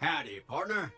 Howdy, partner.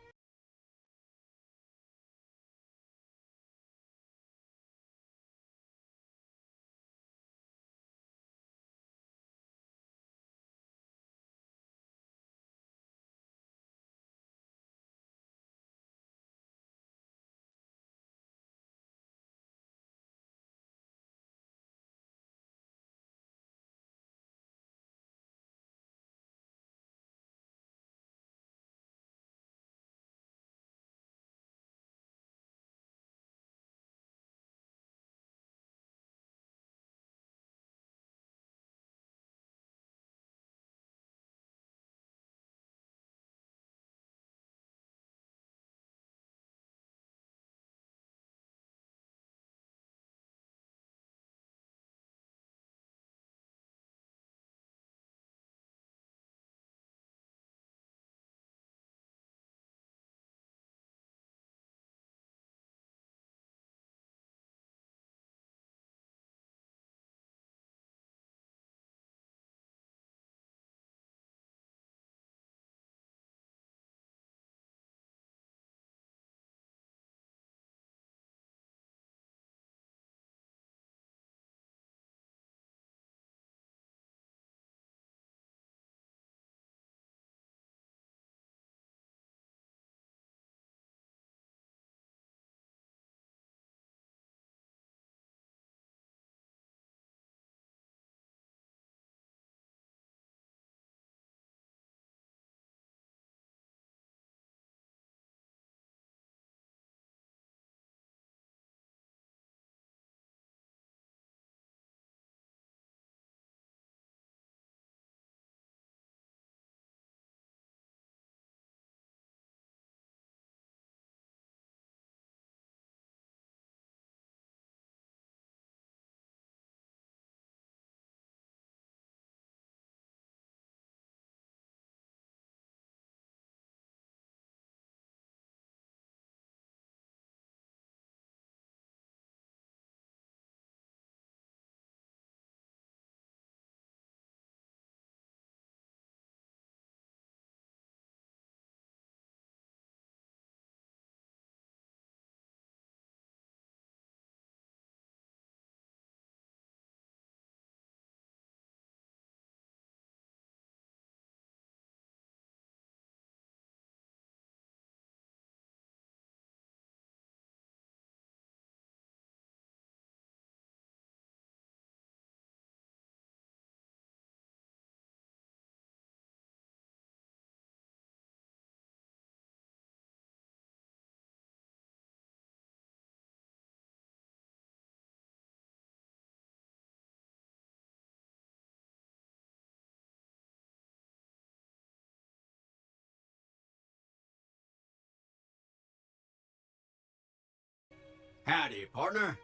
Howdy, partner.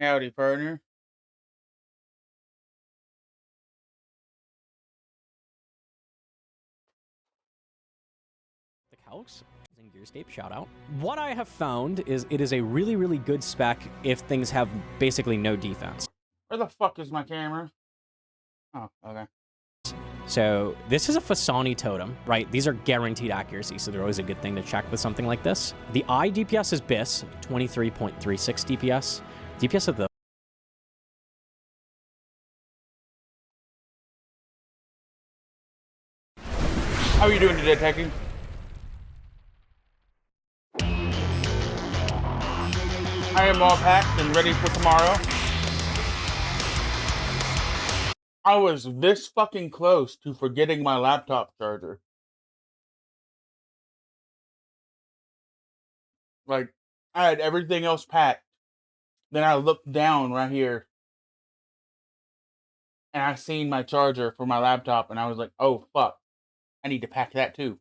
Howdy, partner. The Calx using Gearscape, shout out. What I have found is it is a really, really good spec if things have basically no defense. Where the fuck is my camera? Oh, okay. So this is a Fasani totem, right? These are guaranteed accuracy, so they're always a good thing to check with something like this. The I DPS is BIS, 23.36 DPS. DPS of the How are you doing today, Techie? I am all packed and ready for tomorrow. I was this fucking close to forgetting my laptop charger. Like, I had everything else packed. Then I looked down right here and I seen my charger for my laptop and I was like, oh fuck, I need to pack that too.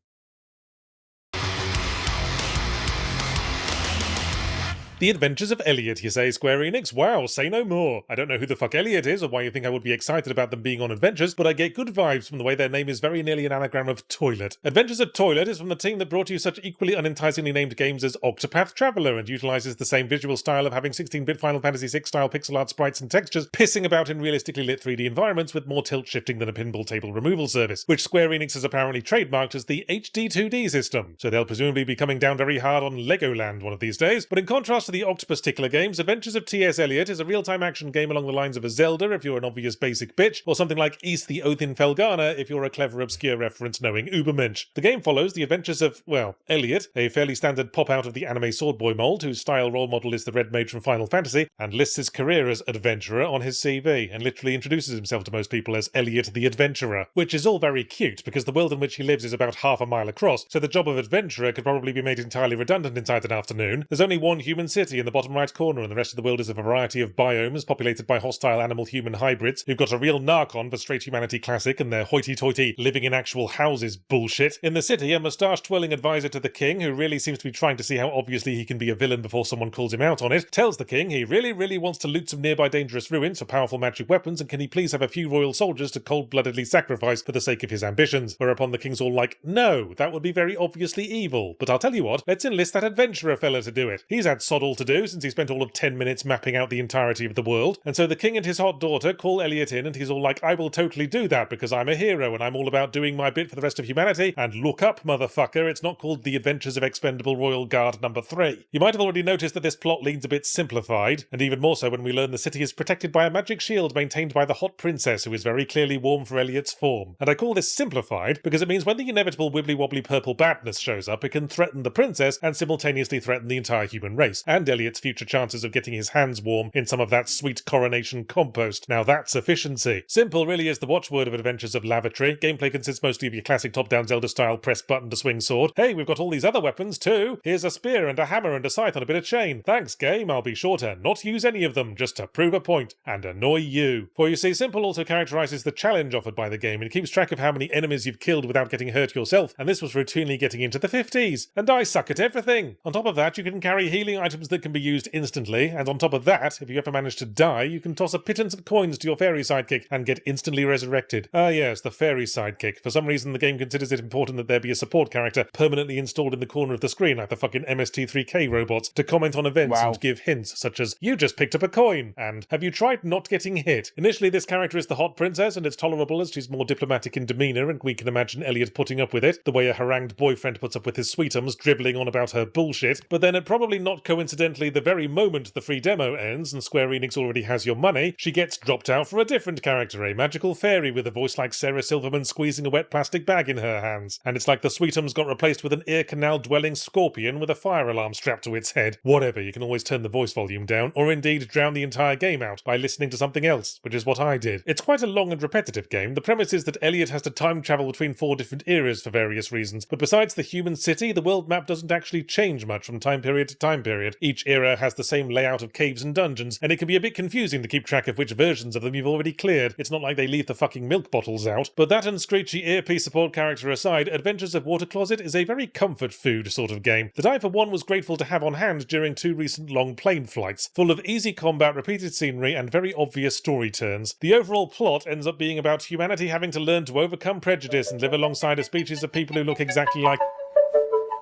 The Adventures of Elliot, you say, Square Enix? Wow, say no more. I don't know who the fuck Elliot is or why you think I would be excited about them being on adventures, but I get good vibes from the way their name is very nearly an anagram of toilet. Adventures of Toilet is from the team that brought you such equally unenticingly named games as Octopath Traveler and utilizes the same visual style of having 16-bit Final Fantasy VI style pixel art sprites and textures pissing about in realistically lit 3D environments with more tilt shifting than a pinball table removal service, which Square Enix has apparently trademarked as the HD2D system. So they'll presumably be coming down very hard on Legoland one of these days. But in contrast to the Octopus Tickler games, Adventures of T.S. Eliot is a real-time action game along the lines of a Zelda if you're an obvious basic bitch, or something like East the Oath in Felghana if you're a clever obscure reference-knowing ubermensch. The game follows the adventures of, well, Eliot, a fairly standard pop-out of the anime Swordboy mold, whose style role model is the Red Mage from Final Fantasy, and lists his career as adventurer on his CV, and literally introduces himself to most people as Eliot the Adventurer, which is all very cute because the world in which he lives is about half a mile across, so the job of adventurer could probably be made entirely redundant inside an afternoon. There's only one human city in the bottom right corner, and the rest of the world is a variety of biomes populated by hostile animal-human hybrids who've got a real narc-on for Straight Humanity Classic and their hoity-toity living in actual houses bullshit. In the city, a moustache-twirling advisor to the king, who really seems to be trying to see how obviously he can be a villain before someone calls him out on it, tells the king he really wants to loot some nearby dangerous ruins for powerful magic weapons, and can he please have a few royal soldiers to cold-bloodedly sacrifice for the sake of his ambitions. Whereupon the king's all like, no, that would be very obviously evil, but I'll tell you what, let's enlist that adventurer fella to do it. He's had sod all to do since he spent all of 10 minutes mapping out the entirety of the world, and so the king and his hot daughter call Eliot in, and he's all like, I will totally do that because I'm a hero and I'm all about doing my bit for the rest of humanity, and look up, motherfucker, it's not called The Adventures of Expendable Royal Guard number 3. You might have already noticed that this plot leans a bit simplified, and even more so when we learn the city is protected by a magic shield maintained by the hot princess who is very clearly warm for Eliot's form. And I call this simplified because it means when the inevitable wibbly-wobbly purple badness shows up, it can threaten the princess and simultaneously threaten the entire human race, and Eliot's future chances of getting his hands warm in some of that sweet coronation compost. Now that's efficiency. Simple really is the watchword of Adventures of Lavatory. Gameplay consists mostly of your classic top-down Zelda-style press button to swing sword. Hey, we've got all these other weapons too! Here's a spear and a hammer and a scythe on a bit of chain. Thanks, game, I'll be sure to not use any of them, just to prove a point, and annoy you. For you see, Simple also characterises the challenge offered by the game, and keeps track of how many enemies you've killed without getting hurt yourself, and this was routinely getting into the 50s. And I suck at everything! On top of that, you can carry healing items that can be used instantly, and on top of that, if you ever manage to die, you can toss a pittance of coins to your fairy sidekick and get instantly resurrected. Ah yes, the fairy sidekick. For some reason the game considers it important that there be a support character permanently installed in the corner of the screen like the fucking MST3K robots to comment on events and give hints such as, you just picked up a coin, and have you tried not getting hit? Initially this character is the hot princess, and it's tolerable as she's more diplomatic in demeanour, and we can imagine Eliot putting up with it, the way a harangued boyfriend puts up with his sweetums dribbling on about her bullshit. But then at probably not coincidentally the very moment the free demo ends and Square Enix already has your money, she gets dropped out for a different character, a magical fairy with a voice like Sarah Silverman squeezing a wet plastic bag in her hands. And it's like the sweetums got replaced with an ear canal dwelling scorpion with a fire alarm strapped to its head. Whatever, you can always turn the voice volume down, or indeed drown the entire game out by listening to something else, which is what I did. It's quite a long and repetitive game. The premise is that Eliot has to time travel between 4 different eras for various reasons, but besides the human city, the world map doesn't actually change much from time period to time period. Each era has the same layout of caves and dungeons, and it can be a bit confusing to keep track of which versions of them you've already cleared. It's not like they leave the fucking milk bottles out. But that and screechy earpiece support character aside, Adventures of Water Closet is a very comfort food sort of game that I for one was grateful to have on hand during 2 recent long plane flights, full of easy combat, repeated scenery, and very obvious story turns. The overall plot ends up being about humanity having to learn to overcome prejudice and live alongside a species of people who look exactly like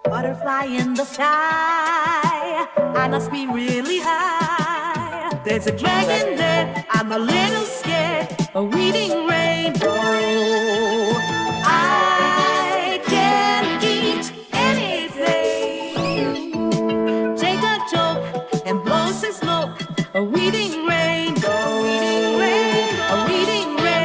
butterfly in the sky, I must be really high. There's a dragon there, I'm a little scared, a reading rainbow. I can eat anything. Take a joke and blow some smoke, a reading rainbow. A reading rainbow.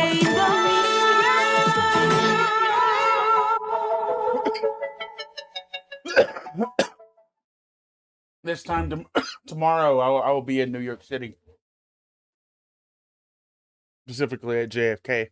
This time tomorrow, I will be in New York City, specifically at JFK.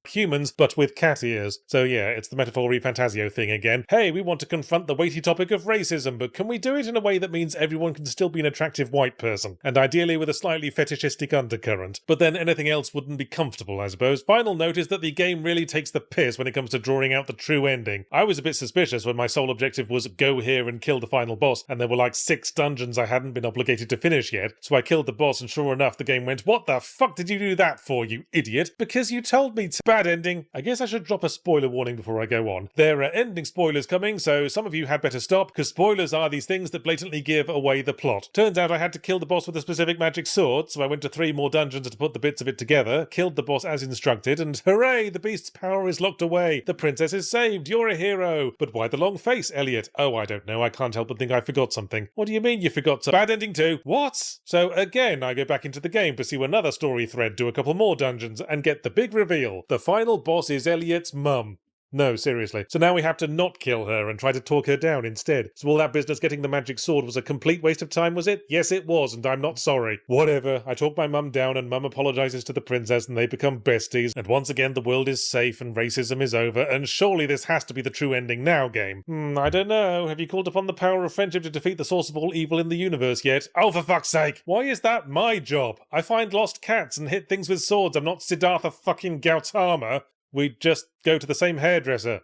humans, but with cat ears. So yeah, it's the Metaphor Fantasio thing again. Hey, we want to confront the weighty topic of racism, but can we do it in a way that means everyone can still be an attractive white person? And ideally with a slightly fetishistic undercurrent. But then anything else wouldn't be comfortable, I suppose. Final note is that the game really takes the piss when it comes to drawing out the true ending. I was a bit suspicious when my sole objective was go here and kill the final boss, and there were like 6 dungeons I hadn't been obligated to finish yet, so I killed the boss and sure enough the game went, what the fuck did you do that for, you idiot? Because you told me to. Bad ending. I guess I should drop a spoiler warning before I go on. There are ending spoilers coming, so some of you had better stop, because spoilers are these things that blatantly give away the plot. Turns out I had to kill the boss with a specific magic sword, so I went to 3 more dungeons to put the bits of it together, killed the boss as instructed, and hooray, the beast's power is locked away. The princess is saved. You're a hero. But why the long face, Elliot? Oh, I don't know. I can't help but think I forgot something. What do you mean you forgot something? Bad ending too. What? So again, I go back into the game, pursue another story thread, do a couple more dungeons, and get the big reveal. The final boss is Elliot's mum. No, seriously. So now we have to not kill her and try to talk her down instead. So all that business getting the magic sword was a complete waste of time, was it? Yes, it was, and I'm not sorry. Whatever. I talk my mum down and mum apologizes to the princess and they become besties, and once again the world is safe and racism is over, and surely this has to be the true ending now, game. I don't know. Have you called upon the power of friendship to defeat the source of all evil in the universe yet? Oh, for fuck's sake! Why is that my job? I find lost cats and hit things with swords. I'm not Siddhartha fucking Gautama. We just go to the same hairdresser.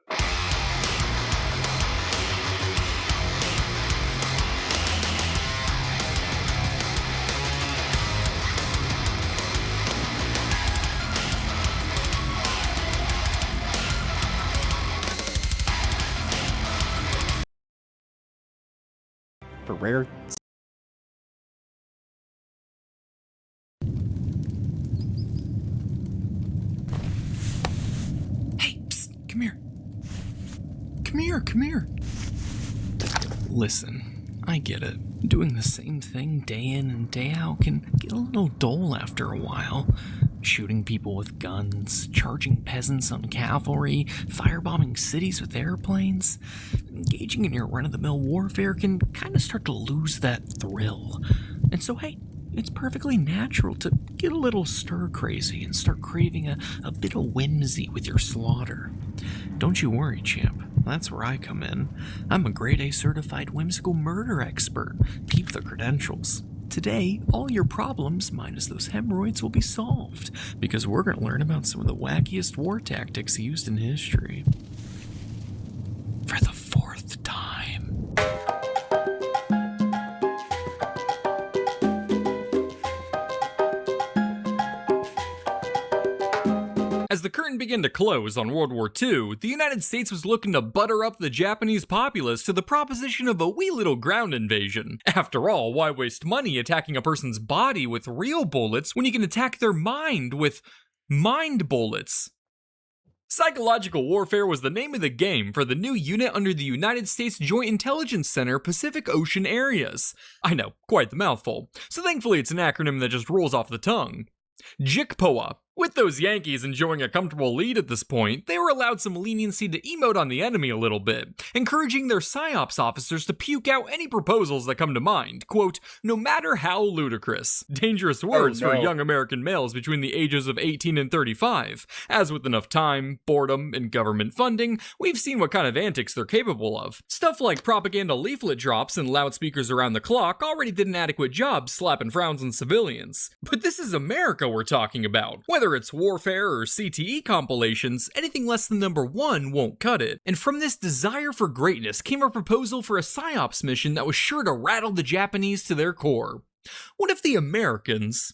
For rare. Come here. Come here, come here. Listen, I get it. Doing the same thing day in and day out can get a little dull after a while. Shooting people with guns, charging peasants on cavalry, firebombing cities with airplanes. Engaging in your run-of-the-mill warfare can kind of start to lose that thrill. And so, hey, it's perfectly natural to get a little stir-crazy and start craving a bit of whimsy with your slaughter. Don't you worry, champ. That's where I come in. I'm a grade A certified whimsical murder expert. Keep the credentials. Today, all your problems, minus those hemorrhoids, will be solved, because we're going to learn about some of the wackiest war tactics used in history. For the 4th time. As the curtain began to close on World War II, the United States was looking to butter up the Japanese populace to the proposition of a wee little ground invasion. After all, why waste money attacking a person's body with real bullets when you can attack their mind with mind bullets? Psychological warfare was the name of the game for the new unit under the United States Joint Intelligence Center Pacific Ocean Areas. I know, quite the mouthful, so thankfully it's an acronym that just rolls off the tongue. JICPOA. With those Yankees enjoying a comfortable lead at this point, they were allowed some leniency to emote on the enemy a little bit, encouraging their PSYOPs officers to puke out any proposals that come to mind, quote, no matter how ludicrous. Dangerous words for young American males between the ages of 18 and 35, as with enough time, boredom, and government funding, we've seen what kind of antics they're capable of. Stuff like propaganda leaflet drops and loudspeakers around the clock already did an adequate job slapping frowns on civilians. But this is America we're talking about. Whether it's warfare or CTE compilations, anything less than number 1 won't cut it. And from this desire for greatness came a proposal for a PSYOPs mission that was sure to rattle the Japanese to their core. What if the Americans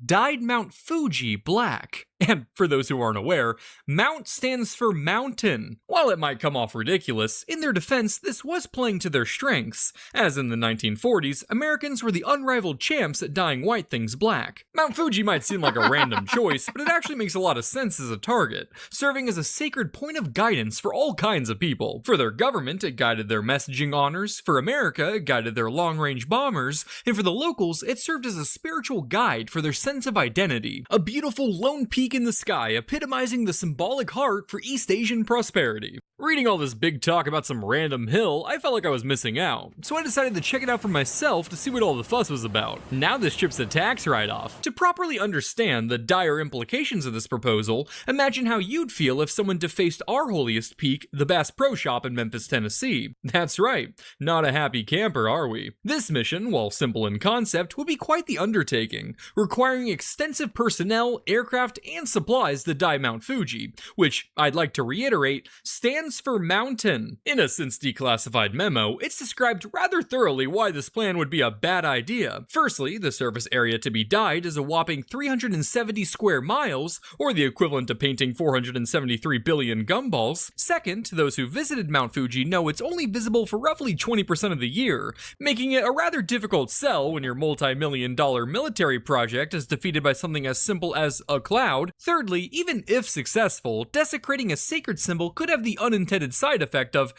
dyed Mount Fuji black? And for those who aren't aware, Mount stands for mountain. While it might come off ridiculous, in their defense, this was playing to their strengths, as in the 1940s, Americans were the unrivaled champs at dyeing white things black. Mount Fuji might seem like a random choice, but it actually makes a lot of sense as a target, serving as a sacred point of guidance for all kinds of people. For their government, it guided their messaging honors, for America, it guided their long-range bombers, and for the locals, it served as a spiritual guide for their sense of identity. A beautiful lone peak peak in the sky epitomizing the symbolic heart for East Asian prosperity. Reading all this big talk about some random hill, I felt like I was missing out, so I decided to check it out for myself to see what all the fuss was about. Now this trip's a tax write-off. To properly understand the dire implications of this proposal, imagine how you'd feel if someone defaced our holiest peak, the Bass Pro Shop in Memphis, Tennessee. That's right, not a happy camper, are we? This mission, while simple in concept, would be quite the undertaking, requiring extensive personnel, aircraft, and supplies to dive Mount Fuji, which, I'd like to reiterate, stands for mountain. In a since declassified memo, it's described rather thoroughly why this plan would be a bad idea. Firstly, the surface area to be dived is a whopping 370 square miles, or the equivalent to painting 473 billion gumballs. Second, those who visited Mount Fuji know it's only visible for roughly 20% of the year, making it a rather difficult sell when your multi-million-dollar military project is defeated by something as simple as a cloud. Thirdly, even if successful, desecrating a sacred symbol could have the unintended side effect of,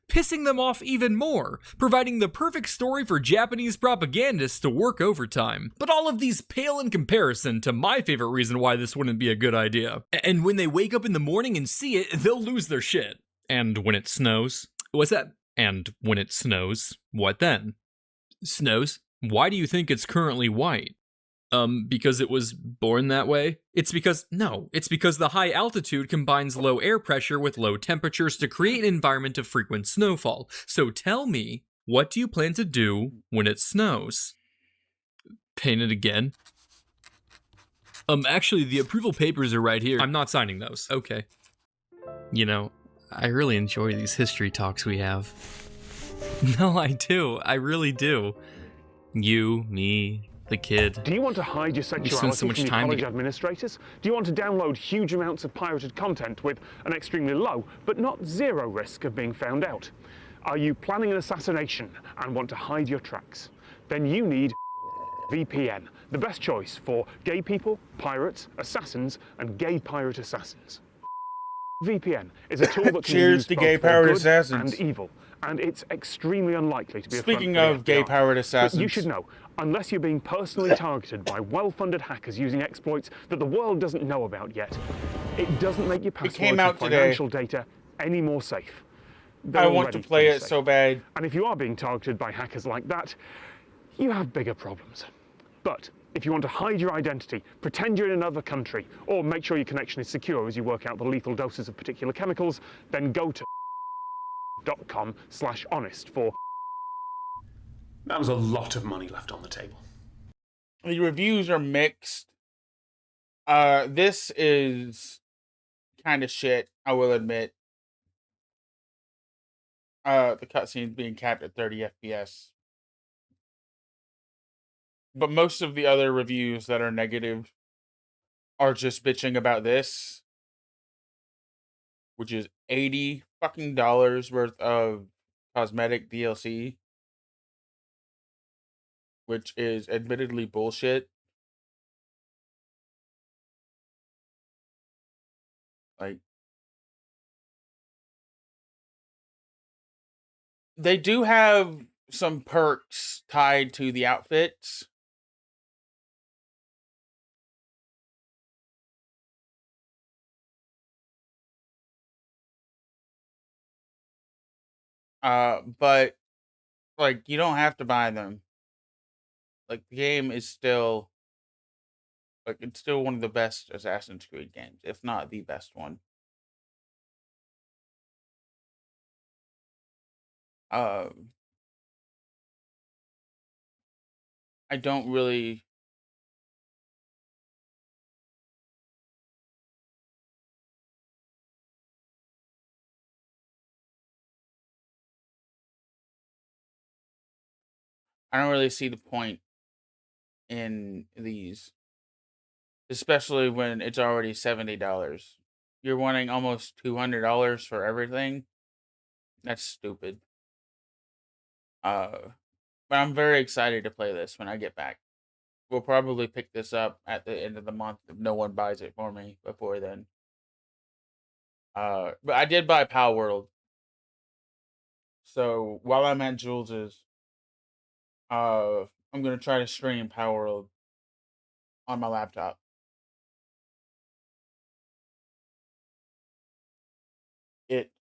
pissing them off even more, providing the perfect story for Japanese propagandists to work overtime. But all of these pale in comparison to my favorite reason why this wouldn't be a good idea. And when they wake up in the morning and see it, they'll lose their shit. And when it snows? What's that? And when it snows, what then? Snows? Why do you think it's currently white? Because it was born that way? It's because the high altitude combines low air pressure with low temperatures to create an environment of frequent snowfall. So tell me, what do you plan to do when it snows? Paint it again? Actually, the approval papers are right here. I'm not signing those. Okay. I really enjoy these history talks we have. No, I do. I really do. You, me, the kid. Do you want to hide your sexuality so much from your time college administrators? Do you want to download huge amounts of pirated content with an extremely low, but not zero risk of being found out? Are you planning an assassination and want to hide your tracks? Then you need VPN, the best choice for gay people, pirates, assassins, and gay pirate assassins. VPN is a tool that can Cheers use to both gay for pirate good assassins. and evil, and it's extremely unlikely to be a front Speaking for the of gay FBI. pirate But assassins, you should know, unless you're being personally targeted by well-funded hackers using exploits that the world doesn't know about yet, it doesn't make your passwords came and out today. financial data any more safe. They're I want already to play pretty it safe. so bad. And if you are being targeted by hackers like that, you have bigger problems. But if you want to hide your identity, pretend you're in another country, or make sure your connection is secure as you work out the lethal doses of particular chemicals, then go to .com/honest for... That was a lot of money left on the table. The reviews are mixed. This is kind of shit, I will admit. The cutscenes being capped at 30 FPS. But most of the other reviews that are negative are just bitching about this, which is $80 fucking worth of cosmetic DLC, which is admittedly bullshit. Like, they do have some perks tied to the outfits. But like, you don't have to buy them. Like, the game is still it's still one of the best Assassin's Creed games, if not the best one. I don't really see the point in these, especially when it's already $70. You're wanting almost $200 for everything. That's stupid. But I'm very excited to play this when I get back. We'll probably pick this up at the end of the month if no one buys it for me before then. But I did buy Power World. So while I'm at Jules's, I'm gonna try to stream Power World on my laptop.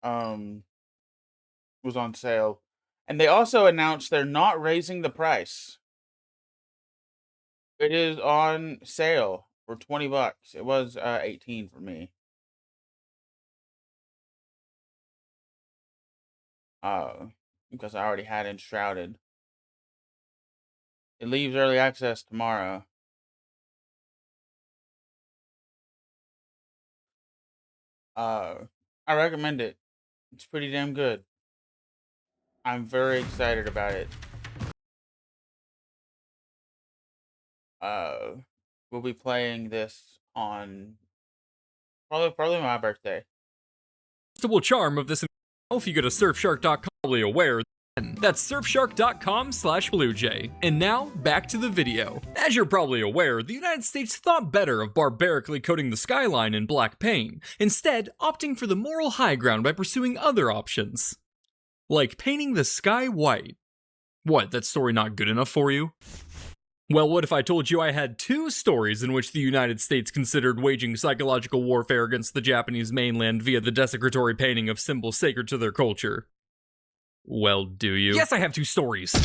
was on sale. And they also announced they're not raising the price. It is on sale for $20. It was 18 for me. Because I already had Enshrouded. It leaves early access tomorrow. I recommend it. It's pretty damn good. I'm very excited about it. We'll be playing this on probably my birthday. irresistible charm of this, if you go to surfshark.com, probably aware. That's surfshark.com/bluejay. And now, back to the video. As you're probably aware, the United States thought better of barbarically coating the skyline in black paint, instead opting for the moral high ground by pursuing other options. Like painting the sky white. What, that story not good enough for you? Well, what if I told you I had 2 stories in which the United States considered waging psychological warfare against the Japanese mainland via the desecratory painting of symbols sacred to their culture? Well, do you? Yes, I have 2 stories.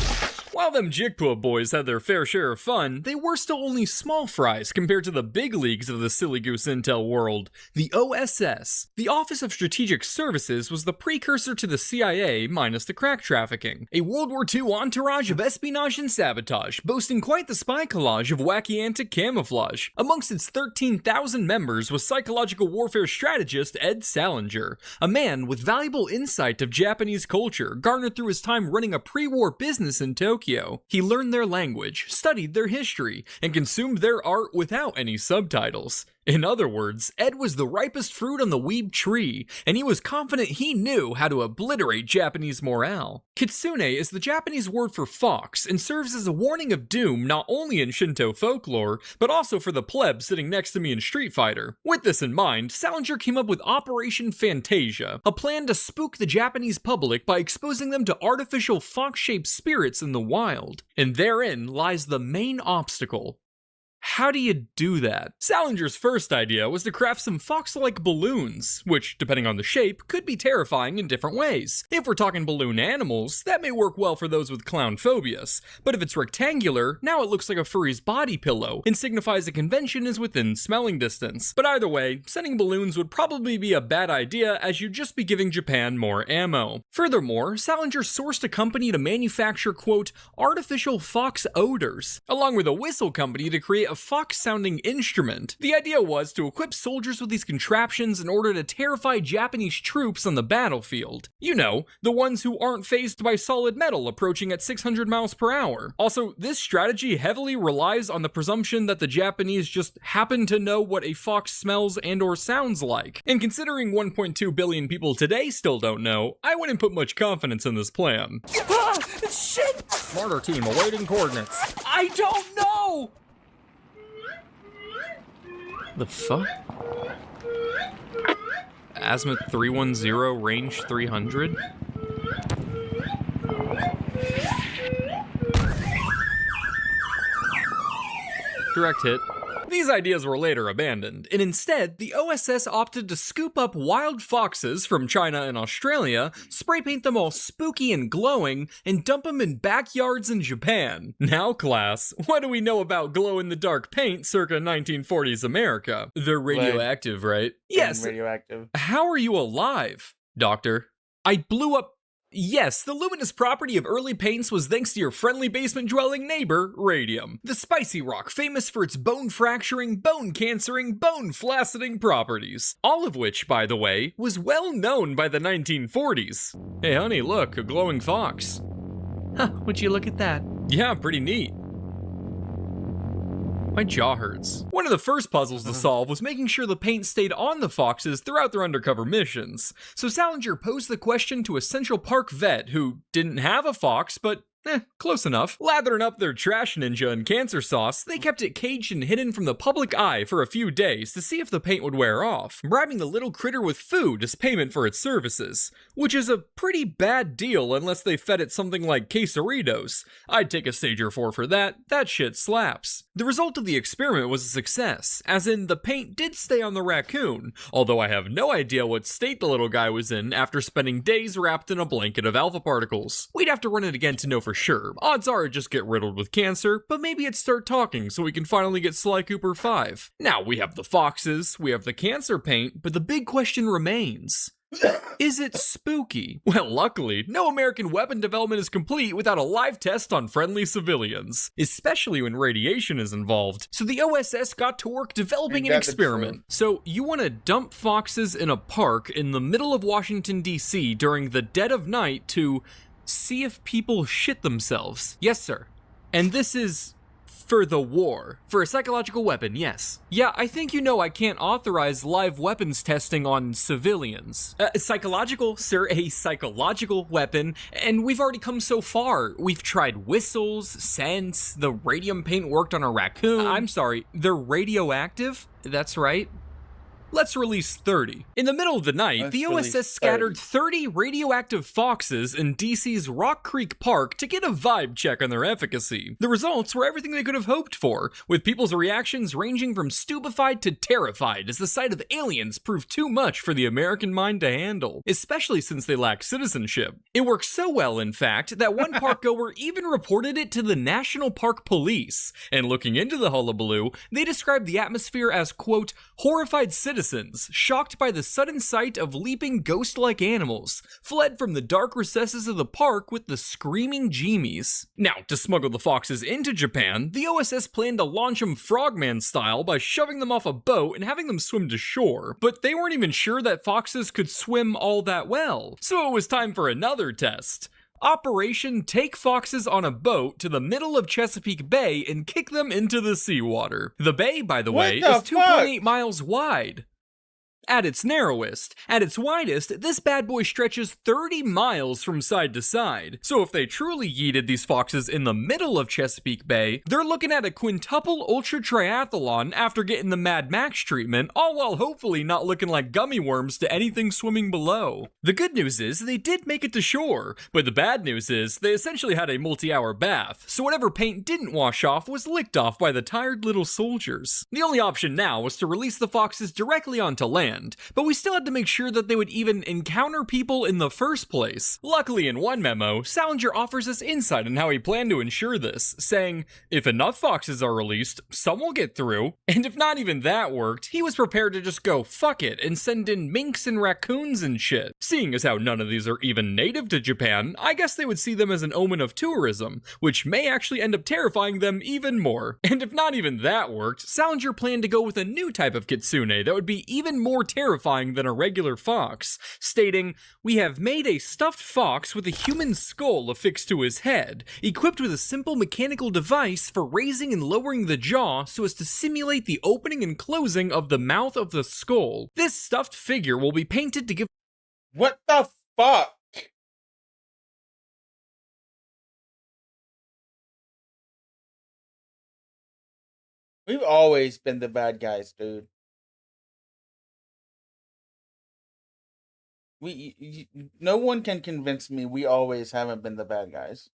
While them Jigpua boys had their fair share of fun, they were still only small fries compared to the big leagues of the silly goose intel world. The OSS, the Office of Strategic Services, was the precursor to the CIA minus the crack trafficking. A World War II entourage of espionage and sabotage, boasting quite the spy collage of wacky antic camouflage. Amongst its 13,000 members was psychological warfare strategist Ed Salinger, a man with valuable insight of Japanese culture garnered through his time running a pre-war business in Tokyo. He learned their language, studied their history, and consumed their art without any subtitles. In other words, Ed was the ripest fruit on the weeb tree, and he was confident he knew how to obliterate Japanese morale. Kitsune is the Japanese word for fox, and serves as a warning of doom not only in Shinto folklore, but also for the pleb sitting next to me in Street Fighter. With this in mind, Salinger came up with Operation Fantasia, a plan to spook the Japanese public by exposing them to artificial fox-shaped spirits in the wild. And therein lies the main obstacle. How do you do that? Salinger's first idea was to craft some fox-like balloons, which, depending on the shape, could be terrifying in different ways. If we're talking balloon animals, that may work well for those with clown phobias, but if it's rectangular, now it looks like a furry's body pillow, and signifies a convention is within smelling distance. But either way, sending balloons would probably be a bad idea, as you'd just be giving Japan more ammo. Furthermore, Salinger sourced a company to manufacture, quote, artificial fox odors, along with a whistle company to create a fox-sounding instrument. The idea was to equip soldiers with these contraptions in order to terrify Japanese troops on the battlefield. You know, the ones who aren't fazed by solid metal approaching at 600 miles per hour. Also, this strategy heavily relies on the presumption that the Japanese just happen to know what a fox smells and or sounds like. And considering 1.2 billion people today still don't know, I wouldn't put much confidence in this plan. Ah, shit! Martyr team awaiting coordinates. I don't know! The fuck? Azimuth 310, range 300? Direct hit. These ideas were later abandoned, and instead, the OSS opted to scoop up wild foxes from China and Australia, spray paint them all spooky and glowing, and dump them in backyards in Japan. Now, class, what do we know about glow-in-the-dark paint circa 1940s America? They're radioactive, right? Yes. Radioactive. How are you alive, Doctor? I blew up. Yes, the luminous property of early paints was thanks to your friendly basement-dwelling neighbor, radium. The spicy rock famous for its bone-fracturing, bone-cancering, bone-flacciding properties. All of which, by the way, was well known by the 1940s. Hey honey, look, a glowing fox. Huh, would you look at that? Yeah, pretty neat. My jaw hurts. One of the first puzzles to solve was making sure the paint stayed on the foxes throughout their undercover missions. So Salinger posed the question to a Central Park vet who didn't have a fox, but Close enough. Lathering up their trash ninja in cancer sauce, they kept it caged and hidden from the public eye for a few days to see if the paint would wear off, bribing the little critter with food as payment for its services, which is a pretty bad deal unless they fed it something like quesaritos. I'd take a stage or 4 for that shit slaps. The result of the experiment was a success, as in the paint did stay on the raccoon, although I have no idea what state the little guy was in after spending days wrapped in a blanket of alpha particles. We'd have to run it again to know for sure. Odds are it'd just get riddled with cancer, but maybe it'd start talking so we can finally get Sly Cooper 5. Now we have the foxes, we have the cancer paint, but the big question remains. Is it spooky? Well, luckily, no American weapon development is complete without a live test on friendly civilians, especially when radiation is involved. So the OSS got to work developing an experiment. So you want to dump foxes in a park in the middle of Washington, D.C. during the dead of night to see if people shit themselves. Yes, sir. And this is for the war. For a psychological weapon, yes. Yeah, I think you know I can't authorize live weapons testing on civilians. Psychological, sir, a psychological weapon, and we've already come so far. We've tried whistles, scents, the radium paint worked on a raccoon. I'm sorry, they're radioactive? That's right. Let's release 30. In the middle of the night, the OSS scattered 30 radioactive foxes in DC's Rock Creek Park to get a vibe check on their efficacy. The results were everything they could have hoped for, with people's reactions ranging from stupefied to terrified as the sight of aliens proved too much for the American mind to handle, especially since they lack citizenship. It worked so well, in fact, that one park goer even reported it to the National Park Police, and looking into the hullabaloo, they described the atmosphere as, quote, horrified citizens shocked by the sudden sight of leaping ghost-like animals, fled from the dark recesses of the park with the screaming Jeemies. Now, to smuggle the foxes into Japan, the OSS planned to launch them frogman style by shoving them off a boat and having them swim to shore, but they weren't even sure that foxes could swim all that well, so it was time for another test. Operation Take Foxes on a Boat to the middle of Chesapeake Bay and kick them into the seawater. The bay, by the way, is 2.8 miles wide. At its narrowest. At its widest, this bad boy stretches 30 miles from side to side. So if they truly yeeted these foxes in the middle of Chesapeake Bay, they're looking at a quintuple ultra triathlon after getting the Mad Max treatment, all while hopefully not looking like gummy worms to anything swimming below. The good news is they did make it to shore, but the bad news is they essentially had a multi-hour bath, so whatever paint didn't wash off was licked off by the tired little soldiers. The only option now was to release the foxes directly onto land, but we still had to make sure that they would even encounter people in the first place. Luckily, in one memo, Salinger offers us insight on how he planned to ensure this, saying, if enough foxes are released, some will get through, and if not even that worked, he was prepared to just go fuck it and send in minks and raccoons and shit. Seeing as how none of these are even native to Japan, I guess they would see them as an omen of tourism, which may actually end up terrifying them even more. And if not even that worked, Salinger planned to go with a new type of kitsune that would be even more terrifying than a regular fox, stating, we have made a stuffed fox with a human skull affixed to his head, equipped with a simple mechanical device for raising and lowering the jaw so as to simulate the opening and closing of the mouth of the skull. This stuffed figure will be painted to give— What the fuck? We've always been the bad guys, dude. No one can convince me we always haven't been the bad guys.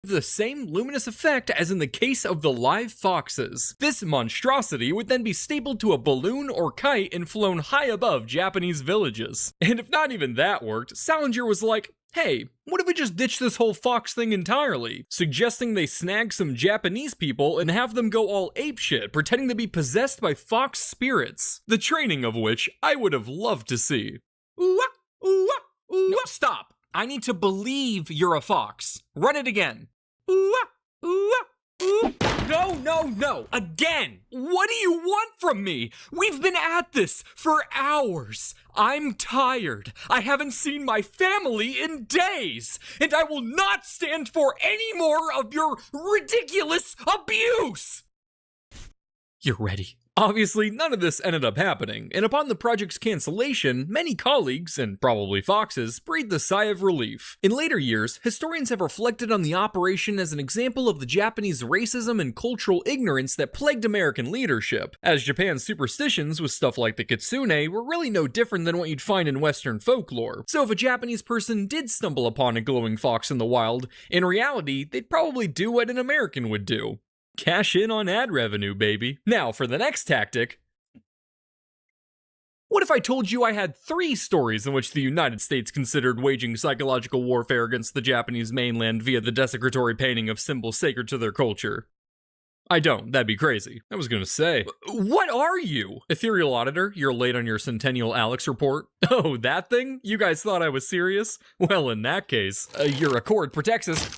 The same luminous effect as in the case of the live foxes. This monstrosity would then be stapled to a balloon or kite and flown high above Japanese villages. And if not even that worked, Salinger was like, hey, what if we just ditch this whole fox thing entirely? Suggesting they snag some Japanese people and have them go all apeshit, pretending to be possessed by fox spirits. The training of which I would have loved to see. No, stop. I need to believe you're a fox. Run it again. No, again! What do you want from me? We've been at this for hours. I'm tired. I haven't seen my family in days, and I will not stand for any more of your ridiculous abuse! You're ready. Obviously, none of this ended up happening, and upon the project's cancellation, many colleagues, and probably Foxes, breathed a sigh of relief. In later years, historians have reflected on the operation as an example of the Japanese racism and cultural ignorance that plagued American leadership, as Japan's superstitions with stuff like the kitsune were really no different than what you'd find in Western folklore. So if a Japanese person did stumble upon a glowing fox in the wild, in reality, they'd probably do what an American would do. Cash in on ad revenue, baby. Now, for the next tactic. What if I told you I had 3 stories in which the United States considered waging psychological warfare against the Japanese mainland via the desecratory painting of symbols sacred to their culture? I don't. That'd be crazy. I was gonna say. What are you? Ethereal Auditor, you're late on your Centennial Alex report. Oh, that thing? You guys thought I was serious? Well, in that case, your accord protects us.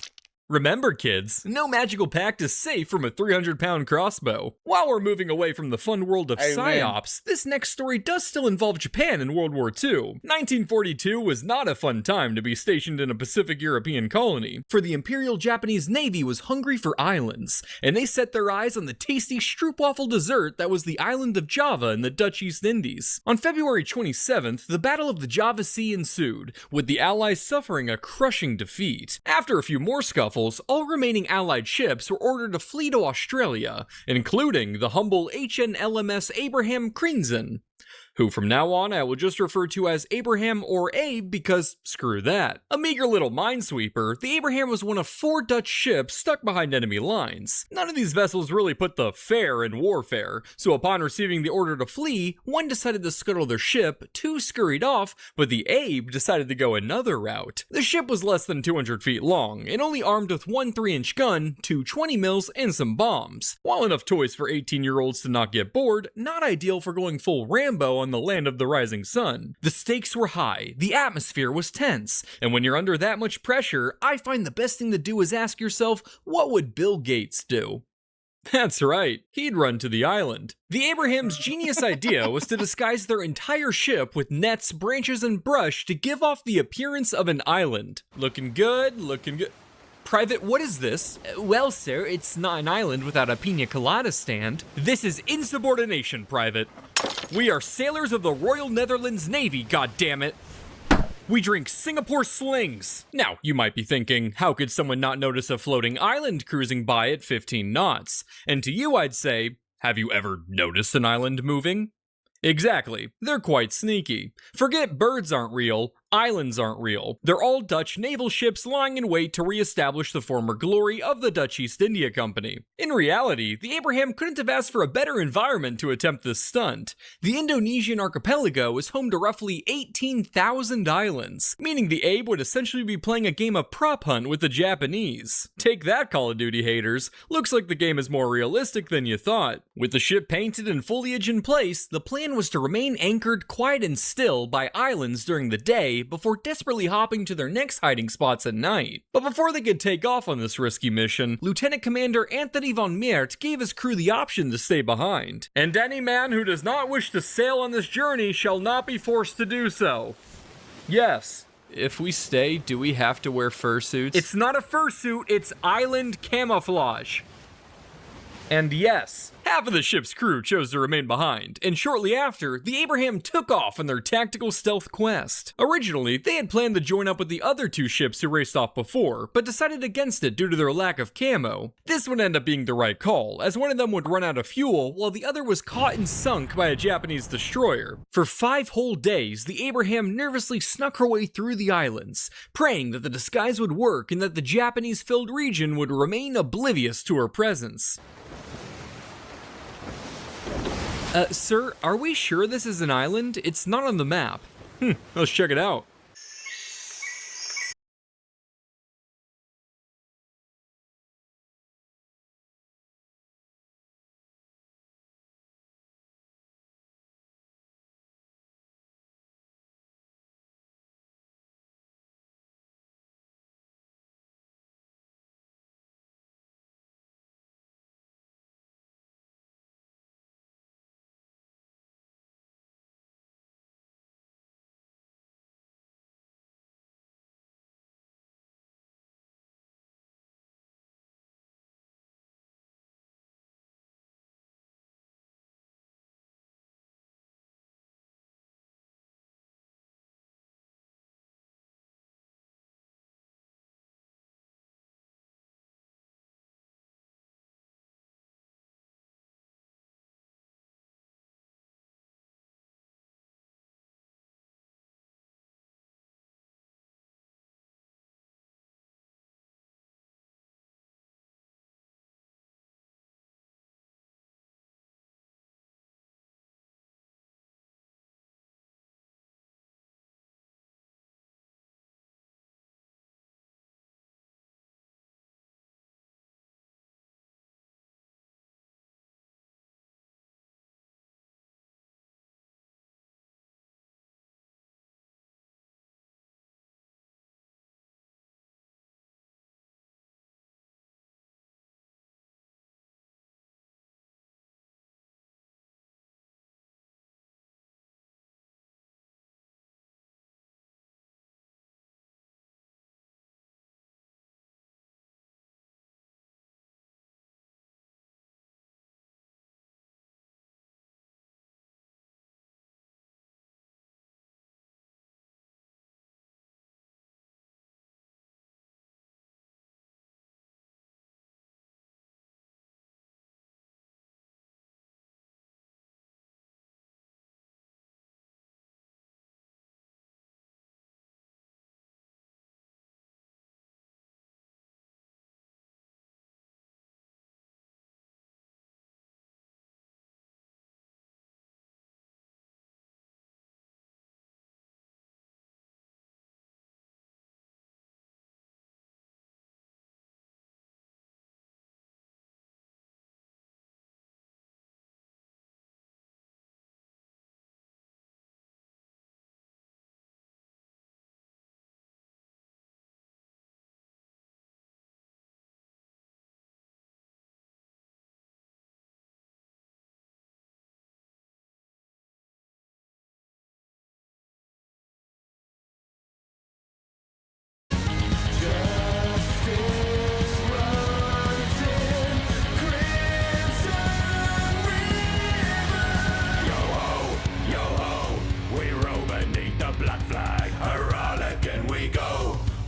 Remember, kids, no magical pact is safe from a 300-pound crossbow. While we're moving away from the fun world of psyops, this next story does still involve Japan in World War II. 1942 was not a fun time to be stationed in a Pacific European colony, for the Imperial Japanese Navy was hungry for islands, and they set their eyes on the tasty stroopwafel dessert that was the island of Java in the Dutch East Indies. On February 27th, the Battle of the Java Sea ensued, with the Allies suffering a crushing defeat. After a few more scuffles, all remaining Allied ships were ordered to flee to Australia, including the humble HNLMS Abraham Crinzen, who from now on I will just refer to as Abraham or Abe because screw that. A meager little minesweeper, the Abraham was one of 4 Dutch ships stuck behind enemy lines. None of these vessels really put the fair in warfare, so upon receiving the order to flee, one decided to scuttle their ship, 2 scurried off, but the Abe decided to go another route. The ship was less than 200 feet long, and only armed with 1 3-inch gun, 2 20 mils, and some bombs. While enough toys for 18-year-olds to not get bored, not ideal for going full Rambo on the land of the rising sun. The stakes were high, the atmosphere was tense, and when you're under that much pressure, I find the best thing to do is ask yourself, what would Bill Gates do? That's right, he'd run to the island. The Abraham's genius idea was to disguise their entire ship with nets, branches, and brush to give off the appearance of an island. Looking good, looking good. Private, what is this? Well, sir, it's not an island without a pina colada stand. This is insubordination, Private. We are sailors of the Royal Netherlands Navy, goddammit. We drink Singapore slings. Now, you might be thinking, how could someone not notice a floating island cruising by at 15 knots? And to you, I'd say, have you ever noticed an island moving? Exactly, they're quite sneaky. Forget birds aren't real, islands aren't real. They're all Dutch naval ships lying in wait to re-establish the former glory of the Dutch East India Company. In reality, the Abraham couldn't have asked for a better environment to attempt this stunt. The Indonesian archipelago is home to roughly 18,000 islands, meaning the Abe would essentially be playing a game of prop hunt with the Japanese. Take that, Call of Duty haters. Looks like the game is more realistic than you thought. With the ship painted and foliage in place, the plan was to remain anchored quiet and still by islands during the day before desperately hopping to their next hiding spots at night. But before they could take off on this risky mission, Lieutenant Commander Anthony von Meert gave his crew the option to stay behind. And any man who does not wish to sail on this journey shall not be forced to do so. Yes. If we stay, do we have to wear fursuits? It's not a fursuit, it's island camouflage. And yes, half of the ship's crew chose to remain behind, and shortly after, the Abraham took off on their tactical stealth quest. Originally, they had planned to join up with the other 2 ships who raced off before, but decided against it due to their lack of camo. This would end up being the right call, as one of them would run out of fuel, while the other was caught and sunk by a Japanese destroyer. For 5 whole days, the Abraham nervously snuck her way through the islands, praying that the disguise would work and that the Japanese-filled region would remain oblivious to her presence. Sir, are we sure this is an island? It's not on the map. Let's check it out.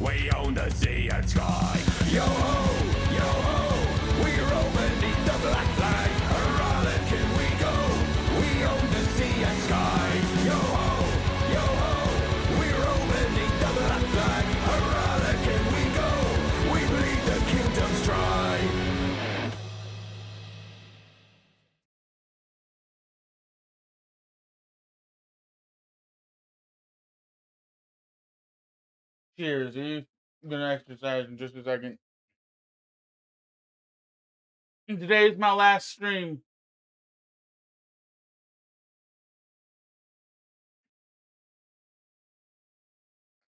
We own the sea and sky. Yo ho, we roll beneath the black flag. Hurrah, can we go? We own the sea and sky. Yo ho, we roll beneath the black flag. Hurrah, can we go? We bleed the kingdoms dry. Cheers, dude. I'm gonna exercise in just a second. And today's my last stream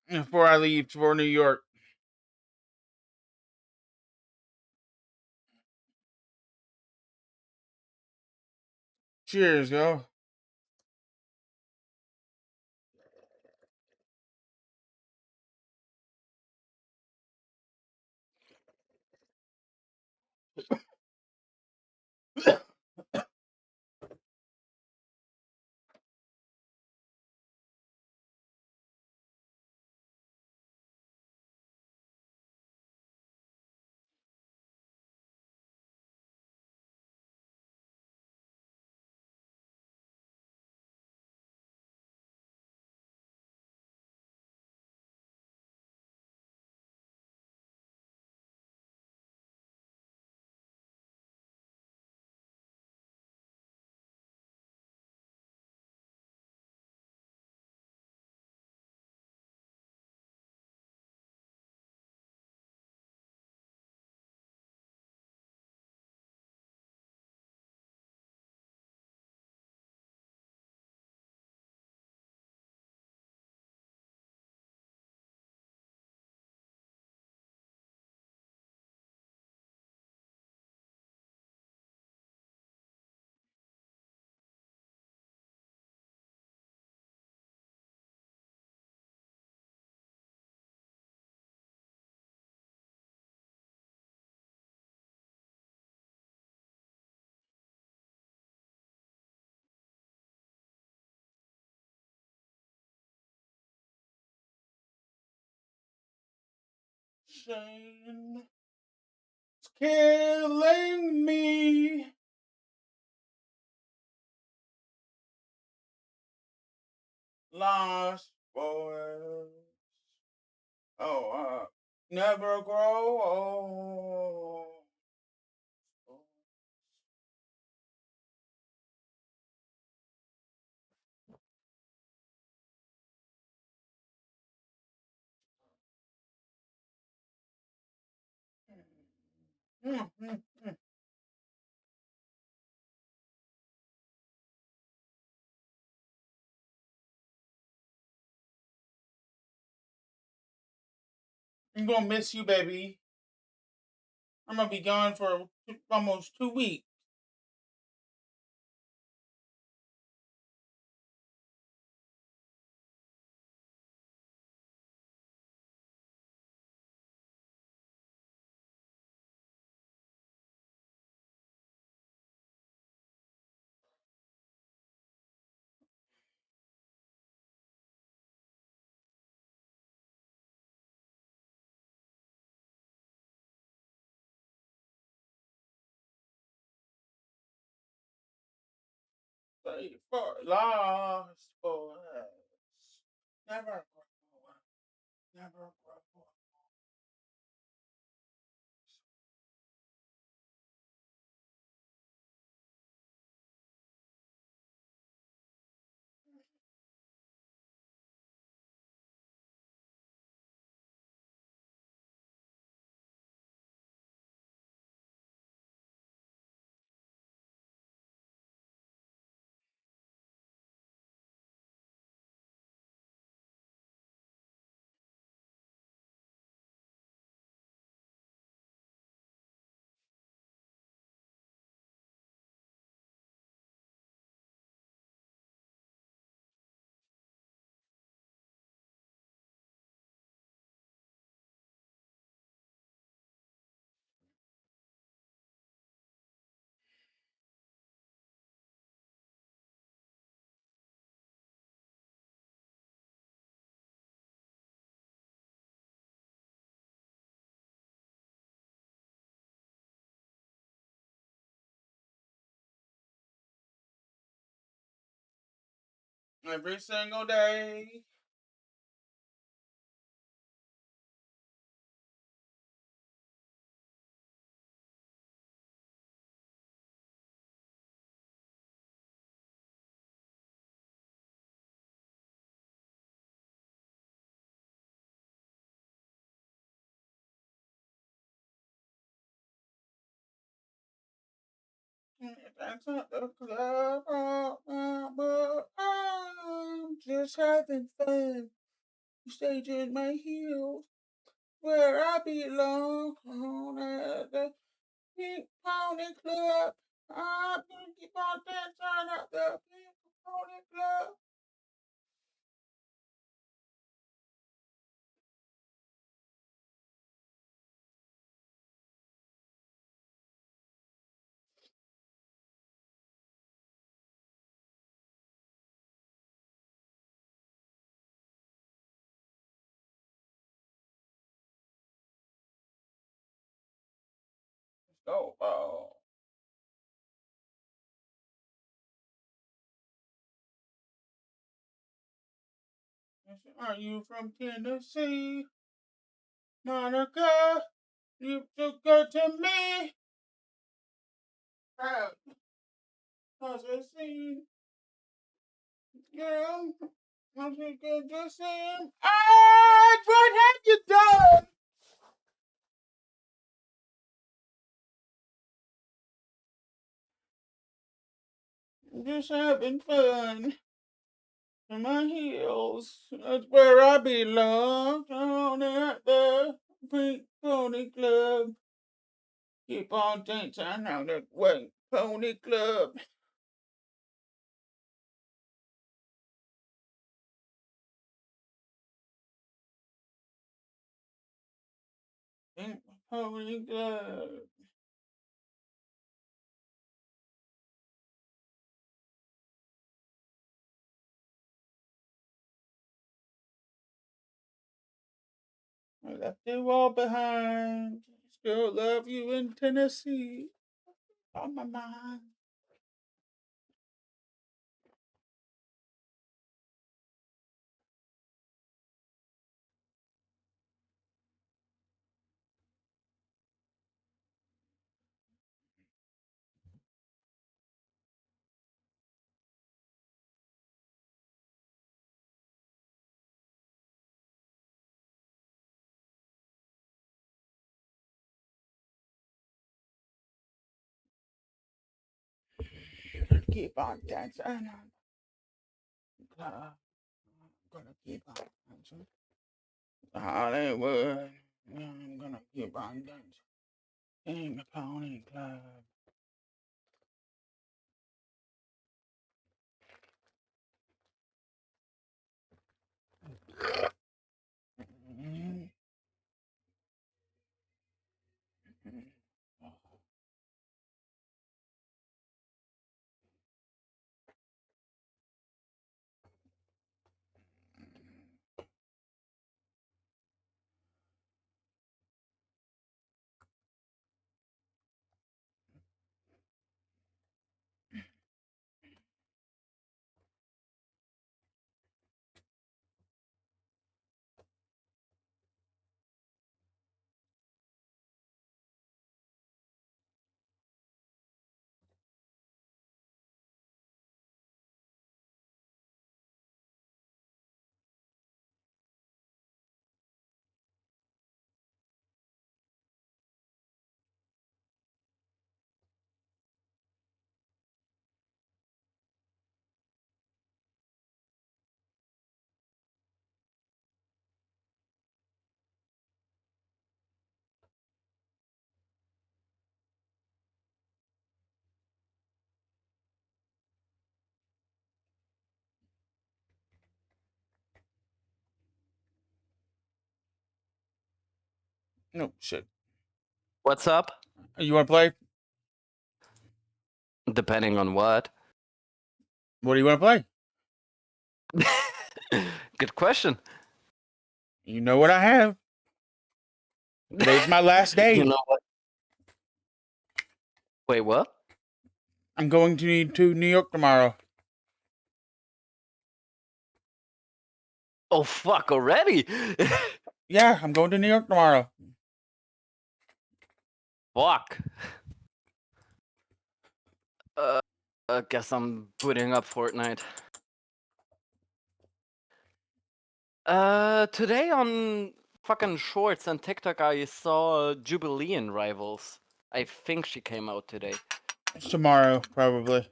before I leave for New York. Cheers, yo. Shame is killing me. Lost boys. Oh, never grow old. I'm gonna miss you, baby. I'm gonna be gone for almost 2 weeks. Say for lost boys. Never grow. Never grow. Every single day. That's not the club. But I'm just having fun. Staging my heels where I belong. On at the Pink Pony Club. I'm gonna keep on dancing at the Pink Pony Club. Let's go, ball. Are you from Tennessee? Monica, you so good to me. Proud. Cause I see. Girl, I'm so good to see him. Ah, what have you done? Just having fun. In my heels. That's where I belong. Down at the Pink Pony Club. Keep on dancing on that Pink Pony Club. Pink Pony Club. I left you all behind. Still love you in Tennessee. On my mind. Keep on dancing on the club. I'm gonna keep on dancing. Hollywood. I'm gonna keep on dancing. In the Pony Club. No shit. What's up? You want to play? Depending on what. What do you want to play? Good question. You know what I have. Today's my last day. You know what? Wait, what? I'm going to New York tomorrow. Oh fuck! Already? Yeah, I'm going to New York tomorrow. Fuck. I guess I'm booting up Fortnite. Today on fucking Shorts and TikTok, I saw Jubilean Rivals. I think she came out today. It's tomorrow, probably.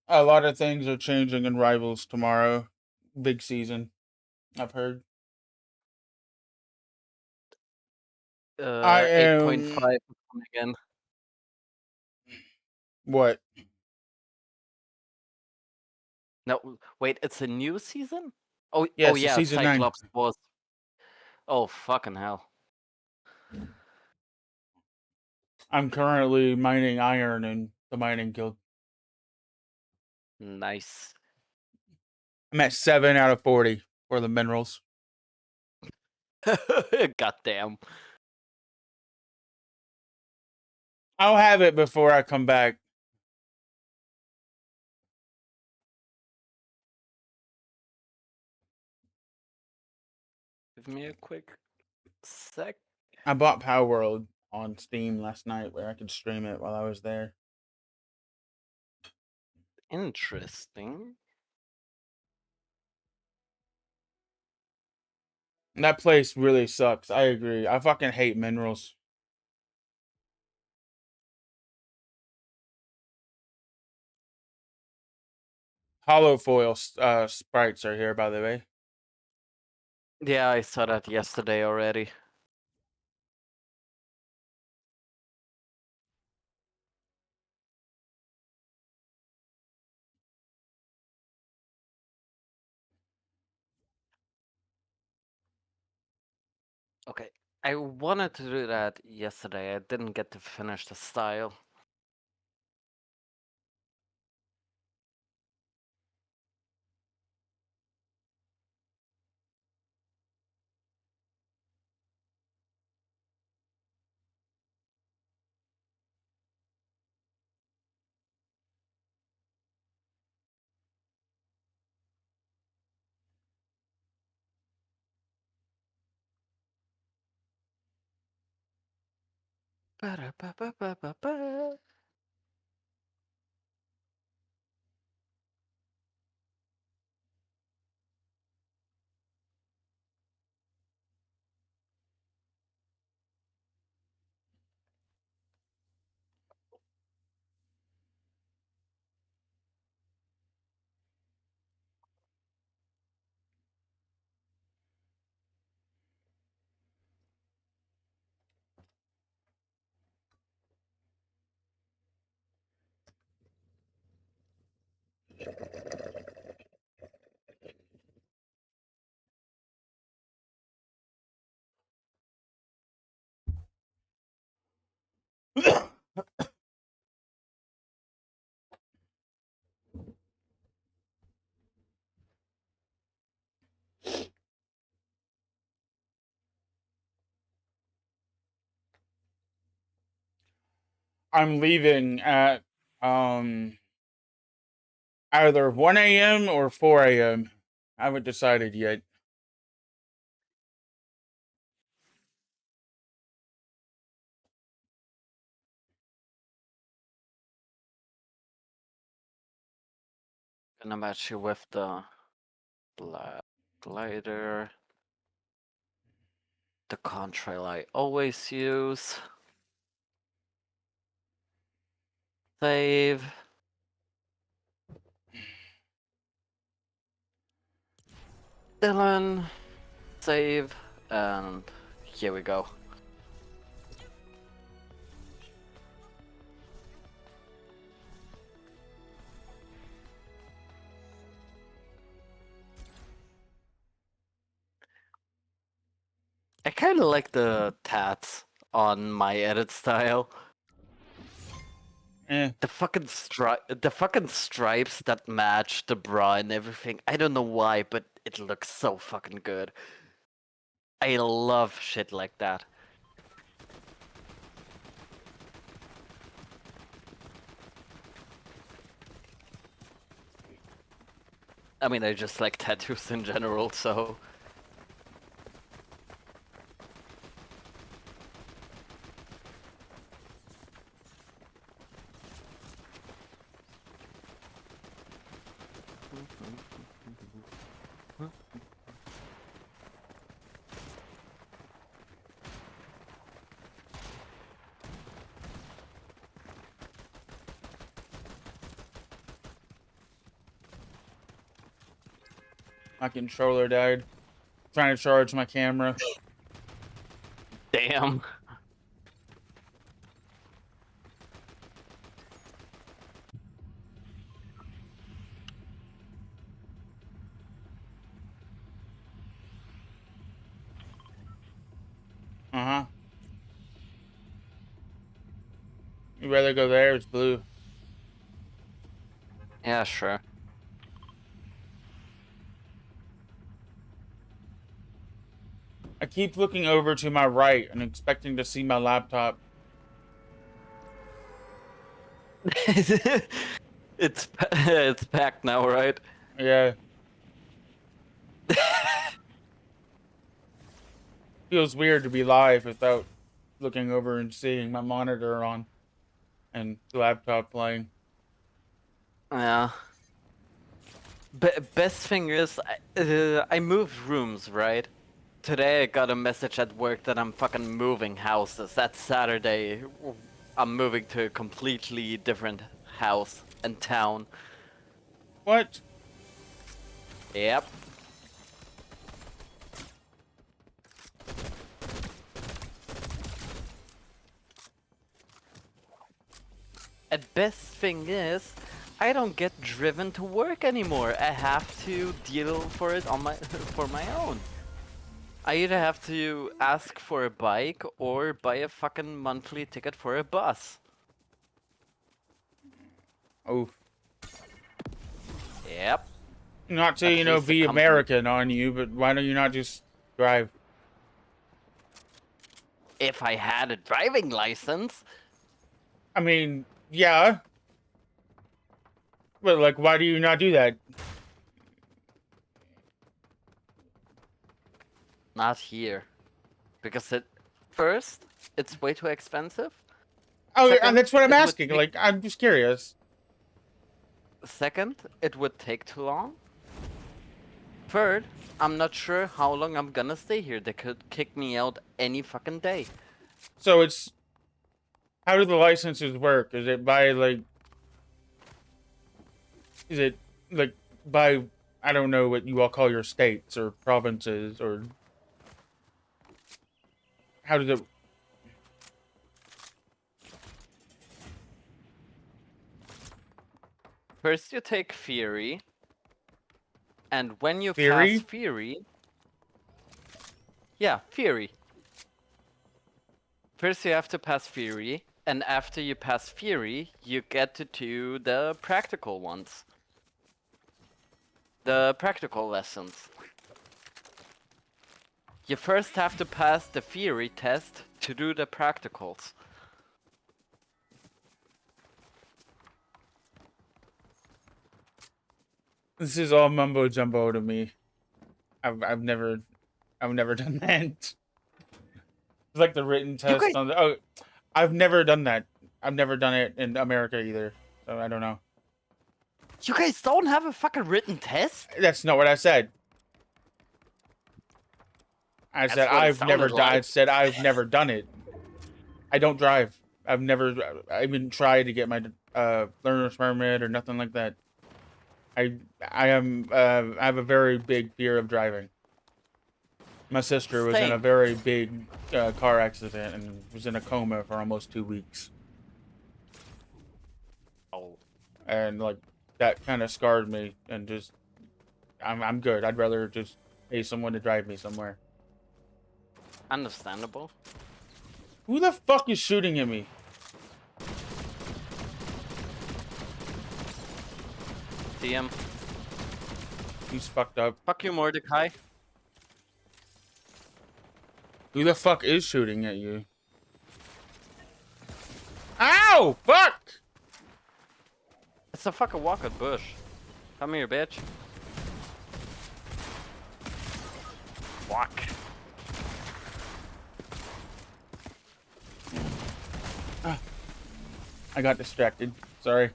A lot of things are changing in Rivals tomorrow. Big season, I've heard. I 8.5 am... again. What? No, wait, it's a new season? Oh, Yes, yeah, season 9. Cyclops was. Oh, fucking hell. I'm currently mining iron in the mining guild. Nice. I'm at 7 out of 40 for the minerals. Goddamn. I'll have it before I come back. Give me a quick sec. I bought Power World on Steam last night where I could stream it while I was there. Interesting. That place really sucks. I agree. I fucking hate minerals. Hollow foil sprites are here, by the way. Yeah, I saw that yesterday already. Okay, I wanted to do that yesterday. I didn't get to finish the style. Ba-da-ba-ba-ba-ba-ba. I'm leaving at either 1 a.m. or 4 a.m. I haven't decided yet. Gonna match you with the glider. The contrail I always use. Save. Dylan. Save. And here we go. I kind of like the tats on my edit style. The fucking stripes that match the bra and everything. I don't know why, but it looks so fucking good. I love shit like that. I mean, I just like tattoos in general, so. My controller died. Trying to charge my camera. Damn. Uh-huh. You'd rather go there? It's blue. Yeah, sure. I keep looking over to my right and expecting to see my laptop. It's packed now, right? Yeah. Feels weird to be live without looking over and seeing my monitor on and the laptop playing. Yeah. Best thing is, I moved rooms, right? Today I got a message at work that I'm fucking moving houses. That Saturday, I'm moving to a completely different house and town. What? Yep. And best thing is, I don't get driven to work anymore. I have to deal for it on my for my own. I either have to ask for a bike or buy a fucking monthly ticket for a bus. Oh. Yep. Not to, At you know, least the be company- American on you, but why don't you not just drive? If I had a driving license. I mean, yeah. But, like, why do you not do that? Not here. Because first, it's way too expensive. Oh, Second, and that's what I'm it would asking. take- Like, I'm just curious. Second, it would take too long. Third, I'm not sure how long I'm gonna stay here. They could kick me out any fucking day. So it's... How do the licenses work? Is it by, like... Is it, like, by... I don't know what you all call your states or provinces or... How does it... First, you take theory. And when you Theory? pass theory... Yeah, theory. First, you have to pass theory. And after you pass theory, you get to do the practical ones. The practical lessons. You first have to pass the theory test to do the practicals. This is all mumbo jumbo to me. I've never done that. It's like the written test guys- on the... Oh, I've never done that. I've never done it in America either. So I don't know. You guys don't have a fucking written test? That's not what I said. I That's said what it I've never sounded done. I like. said I've never done it. I don't drive. I've never. I even tried to get my learner's permit or nothing like that. I am. I have a very big fear of driving. My sister was in a Same. very big car accident and was in a coma for almost 2 weeks. Oh. And like that kind of scarred me. And just, I'm good. I'd rather just pay someone to drive me somewhere. Understandable. Who the fuck is shooting at me? See him. He's fucked up. Fuck you, Mordecai. Who the fuck is shooting at you? Ow! Fuck! It's a fucking walkout bush. Come here, bitch. fuck. I got distracted. Sorry.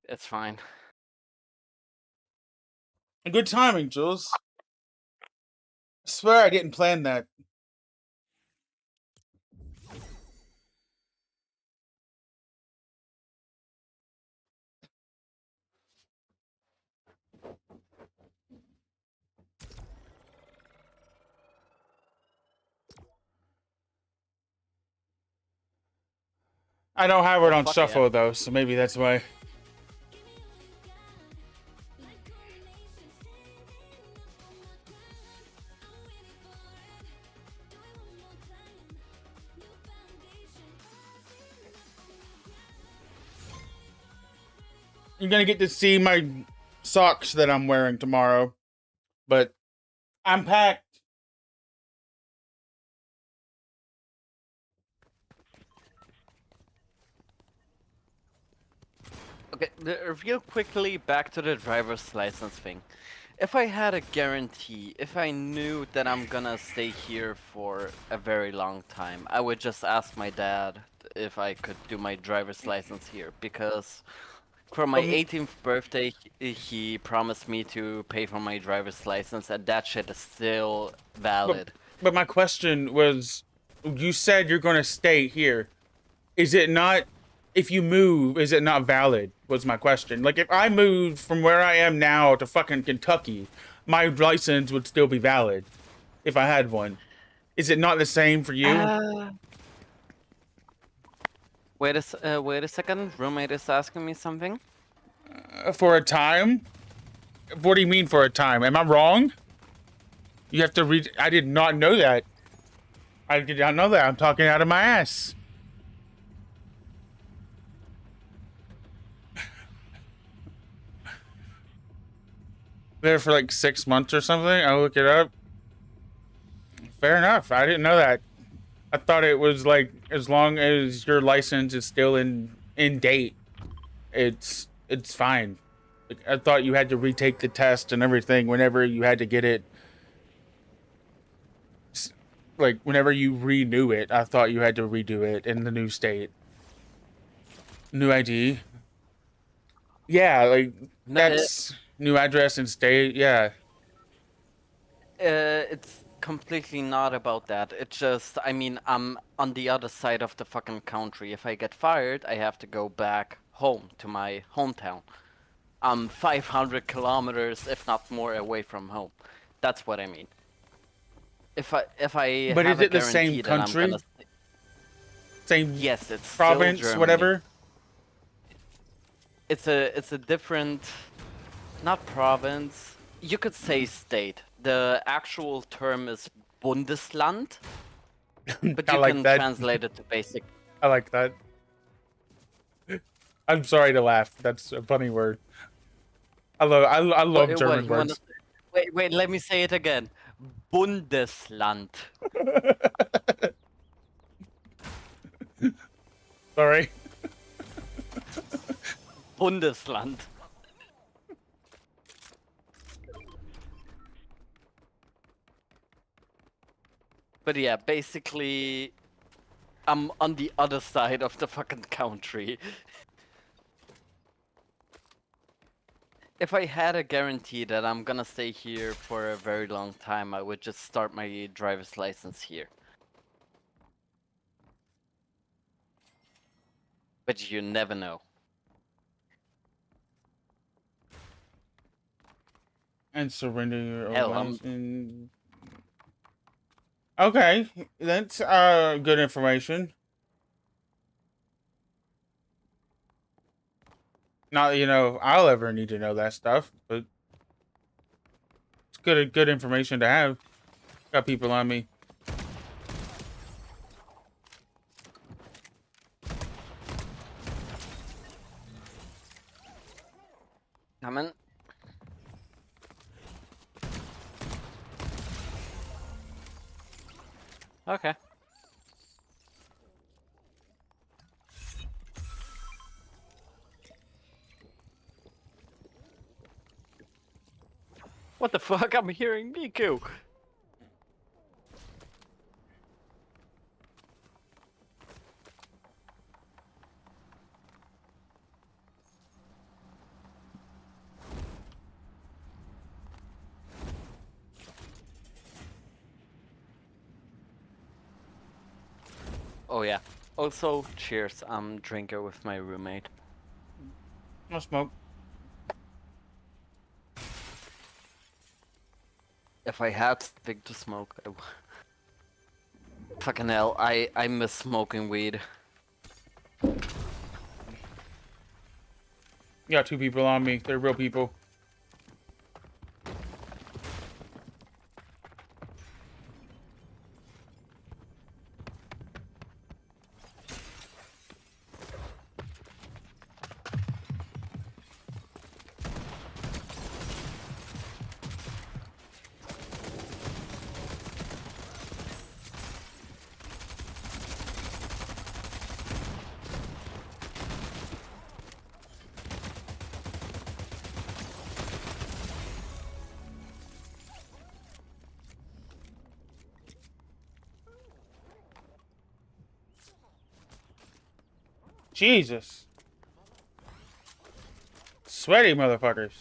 It's fine. Good timing, Jules. I swear I didn't plan that. I don't have it on fuck shuffle yeah. though, so maybe that's why. You're gonna get to see my socks that I'm wearing tomorrow, but I'm packed. Okay, real quickly back to the driver's license thing. If I had a guarantee, if I knew that I'm gonna stay here for a very long time, I would just ask my dad if I could do my driver's license here, because for my 18th birthday, he promised me to pay for my driver's license, and that shit is still valid. But my question was, you said you're gonna stay here. Is it not? If you move, is it not valid? Was my question. Like, if I moved from where I am now to fucking Kentucky, my license would still be valid if I had one. Is it not the same for you? Wait a second. Roommate is asking me something. For a time? What do you mean for a time? Am I wrong? You have to read. I did not know that. I did not know that. I'm talking out of my ass. There for like 6 months or something. I'll look it up. Fair enough. I didn't know that. I thought it was like as long as your license is still in date, it's fine. Like, I thought you had to retake the test and everything whenever you had to get it. Like whenever you renew it, I thought you had to redo it in the new state. New ID. Yeah, like that's new address and state. Yeah. It's completely not about that. It's just, I mean, I'm on the other side of the fucking country. If I get fired, I have to go back home to my hometown. I'm 500 kilometers, if not more, away from home. That's what I mean. If I But have is it a the same guarantee that I'm country? gonna Same yes, it's province, still Germany. whatever. It's a different, not province. You could say state. The actual term is Bundesland, but I you like can that. translate it to basic. I like that. I'm sorry to laugh. That's a funny word. I love German words. Wait, let me say it again. Bundesland. Sorry. Bundesland. But yeah, basically, I'm on the other side of the fucking country. If I had a guarantee that I'm gonna stay here for a very long time, I would just start my driver's license here. But you never know. And surrender your Hell, license. Okay, that's good information. Not that, you know, I'll ever need to know that stuff, but it's good information to have. Got people on me. Coming. Okay. What the fuck? I'm hearing Miku. Oh yeah. Also, cheers. I'm drinking with my roommate. No smoke. If I had something to smoke, fucking hell, I miss smoking weed. You got 2 people on me. They're real people. Jesus. Sweaty motherfuckers.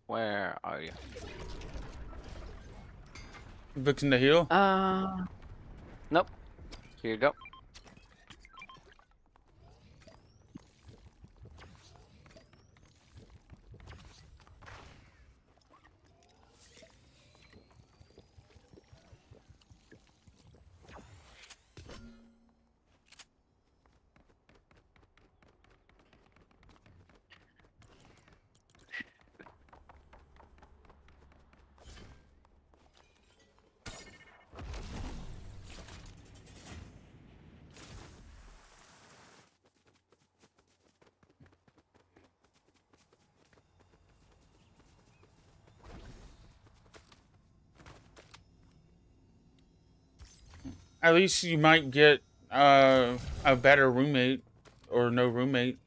Where are you? Fixing to heal? Nope. Here you go. At least you might get a better roommate or no roommate.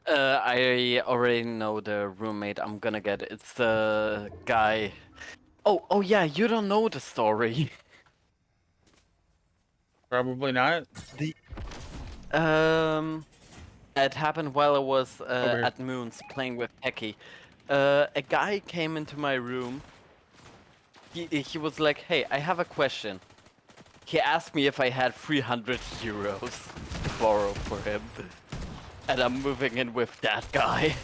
I already know the roommate I'm gonna get. It's the guy. Oh yeah, you don't know the story. Probably not. It happened while I was here. at Moon's playing with Pecky. A guy came into my room. He was like, "Hey, I have a question." He asked me if I had 300 euros to borrow for him, and I'm moving in with that guy.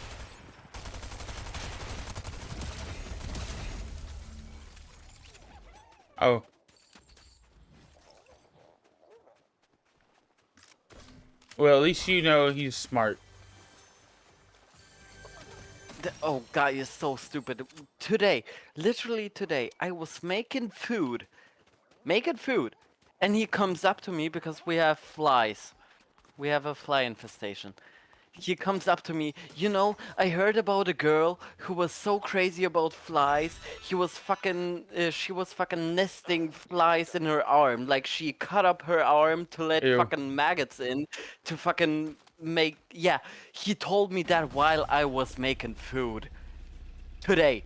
Oh. Well, at least you know he's smart. Oh, guy is so stupid. Today, literally today, I was making food, and he comes up to me because we have flies. We have a fly infestation. He comes up to me, you know, I heard about a girl who was so crazy about flies. She was fucking nesting flies in her arm. Like she cut up her arm to let Ew. fucking maggots in to fucking make. Yeah, he told me that while I was making food. Today.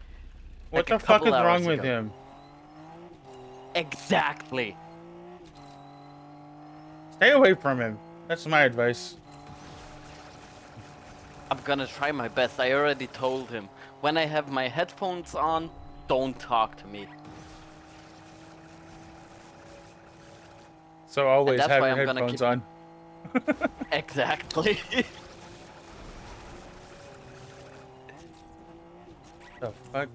What like the fuck is hours wrong with ago. him? Exactly. Stay away from him. That's my advice. I'm gonna try my best. I already told him. When I have my headphones on, don't talk to me. So always that's have why your I'm gonna headphones keep- on. Exactly. The fuck?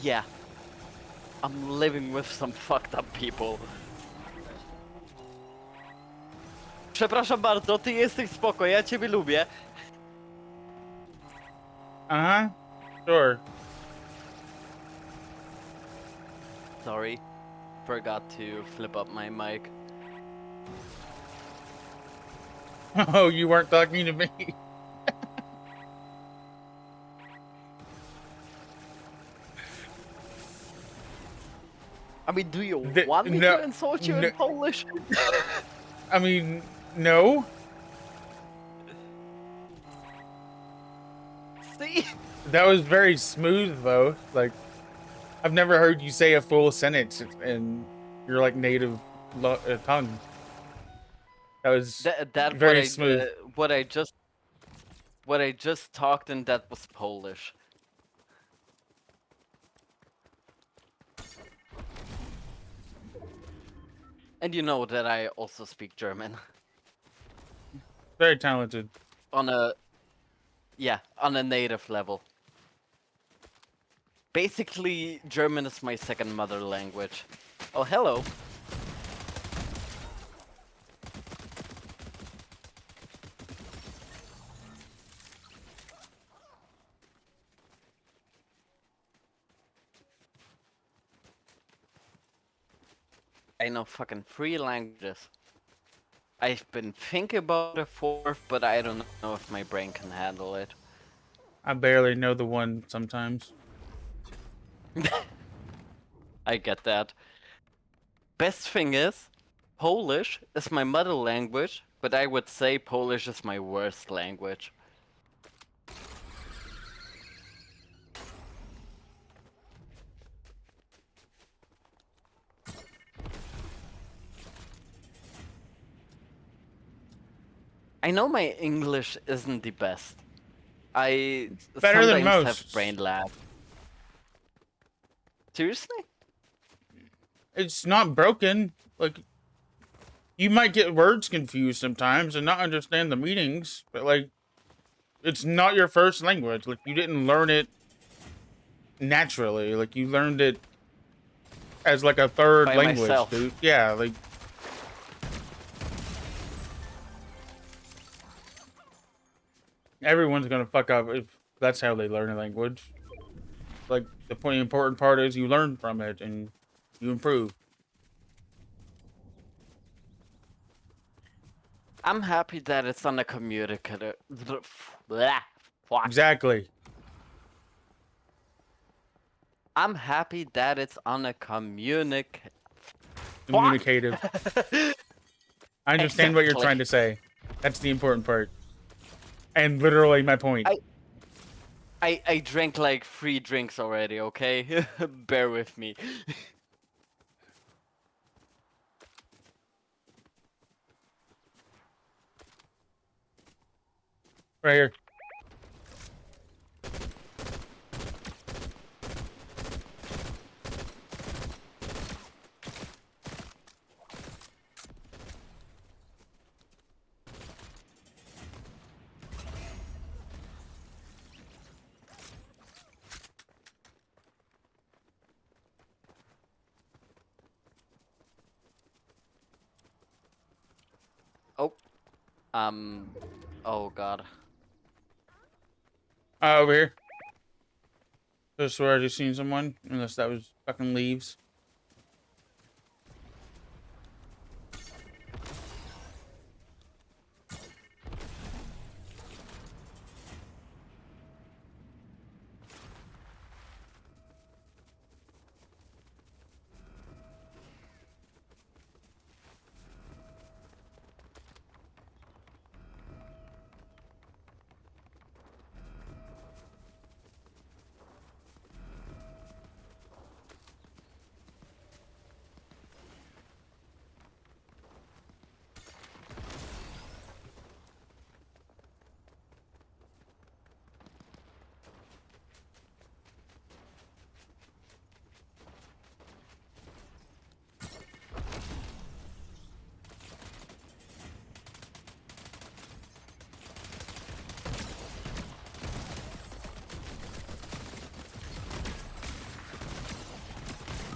Yeah. I'm living with some fucked up people. Przepraszam bardzo, ty jesteś spoko, ja ciebie lubię. Uh-huh. Sure. Sorry. Forgot to flip up my mic. Oh, you weren't talking to me. I mean, do you The- want me no- to insult you no- in Polish? I mean, no. See? That was very smooth, though. Like, I've never heard you say a full sentence in your like native tongue. That was That very smooth. what I just talked and that was Polish. And you know that I also speak German. Very talented. On a native level. Basically, German is my second mother language. Oh, hello. I know fucking 3 languages. I've been thinking about a 4th, but I don't know if my brain can handle it. I barely know the one sometimes. I get that. Best thing is, Polish is my mother language, but I would say Polish is my worst language. I know my English isn't the best. I Better than sometimes most. have brain lag. Seriously? It's not broken. Like, you might get words confused sometimes and not understand the meanings, but like, it's not your first language. Like, you didn't learn it naturally. Like, you learned it as like a third By language, myself. dude. Yeah, like. Everyone's gonna fuck up if that's how they learn a language. Like, the important part is you learn from it and you improve. I'm happy that it's on a communicator. Blah, fuck. Exactly. I'm happy that it's on a Communicative. Fuck. I understand what you're Exactly. trying to say. That's the important part. And literally my point. I drank like 3 drinks already, okay? Bear with me. Right here. Oh. Oh god. Over here. I swear I just seen someone. Unless that was fucking leaves.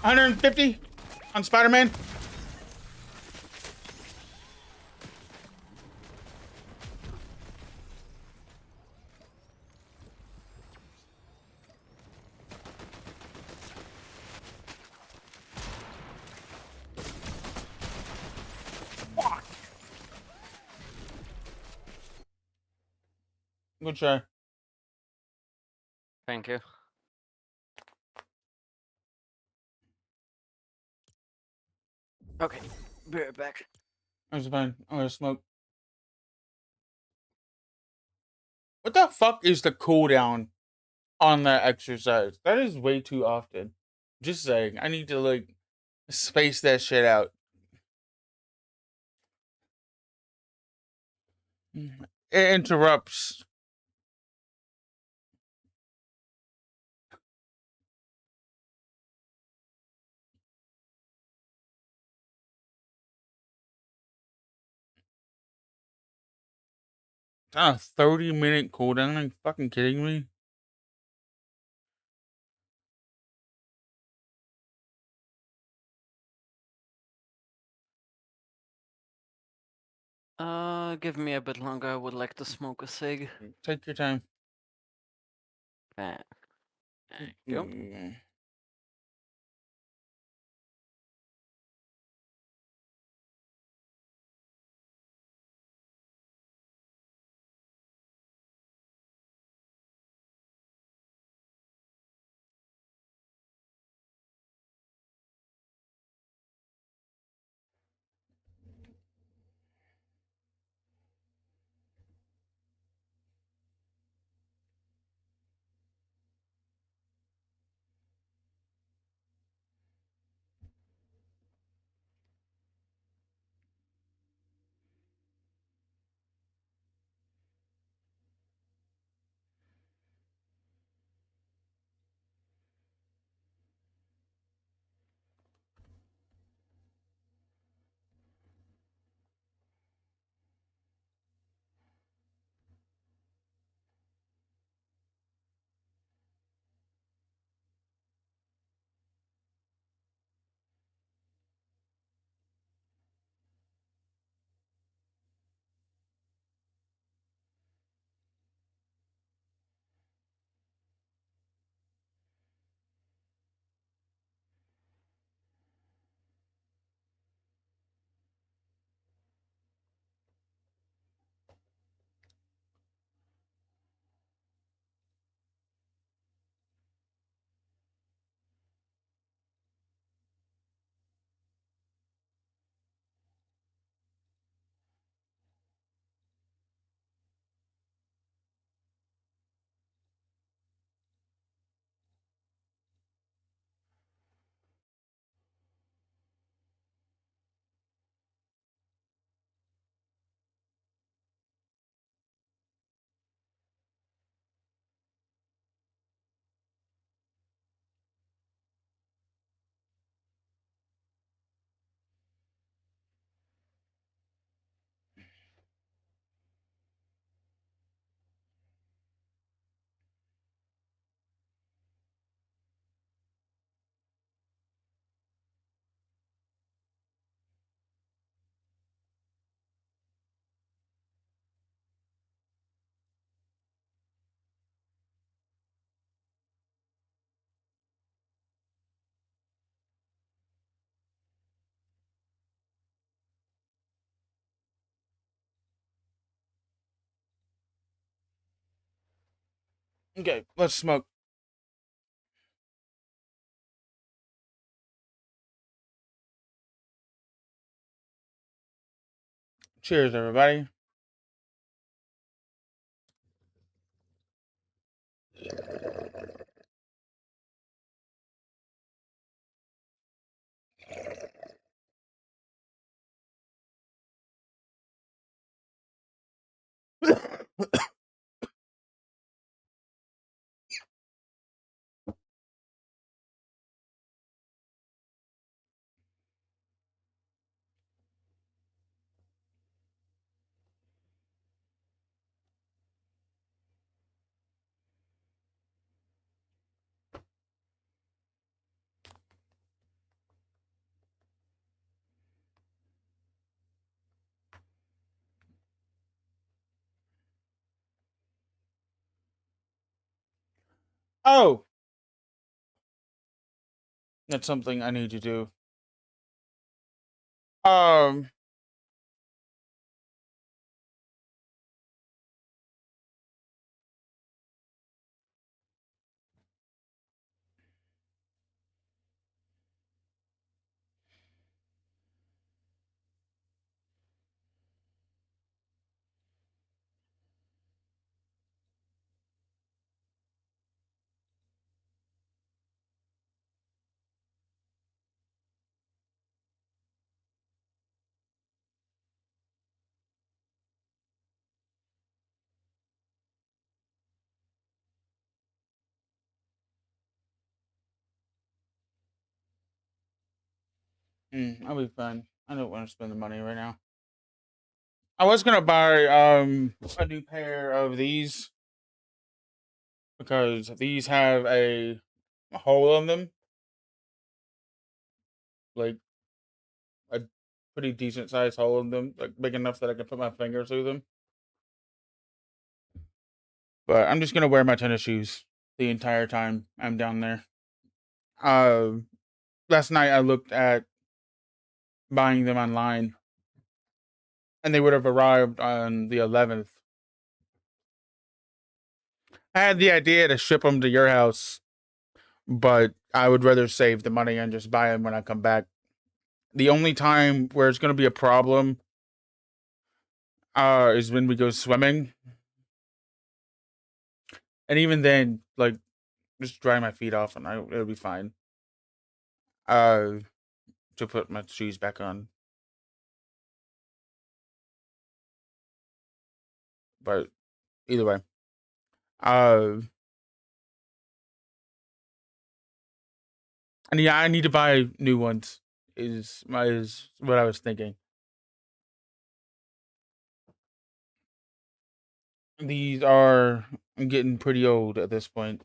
$150 on Spider-Man. Fuck. Good try. Thank you. Okay, be right back. That's fine. I'm gonna smoke. What the fuck is the cooldown on that exercise? That is way too often. Just saying. I need to, like, space that shit out. It interrupts. It's on a 30-minute cooldown. Are you fucking kidding me? Give me a bit longer. I would like to smoke a cig. Take your time. Thank you. Okay, let's smoke. Cheers, everybody. Oh, that's something I need to do. Um, I'll be fine. I don't want to spend the money right now. I was gonna buy a new pair of these because these have a hole in them, like a pretty decent sized hole in them, like big enough that I can put my finger through them. But I'm just gonna wear my tennis shoes the entire time I'm down there. Uh, Last night I looked at buying them online, and they would have arrived on the 11th. I had the idea to ship them to your house, but I would rather save the money and just buy them when I come back. The only time where it's going to be a problem is when we go swimming. And even then, like, just dry my feet off and it'll be fine. To put my shoes back on. But either way. And yeah, I need to buy new ones. Is what I was thinking. These are getting pretty old at this point.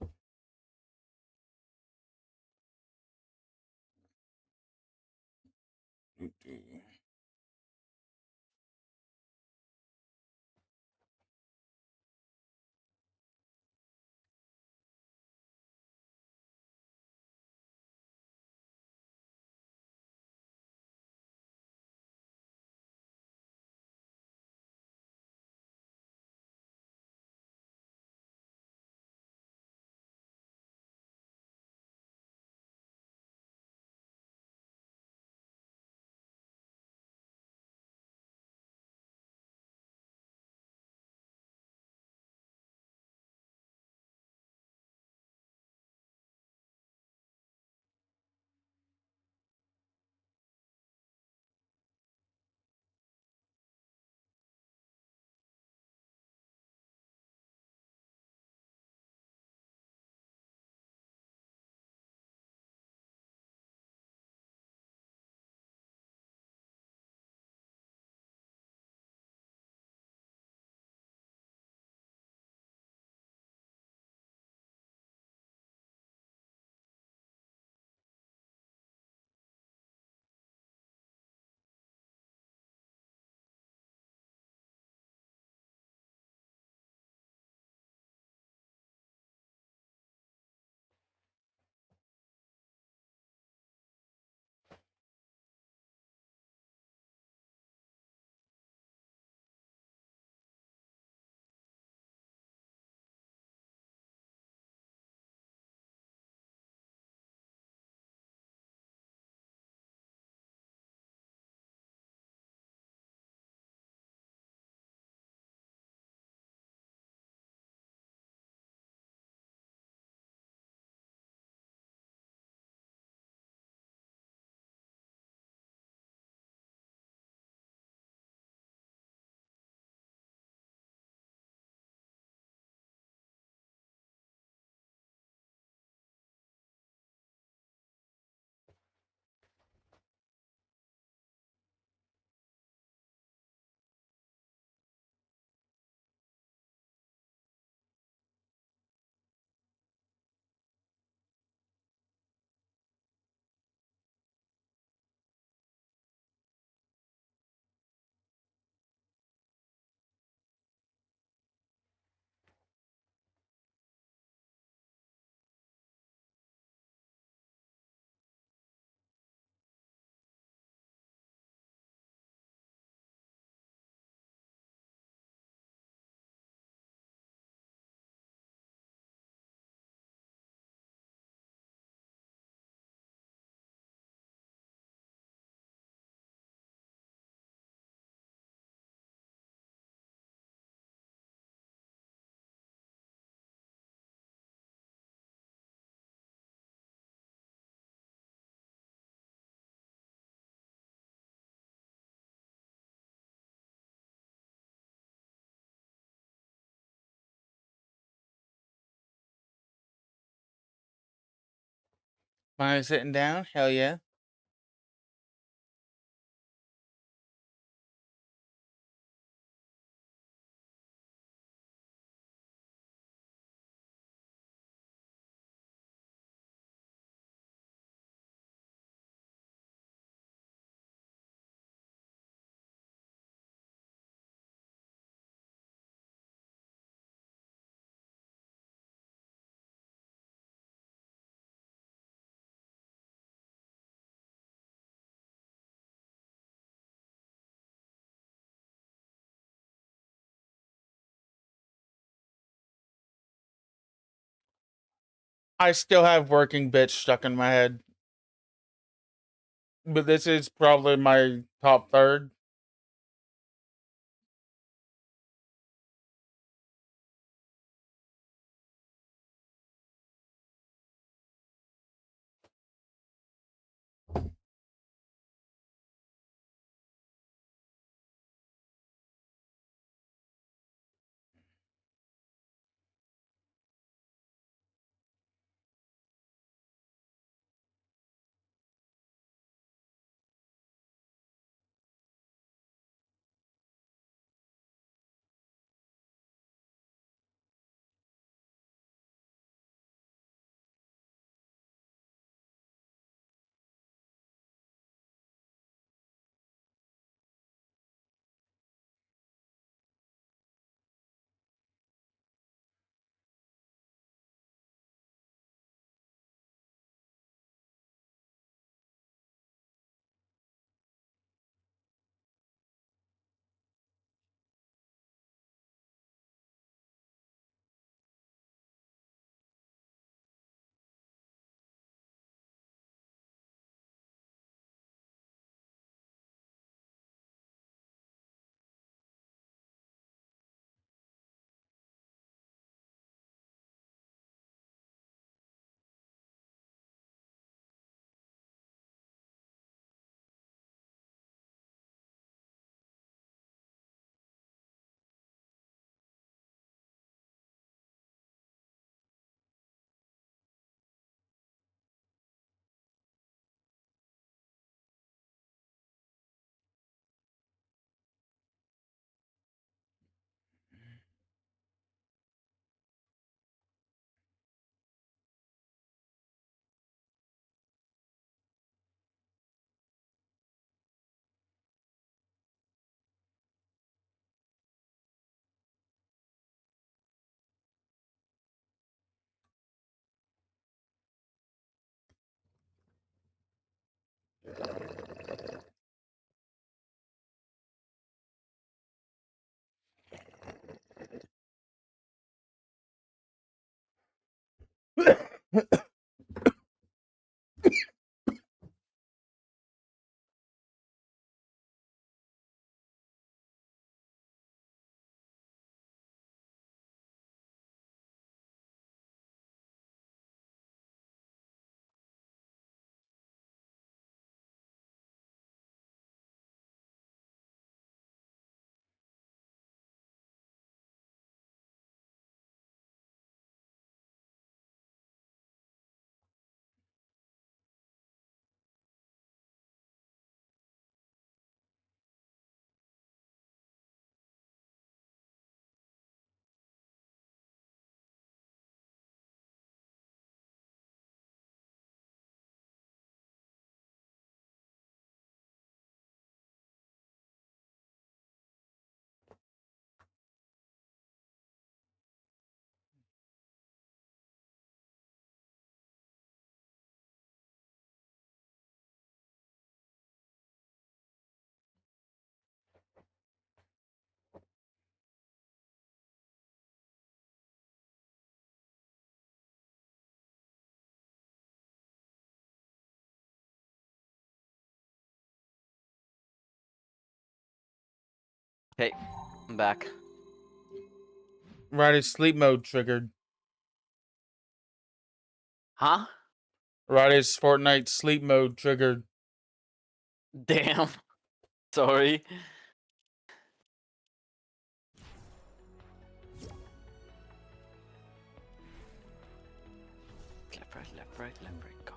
Am I sitting down? Hell yeah. I still have working bitch stuck in my head. But this is probably my top third. Okay, I'm back. Riley's sleep mode triggered. Huh? Riley's Fortnite sleep mode triggered. Damn. Sorry. Left, right, left, right, left, right. Go.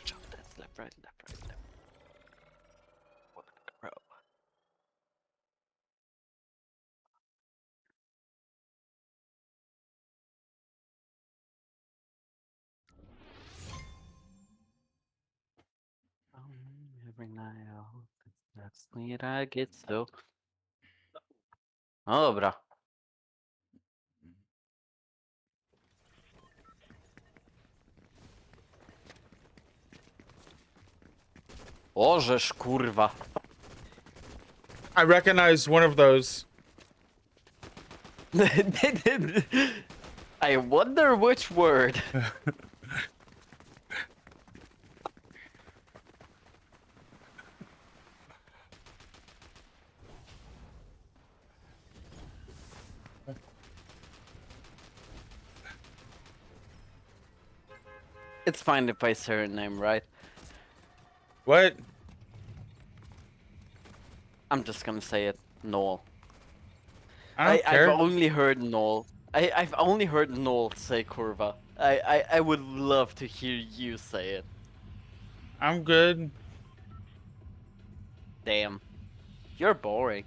Shove this. Left, right, left, right, left. Bro. Every night I hope that's when I get so. No dobra. Ożeż kurwa. I recognize one of those. I wonder which word. It's fine if I say her name, right? What? I'm just gonna say it. Noel. I don't care. I've only heard Noel. I've only heard Noel say curva. I would love to hear you say it. I'm good. Damn. You're boring.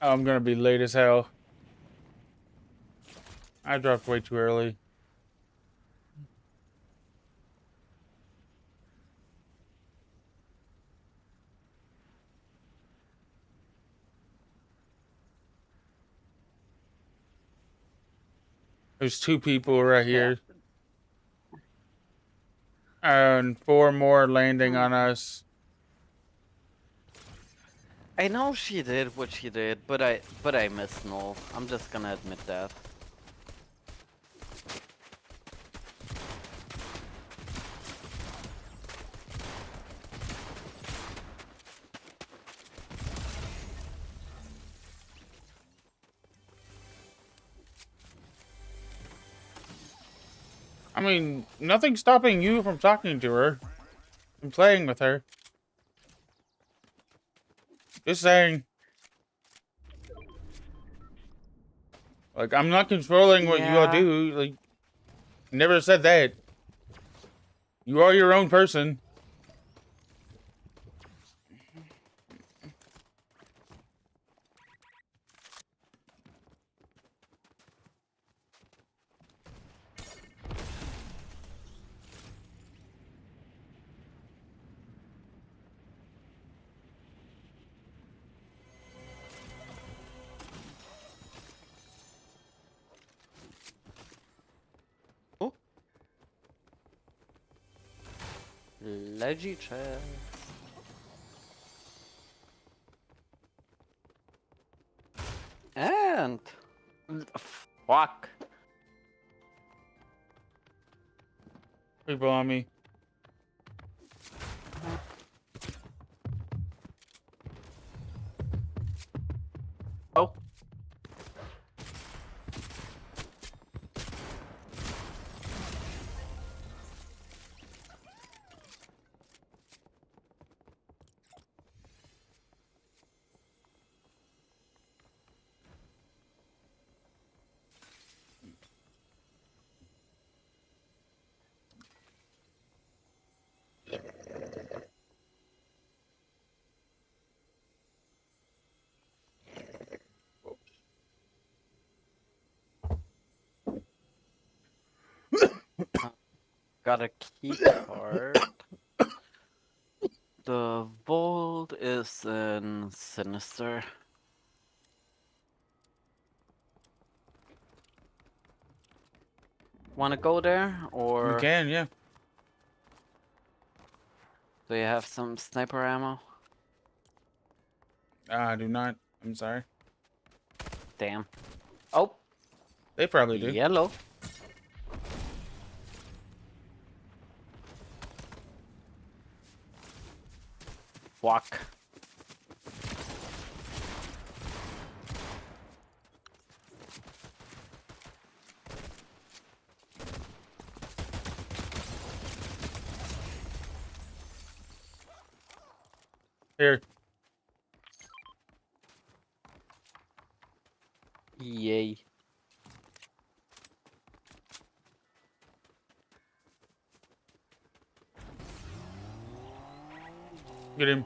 Oh, I'm gonna be late as hell. I dropped way too early. There's 2 people right here. And 4 more landing on us. I know she did what she did, but I miss Noel. I'm just gonna admit that. I mean, nothing's stopping you from talking to her and playing with her. Just saying. Like, I'm not controlling what you all Yeah. do. Like, never said that. You are your own person. Leggy chest. And fuck. People on me. Oh. Got a key card. The vault is in Sinister. Wanna go there, or You can, yeah. do you have some sniper ammo? I do not. I'm sorry. Damn. Oh. They probably do. Yellow. Fuck. Here. Yay. Get him.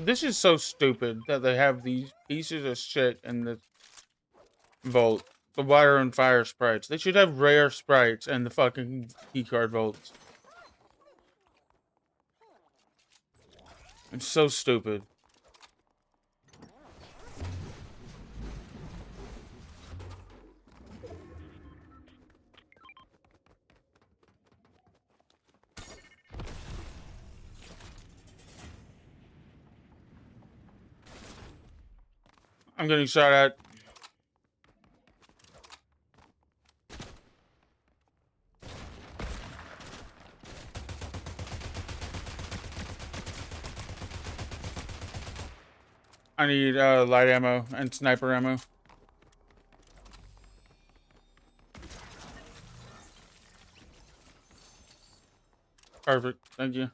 This is so stupid that they have these pieces of shit in the vault. The water and fire sprites. They should have rare sprites and the fucking keycard vaults. It's so stupid. I'm getting shot at. I need light ammo and sniper ammo. Perfect. Thank you.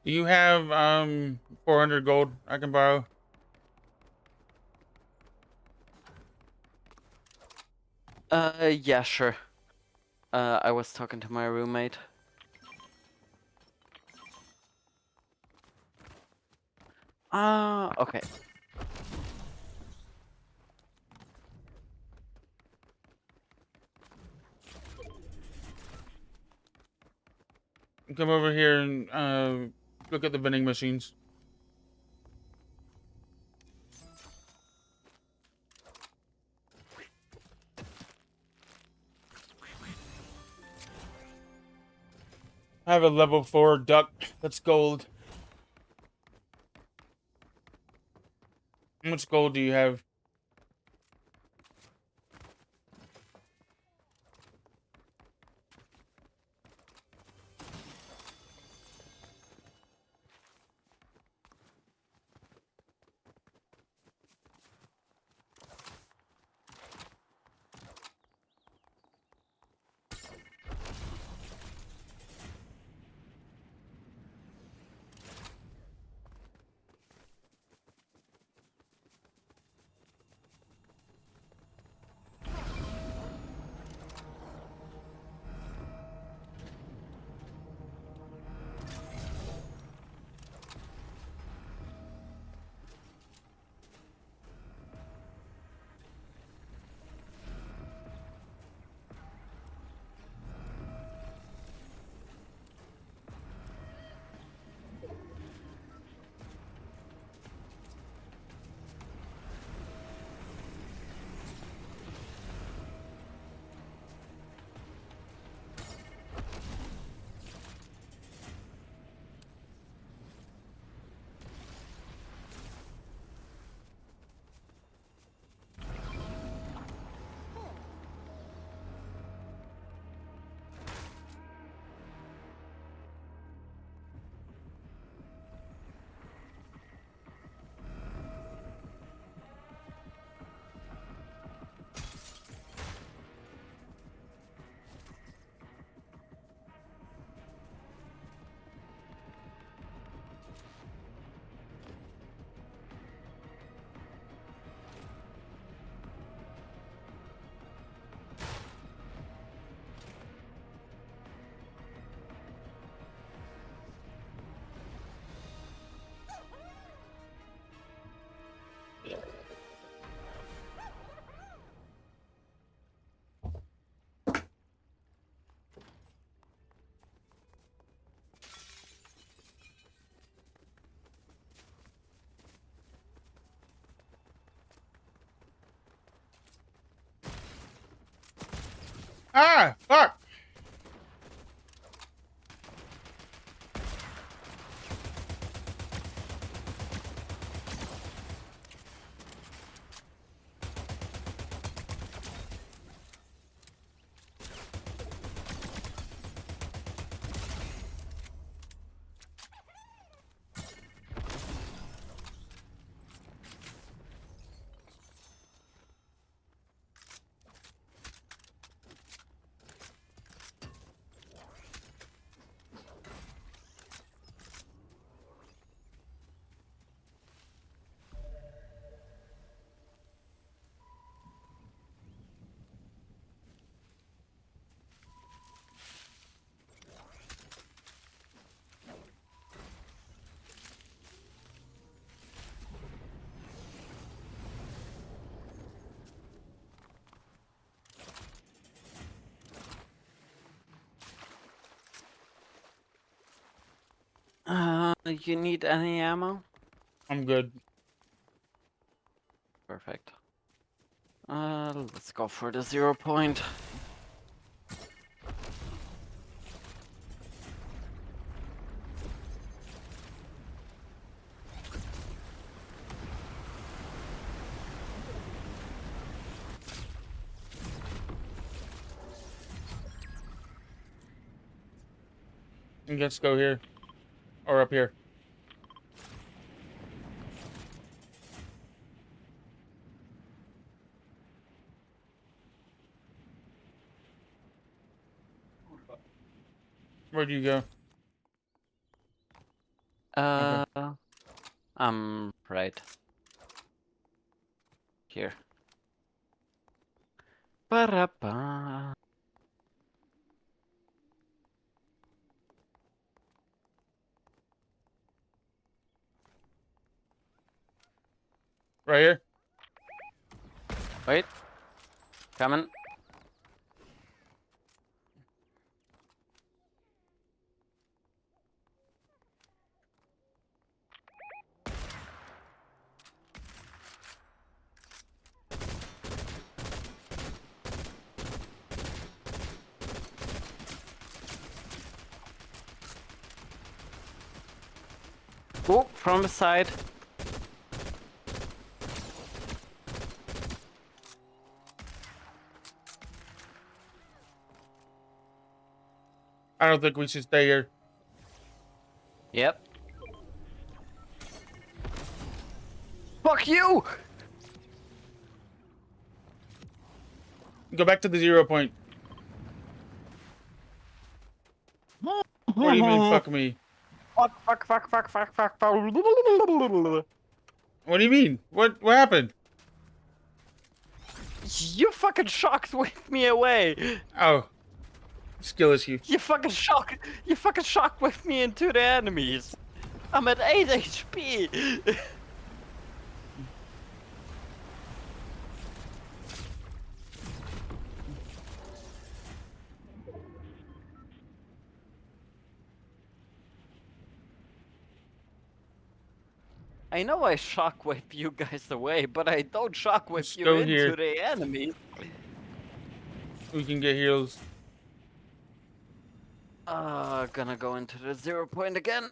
Do you have 400 gold I can borrow? Yeah, sure. I was talking to my roommate. Okay. Come over here and look at the vending machines. I have a level 4 duck. That's gold. How much gold do you have? Ah, fuck! You need any ammo? I'm good. Perfect. Let's go for the 0 point. Let's go here. Or up here. Where'd you go? Right. Here. Ba-da-ba. Right here? Wait. Coming. Oh, from the side. I don't think we should stay here. Yep. Fuck you! Go back to the 0 point. What do you mean, fuck me? Fuck. What do you mean? What happened? You fucking shocked with me away. Oh. Skill issue. You fucking shocked with me into the enemies. I'm at 8 HP. I know I shockwave you guys away, but I don't shockwave Let's you go into here. the enemies. We can get heals. Gonna go into the 0 point again.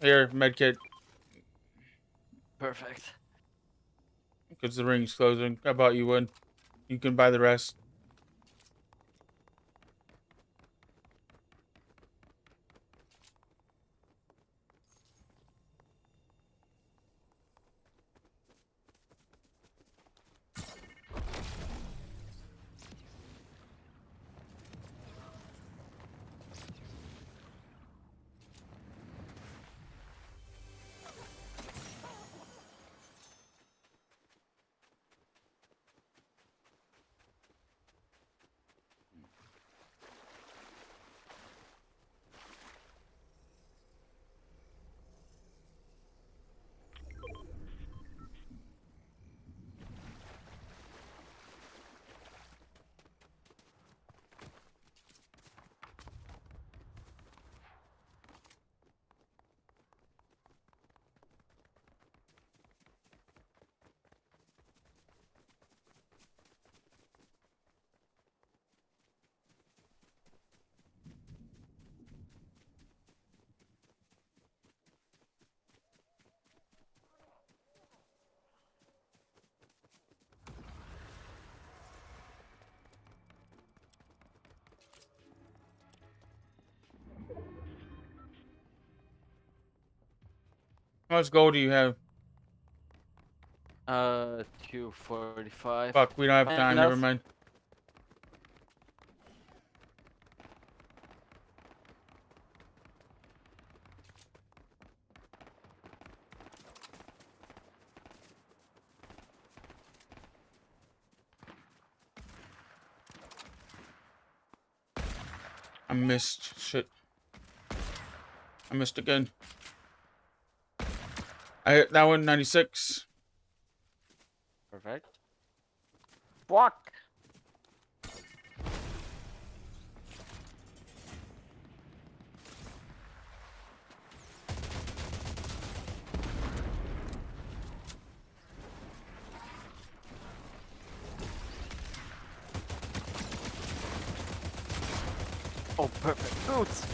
Here, medkit. Perfect. Because the ring's closing. How about you one? You can buy the rest. How much gold do you have? 245. Fuck, we don't have time. Never mind. I missed. Shit. I missed again. I hit that one, 96. Perfect. Fuck! Oh, perfect. Boots.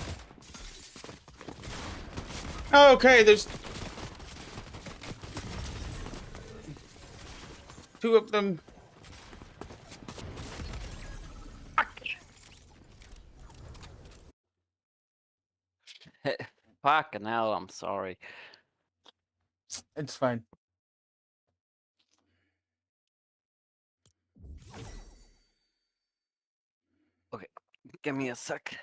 Okay, there's 2 of them. Fucking hell, I'm sorry. It's fine. Okay, give me a sec.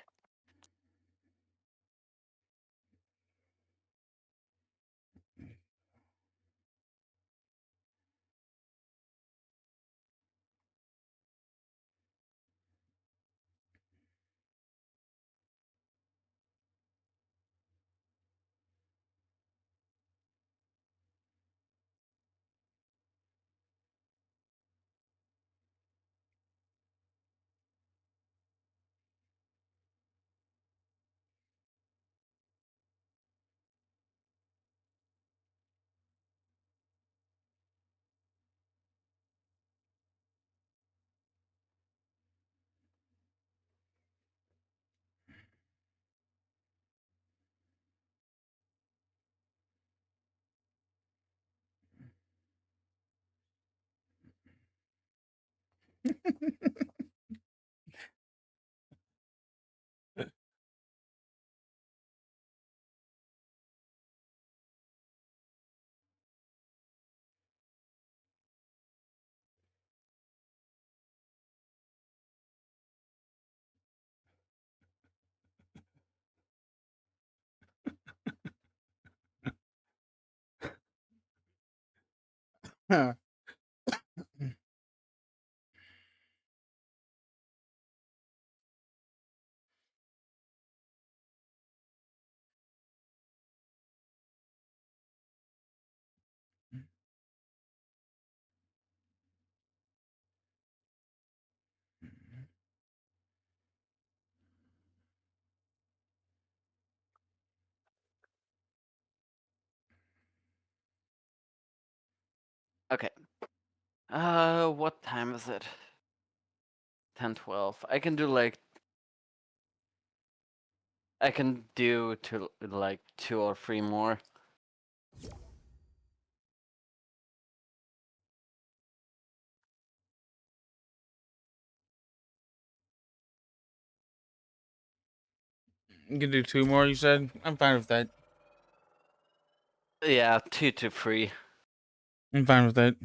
Huh. Okay. What time is it? 10:12. I can do like. I can do to like 2 or 3 more. You can do 2 more, you said? I'm fine with that. Yeah, 2 to 3. I'm fine with that.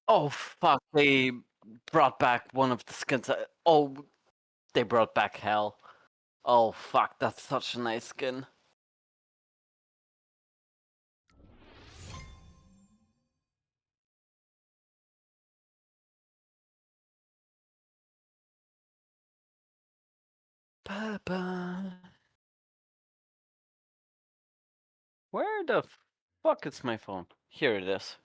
Oh fuck! They brought back one of the skins. Oh, they brought back Hell. Oh fuck! That's such a nice skin. Papa. Where the fuck is my phone? Here it is.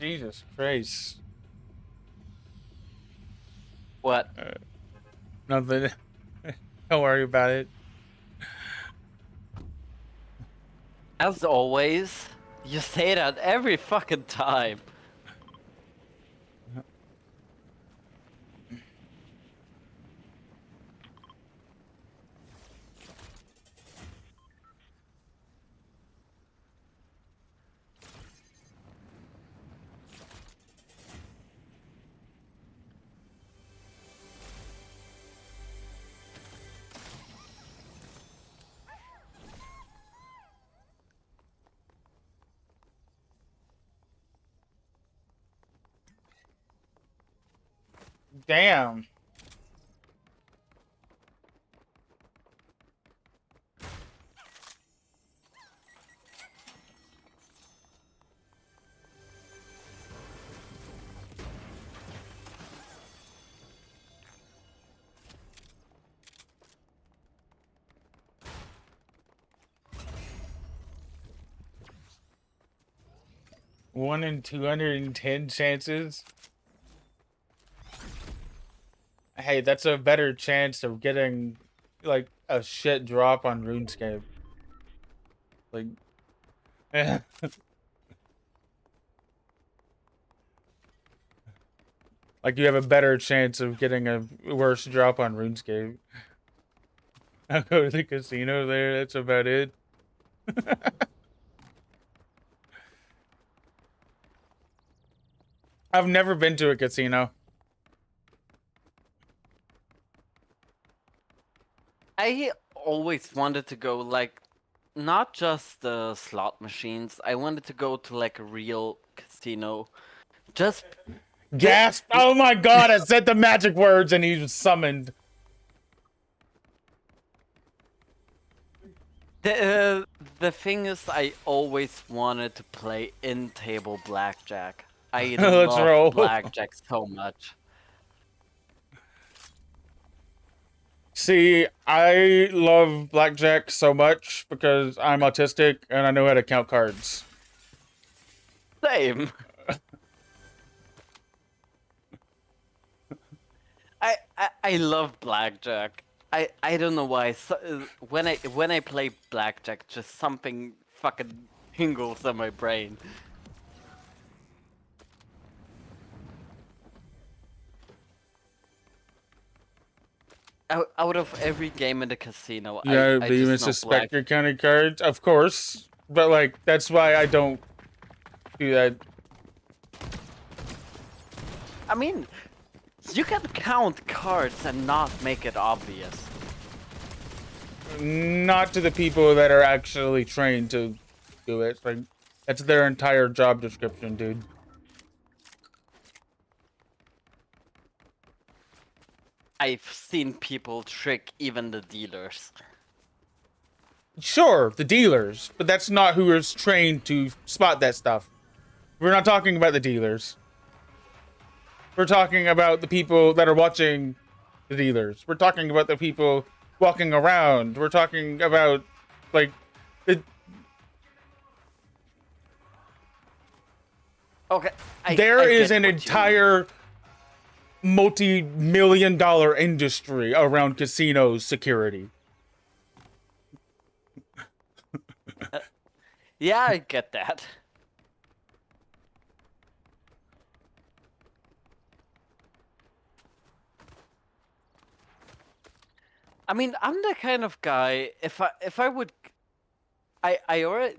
Jesus Christ. What? Nothing. Don't worry about it. As always, you say that every fucking time. Damn. One in 210 chances. Hey, that's a better chance of getting like a shit drop on RuneScape. Like, like you have a better chance of getting a worse drop on RuneScape. I'll go to the casino there. That's about it. I've never been to a casino. I always wanted to go, like, not just the slot machines. I wanted to go to like a real casino. Just Gasp! Oh my god, I said the magic words and he was summoned. the thing is, I always wanted to play in-table blackjack. I Let's roll. love blackjack so much. See, I love blackjack so much because I'm autistic and I know how to count cards. Same. I love blackjack. I don't know why. When I play blackjack, just something fucking tingles in my brain. Out of every game in the casino, Yeah, I do you even just know suspect you're counting cards? Of course. But like, that's why I don't do that. I mean, you can count cards and not make it obvious. Not to the people that are actually trained to do it. Like, that's their entire job description, dude. I've seen people trick even the dealers. Sure, the dealers, but that's not who is trained to spot that stuff. We're not talking about the dealers. We're talking about the people that are watching the dealers. We're talking about the people walking around. We're talking about, like, it. Okay, There is get an what you mean. entire multi-million-dollar industry around casino security. Yeah, I get that. I mean, I'm the kind of guy. If I would, I already.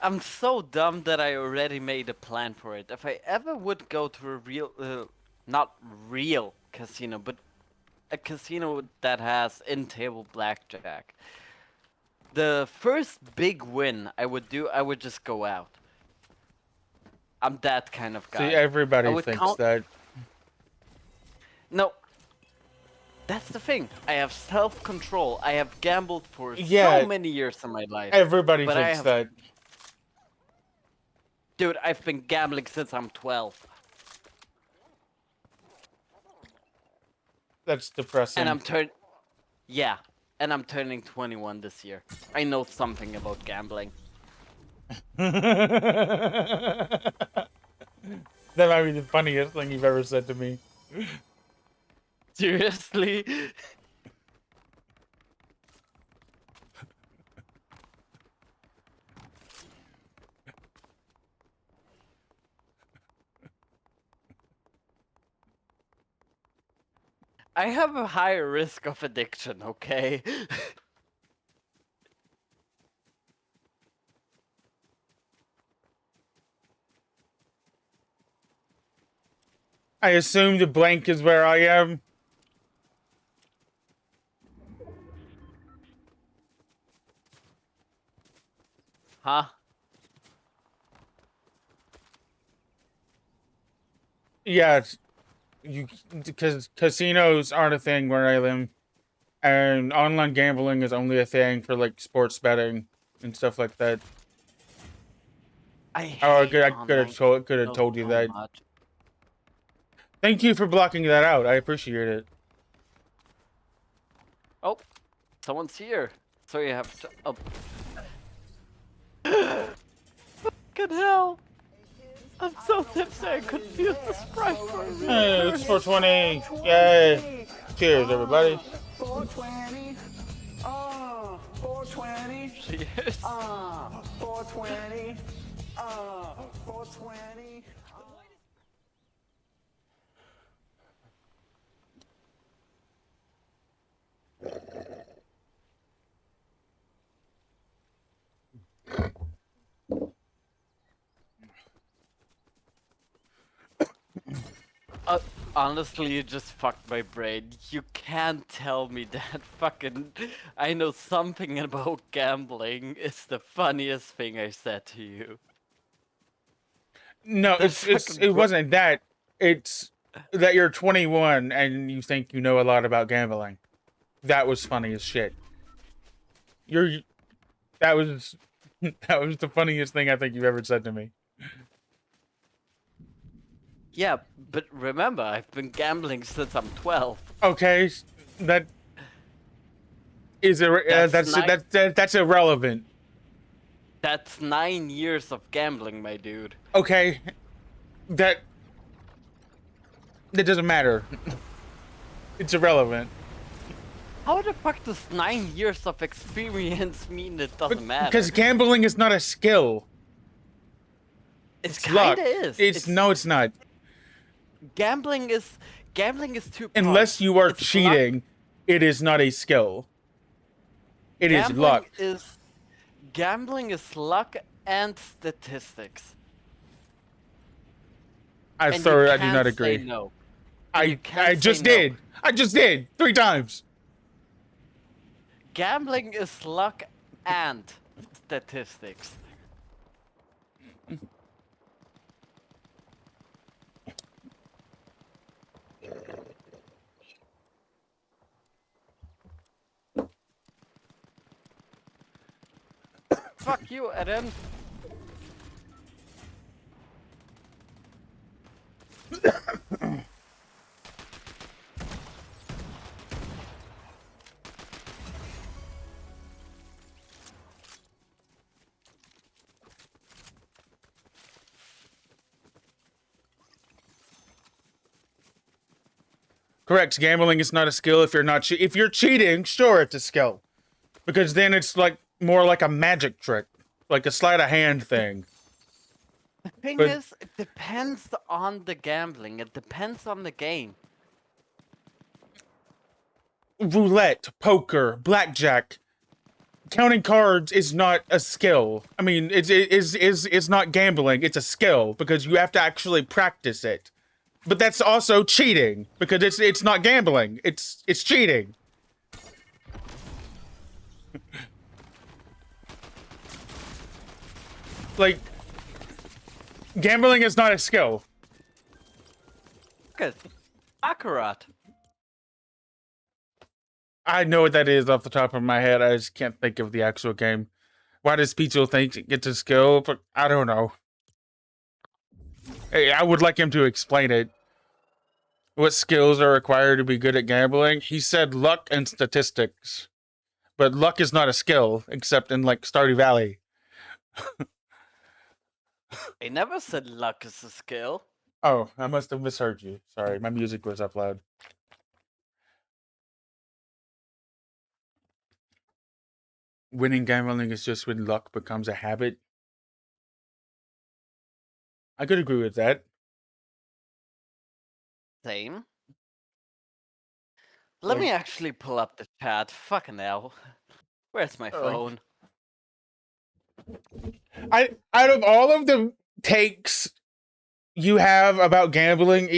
I'm so dumb that I already made a plan for it. If I ever would go to a real, not real casino, but a casino that has in-table blackjack, the first big win I would do, I would just go out. I'm that kind of guy. See, everybody I would thinks count- that. No. That's the thing. I have self-control. I have gambled for Yeah, so many years in my life. Everybody But I thinks have- that. Dude, I've been gambling since I'm 12. That's depressing. And I'm and I'm turning 21 this year. I know something about gambling. That might be the funniest thing you've ever said to me. Seriously? I have a higher risk of addiction, okay? I assume the blank is where I am. Huh? Yeah, because casinos aren't a thing where I live, and online gambling is only a thing for like sports betting and stuff like that. I Oh, hate I could have online told you so that. much. Thank you for blocking that out. I appreciate it. Oh, someone's here. So you have to. Oh. Fucking hell! I'm so tipsy I couldn't use the Sprite for a real Hey, it's 420. Yay! Cheers, everybody. 420. 420. Cheers. 420. 420. Honestly, you just fucked my brain. You can't tell me that fucking I know something about gambling is the funniest thing I said to you. No, it wasn't that. It's that you're 21 and you think you know a lot about gambling. That was funny as shit. That was that was the funniest thing I think you've ever said to me. Yeah, but remember, I've been gambling since I'm 12. Okay, that is that's irrelevant. That's 9 years of gambling, my dude. Okay, that doesn't matter. It's irrelevant. How the fuck does 9 years of experience mean it doesn't matter? Because gambling is not a skill. It's luck. kinda is. It's not. Gambling is two parts. Unless you are It's cheating, luck. it is not a skill. It is luck. Gambling is luck and statistics. I And sorry, you I do not can't agree. say no. I can't just say no. did. I just did 3 times. Gambling is luck and statistics. Fuck you, Eren. Correct. Gambling is not a skill if you're not if you're cheating, sure it's a skill. Because then it's like more like a magic trick, like a sleight of hand thing. The thing But- is, it depends on the gambling. It depends on the game. Roulette, poker, blackjack, counting cards is not a skill. I mean, it's not gambling, it's a skill because you have to actually practice it. But that's also cheating because it's not gambling. It's cheating. Like gambling is not a skill. Good. Baccarat. I know what that is off the top of my head. I just can't think of the actual game. Why does Pizzo think it's a skill? But I don't know. Hey, I would like him to explain it. What skills are required to be good at gambling? He said luck and statistics. But luck is not a skill, except in like Stardew Valley. I never said luck is a skill. Oh, I must have misheard you. Sorry, my music was up loud. Winning gambling is just when luck becomes a habit. I could agree with that. Same. Let me actually pull up the chat. Fucking hell. Where's my phone? Out of all of the takes you have about gambling,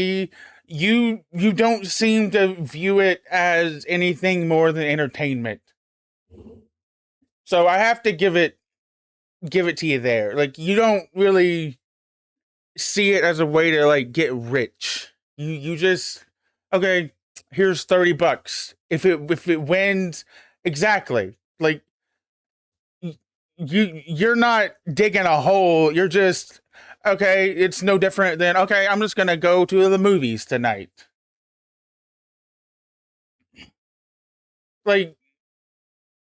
you don't seem to view it as anything more than entertainment. So I have to give it to you there. Like you don't really see it as a way to like get rich. You just okay, here's $30. If it wins exactly, like you're not digging a hole, you're just okay, it's no different than okay, I'm just gonna go to the movies tonight. Like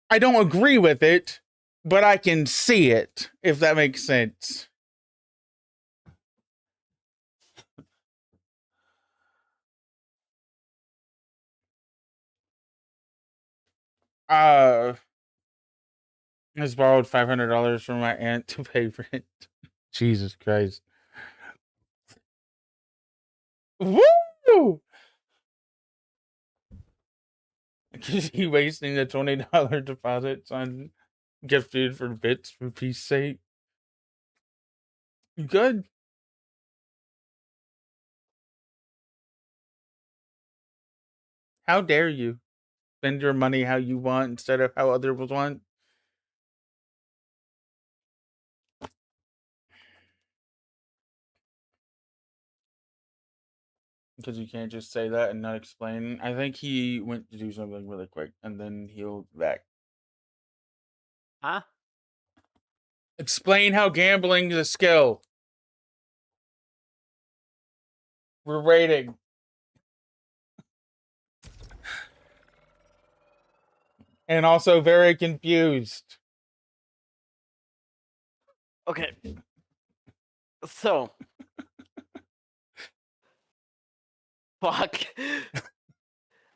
I don't agree with it, but I can see it, if that makes sense. I just borrowed $500 from my aunt to pay rent. Jesus Christ. Woo! Is he wasting the $20 deposit on gifted for bits for peace sake? Good. How dare you spend your money how you want instead of how others want? Because you can't just say that and not explain. I think he went to do something really quick and then he'll be back. Huh? Explain how gambling is a skill. We're waiting. And also very confused. Okay. So. Fuck.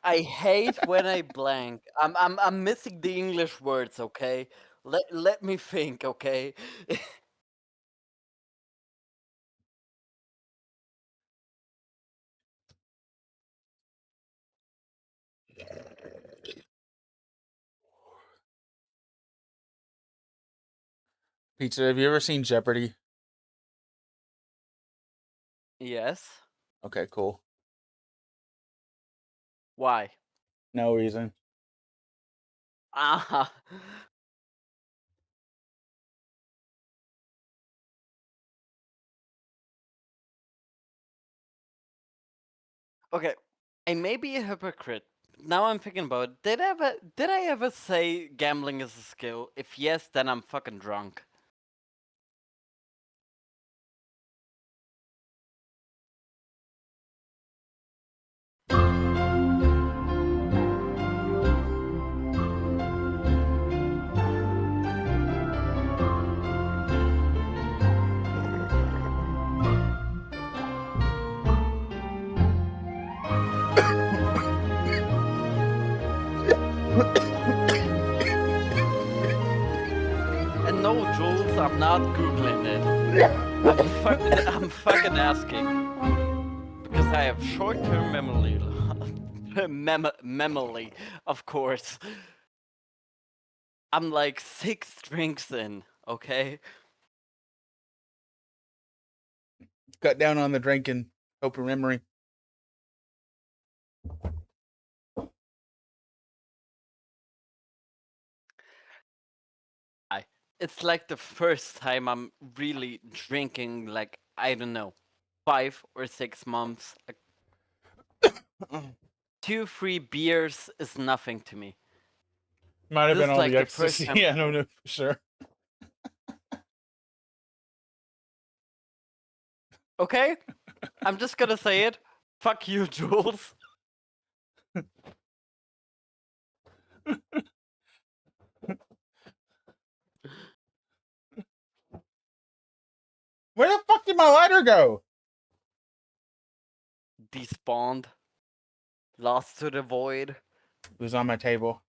I hate when I blank. I'm missing the English words, okay? Let me think, okay? Pizza, have you ever seen Jeopardy? Yes. Okay, cool. Why? No reason. Ah. Okay. I may be a hypocrite. Now I'm thinking about it. Did I ever say gambling is a skill? If yes, then I'm fucking drunk. And no, Jules, I'm not googling it. I'm fucking asking because I have short-term memory. Memory, of course. I'm like 6 drinks in, okay? Cut down on the drinking. Hope your memory. It's like the first time I'm really drinking, like, I don't know, 5 or 6 months. Like, 2-3 beers is nothing to me. Might have This been is all like the the first ecstasy. time. I don't know for sure. Okay? I'm just gonna say it. Fuck you, Jules. Where the fuck did my lighter go? Despawned. Lost to the void. It was on my table.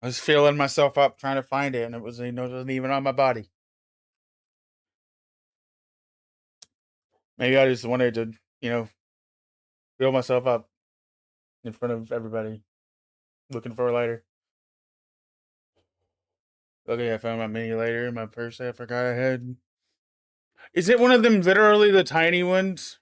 I was feeling myself up trying to find it, and it wasn't even on my body. Maybe I just wanted to, feel myself up in front of everybody, looking for a lighter. Okay, I found my mini lighter in my purse I forgot I had. Is it one of them literally the tiny ones?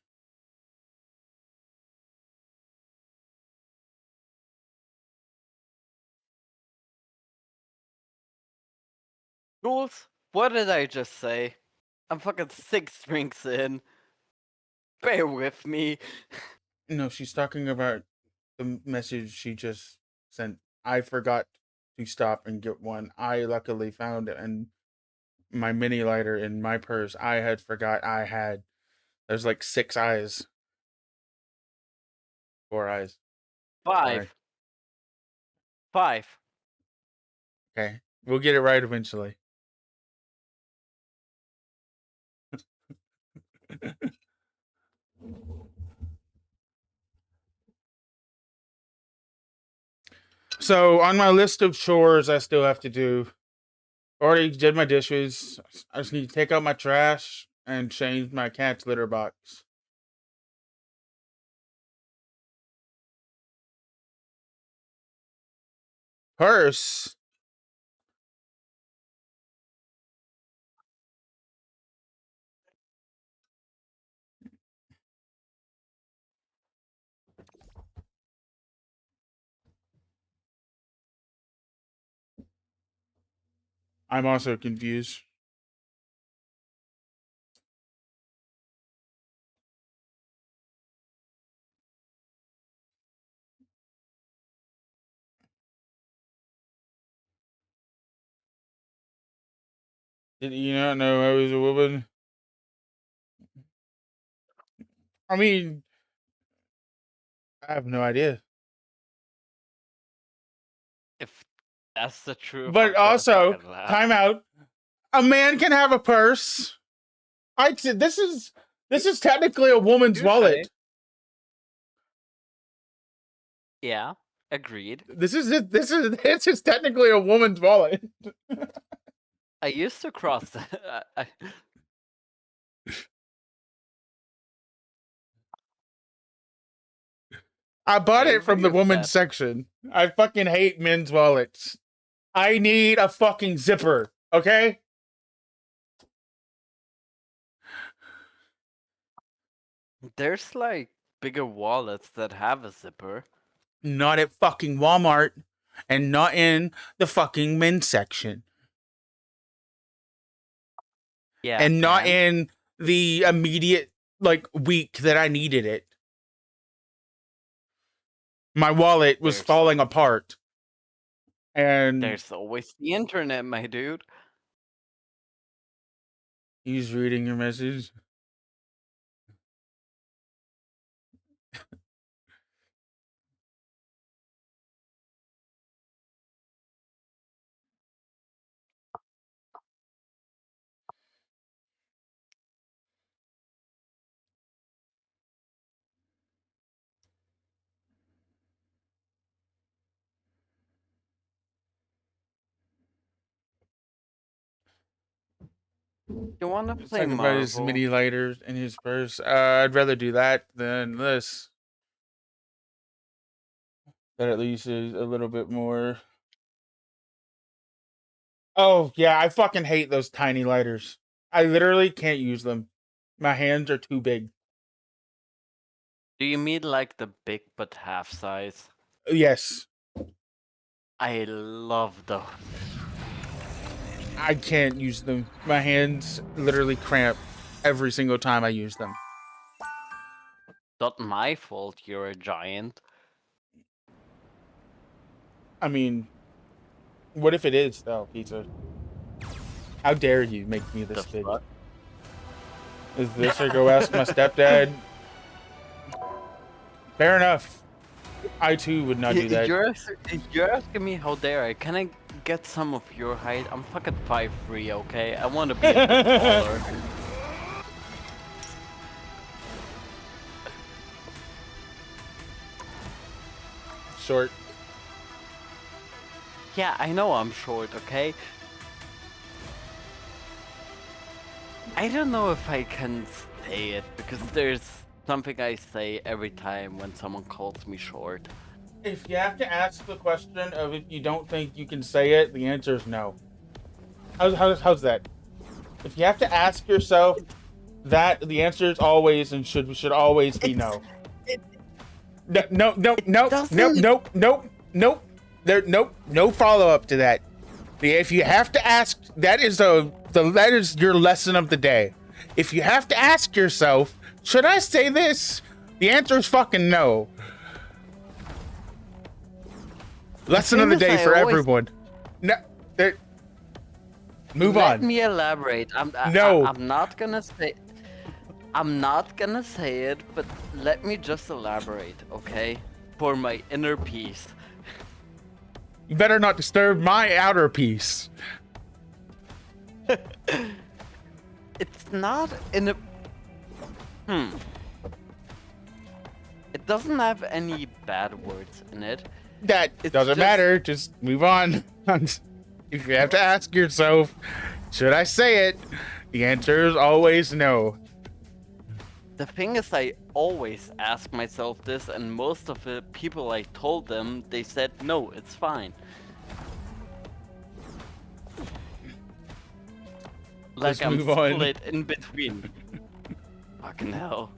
Jules, what did I just say? I'm fucking 6 drinks in. Bear with me. No, she's talking about the message she just sent. I forgot to stop and get one. I luckily found it in my mini lighter in my purse. I had forgot I had. There's like 6 eyes. 4 eyes. 5. Sorry. 5. Okay. We'll get it right eventually. So on my list of chores I still have to do, already did my dishes. I just need to take out my trash and change my cat's litter box. Purse. I'm also confused. Did you not know I was a woman? I mean, I have no idea. If that's the truth, But I'm gonna also, fucking laugh. time out. A man can have a purse. I said this is technically a woman's Touche. wallet. Yeah, agreed. This is technically a woman's wallet. I used to cross that. I bought I it from agree the with women's that. section. I fucking hate men's wallets. I need a fucking zipper, okay? There's like bigger wallets that have a zipper. Not at fucking Walmart and not in the fucking men's section. Yeah, And not and in the immediate like week that I needed it. My wallet was There's falling apart. And there's always the internet, my dude. he's reading your message. You wanna He's play talking about his Marvel? mini lighters in his purse. I'd rather do that than this. That at least is a little bit more. Oh, yeah, I fucking hate those tiny lighters. I literally can't use them. My hands are too big. Do you mean like the big but half size? Yes, I love those. I can't use them. My hands literally cramp every single time I use them. Not my fault you're a giant. I mean, what if it is, though, Pizza? How dare you make me this The big? fuck? Is this or go ask my stepdad? Fair enough. I too would not do that. You're asking me how dare I? Can I get some of your height? I'm fucking 5'3", okay? I want to be a bit taller. Short. Yeah, I know I'm short, okay? I don't know if I can say it, because there's something I say every time when someone calls me short. If you have to ask the question of if you don't think you can say it, the answer is no. How's that? If you have to ask yourself that, the answer is always and should always be no. No follow up to that. If you have to ask, that is a that is your lesson of the day. If you have to ask yourself, should I say this? The answer is fucking no. Lesson of the day for everyone. No, move on. Let me elaborate. I'm not gonna say. I'm not gonna say it, but let me just elaborate, okay? For my inner peace. You better not disturb my outer peace. It's not in a. It doesn't have any bad words in it. That It's doesn't just- matter. Just move on. If you have to ask yourself, should I say it? The answer is always no. The thing is, I always ask myself this, and most of the people I told them, they said, no, it's fine. Like Just I'm move on. split in between. Fucking hell.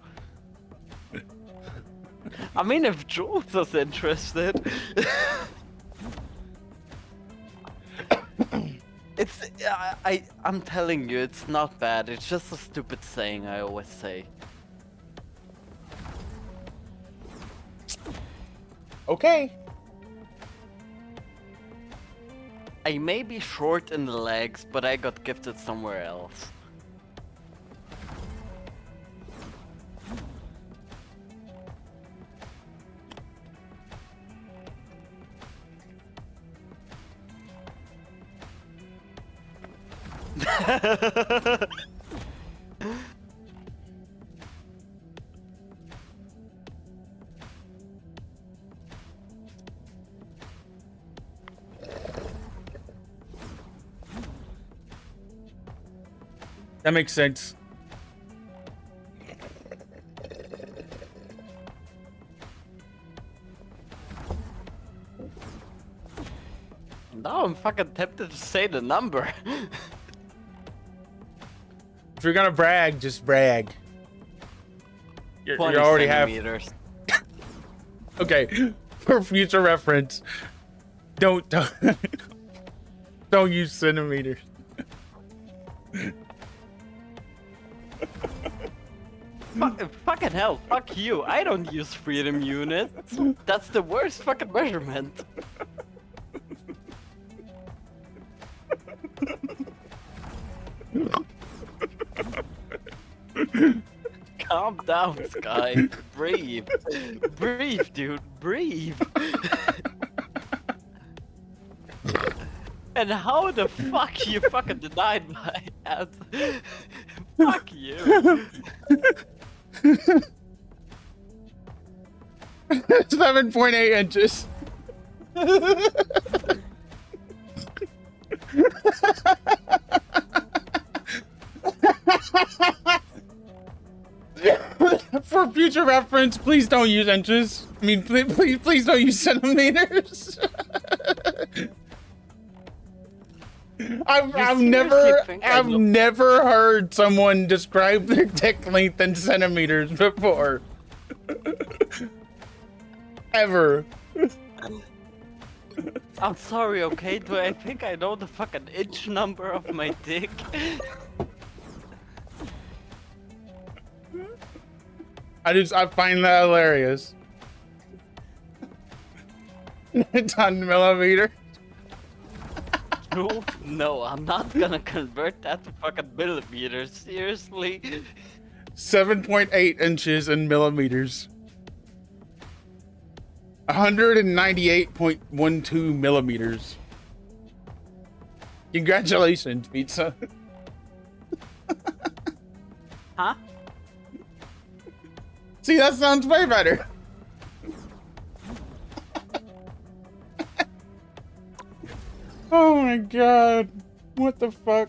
I mean, if Jules was interested. It's, I'm telling you, it's not bad. It's just a stupid saying I always say. Okay. I may be short in the legs, but I got gifted somewhere else. That makes sense. Now I'm fucking tempted to say the number. If you're gonna brag, just brag. You 20 already have. centimeters. Okay, for future reference, don't don't use centimeters. Fucking hell, fuck you. I don't use freedom units. That's the worst fucking measurement. Calm down, Sky. Breathe. Breathe, dude. Breathe. And how the fuck you fucking denied my answer? Fuck you. 7.8 inches. For future reference, please don't use inches. I mean, please don't use centimeters. I've never heard someone describe their dick length in centimeters before. Ever. I'm sorry, okay? Do I think I know the fucking inch number of my dick? I find that hilarious. It's on millimeter. No, I'm not gonna convert that to fucking millimeters. Seriously? 7.8 inches in millimeters. 198.12 millimeters. Congratulations, pizza. Huh? See, that sounds way better. Oh my god. What the fuck?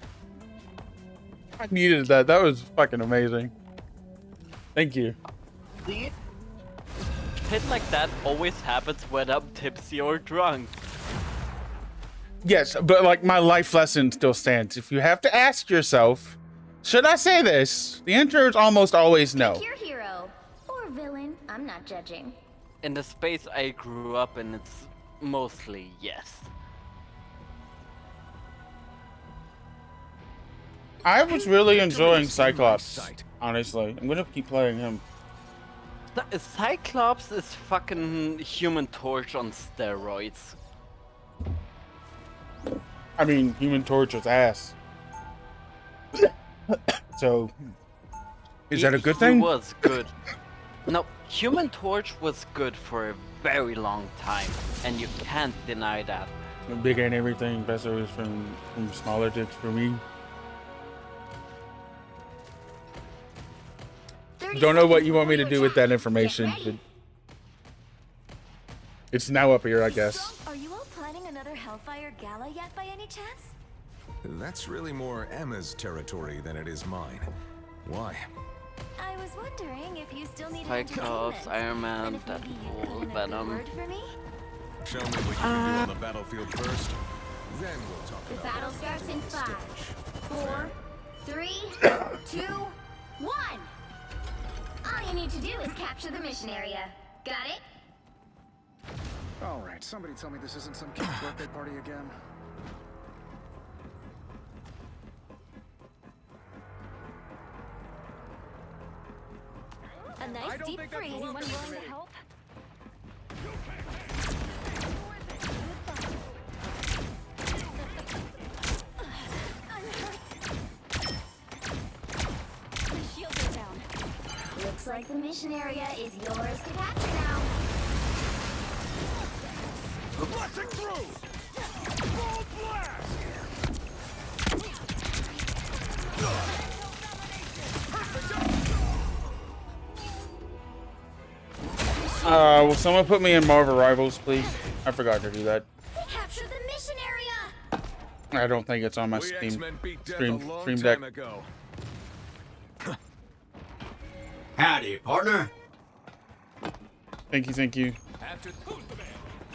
I needed that. That was fucking amazing. Thank you. See? Shit like that always happens when I'm tipsy or drunk. Yes, but like my life lesson still stands. If you have to ask yourself, should I say this? The answer is almost always no. Pick your hero or villain. I'm not judging. In the space I grew up in, it's mostly yes. I was really enjoying Cyclops, honestly. I'm gonna keep playing him. Cyclops is fucking Human Torch on steroids. I mean, Human Torch's ass. So, is that a good thing? He was good. No, Human Torch was good for a very long time, and you can't deny that. Big and everything, best is from smaller dicks for me. Don't know what you want me to do with that information, but it's now up here, I guess. Are you all planning another Hellfire Gala yet by any chance? That's really more Emma's territory than it is mine. Why? I was wondering if you still need Cyclops, Iron Man, Deadpool, Venom. Show me what you can do on the battlefield first, then we'll talk The about battle it. starts in 5, 4, 3, 2, 1. All you need to do is capture the mission area. Got it? All right, somebody tell me this isn't some kid's birthday party again. A nice deep freeze. Anyone willing to help? The shields are down. Looks like the mission area is yours to capture now. Blasting through! Full blast! Will someone put me in Marvel Rivals, please? I forgot to do that. We captured the mission area. I don't think it's on my We Steam X-Men beat death stream, a long stream deck. time ago. Howdy, partner. Thank you, thank you. After who's the man?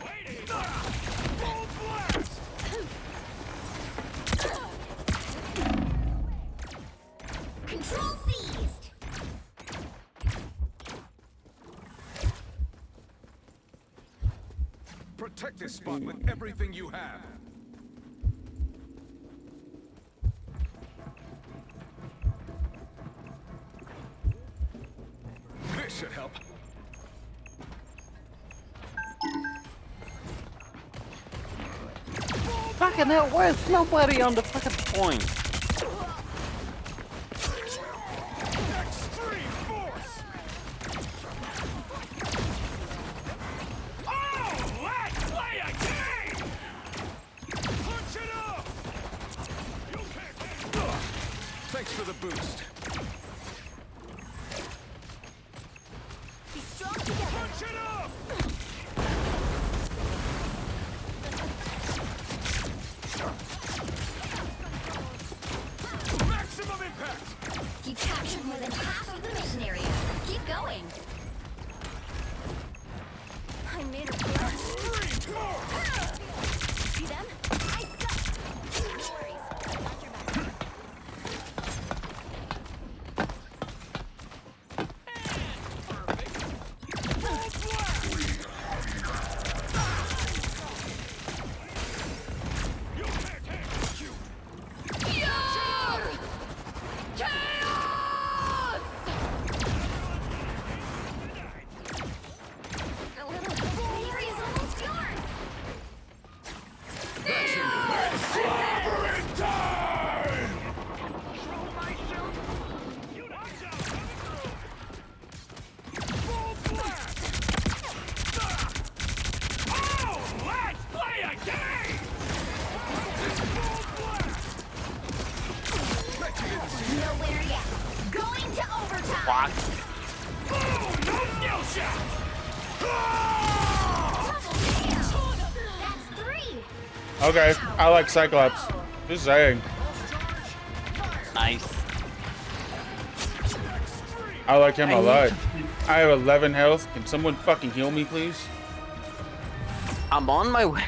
Waiting! Full blast! Control seized. Protect this spot with everything you have. This should help. Fucking hell, where's nobody on the fucking point? Extreme force! Oh, let's play a game! Punch it up! You can't. Thanks for the boost. Be strong together. Punch it up! Maximum impact! You captured more than half of the mission area. Keep going. I made a blast. See them? I suck. No worries. I've got your back. A little. The area's almost yours. Let's play a game! Nowhere yet. Going to overtime. No skill shot! Double kill. That's 3. Okay, I like Cyclops. Just saying. Nice. I like him I a need lot. to- I have 11 health. Can someone fucking heal me, please? I'm on my way.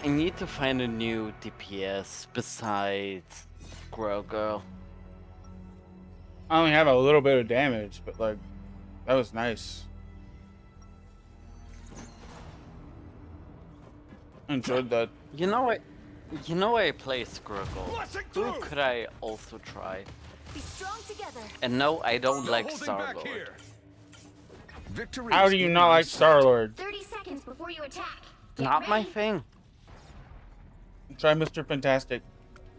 I need to find a new DPS besides Squirrel Girl. I only have a little bit of damage, but like, that was nice. I enjoyed that. You know what? You know I play Squircle. Who could I also try? Be strong together. And no, I don't like Star-Lord. How do you not like Star-Lord? 30 seconds before you attack. Not my thing. Try Mr. Fantastic.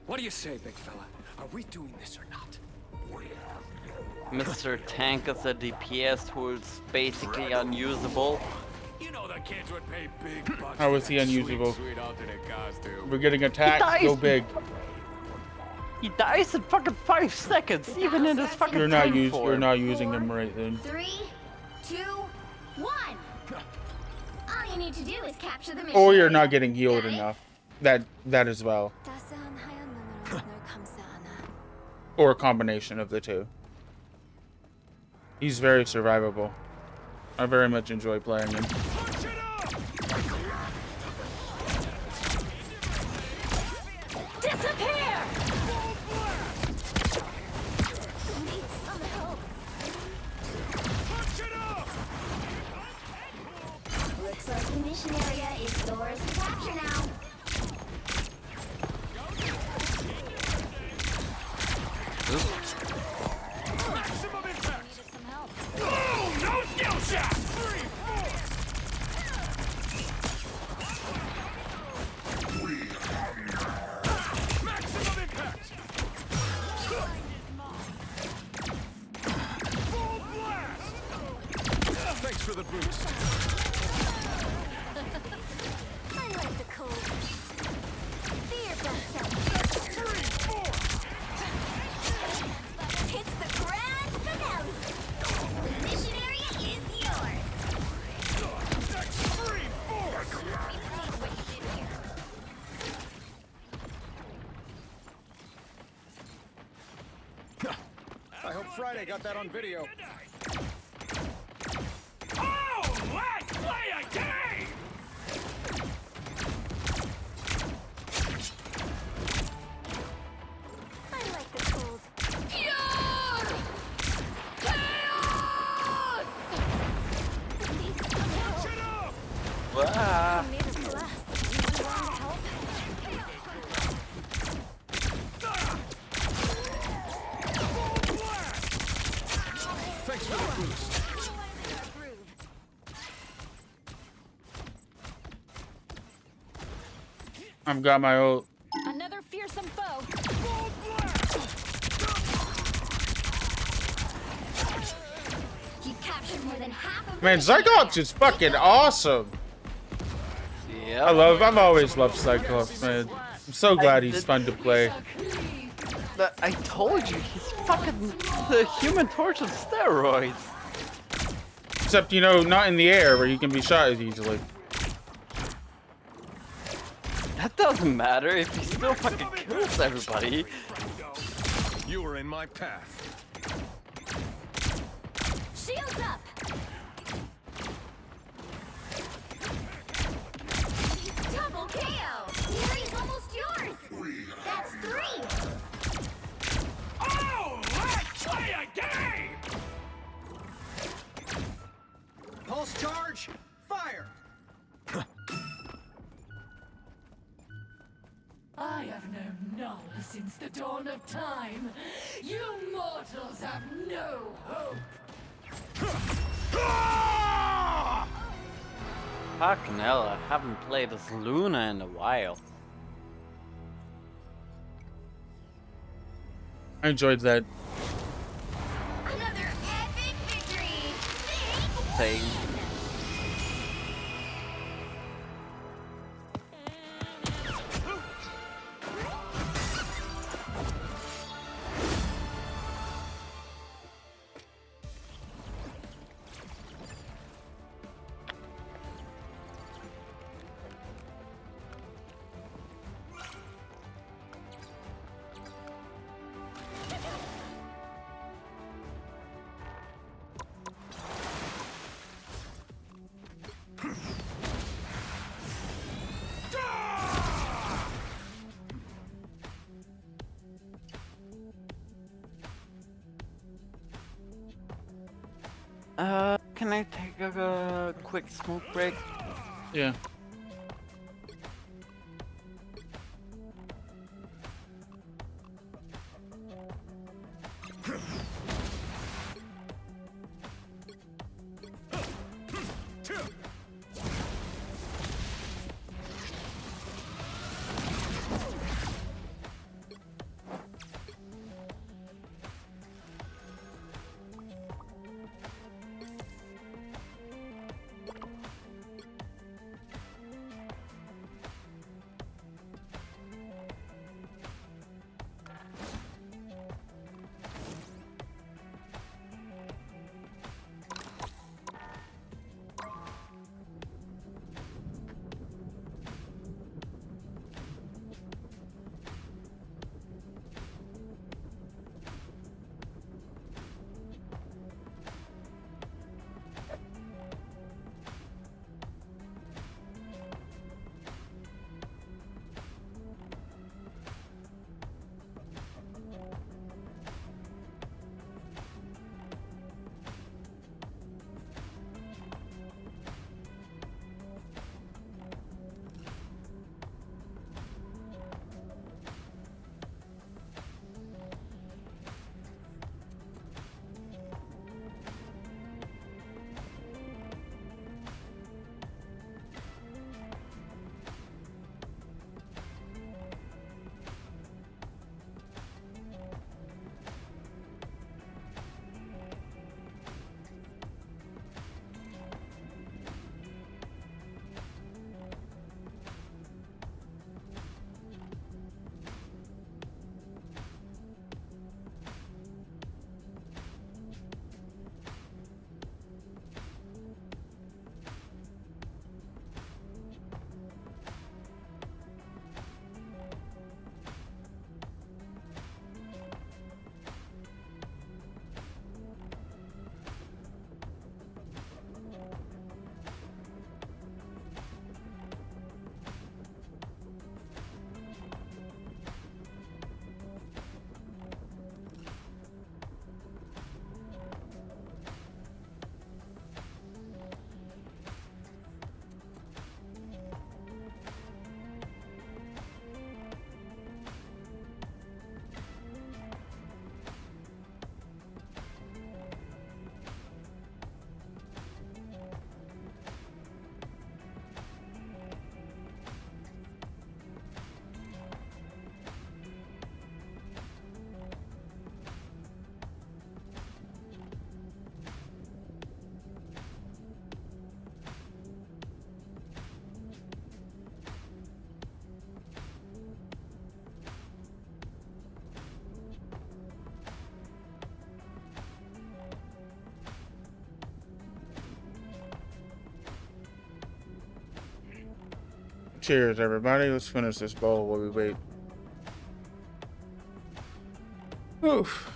What do you say, big fella? Are we doing this or not? Mr. Tank is a DPS who is basically unusable. You know the kids would pay big bucks. How is he for that unusable? Sweet alternate costume. We're getting attacked. Go big. He dies in fucking 5 seconds, even in his fucking You're not tank form. You're not using him right then. 3, 2, 1. All you need to do is capture the mission. Or you're not getting healed enough. That as well. 따스한 하얀 눈으로 널 감싸 안아. Or a combination of the two. He's very survivable. I very much enjoy playing him. Disappear! Need some help. Looks like the mission area is yours to capture now. Maximum impact. Needed some help. No skill shot. 3, 4. Maximum impact. Full blast. Thanks for the boost. I like the cold. Be your best self. 3, 4. It's the grand finale. The mission area is yours. Next 3, 4. What you did here. I hope Friday got that on video. Oh, let's play a game. I like the cold. Pure chaos! Need some help. Ah. Made of glass. You want help? Thanks for the boost. I've got my ult. Another fearsome foe. You captured more than half of Man, Cyclops is fucking awesome. Yeah. I've always loved Cyclops, man. I'm so glad he's fun to play. I told you, he's fucking the Human Torch of steroids. Except, you know, not in the air where you can be shot as easily. That doesn't matter if he still fucking kills everybody. You were in my path. Shields up. Double KO. The area's almost yours. That's 3. Oh, let's play a game. Pulse charge, fire! I have known none since the dawn of time. You mortals have no hope. Fucking hell, I haven't played as Luna in a while. I enjoyed that. Another epic victory. Thing. Can I take a quick smoke break? Yeah. Cheers, everybody. Let's finish this bowl while we wait. Oof.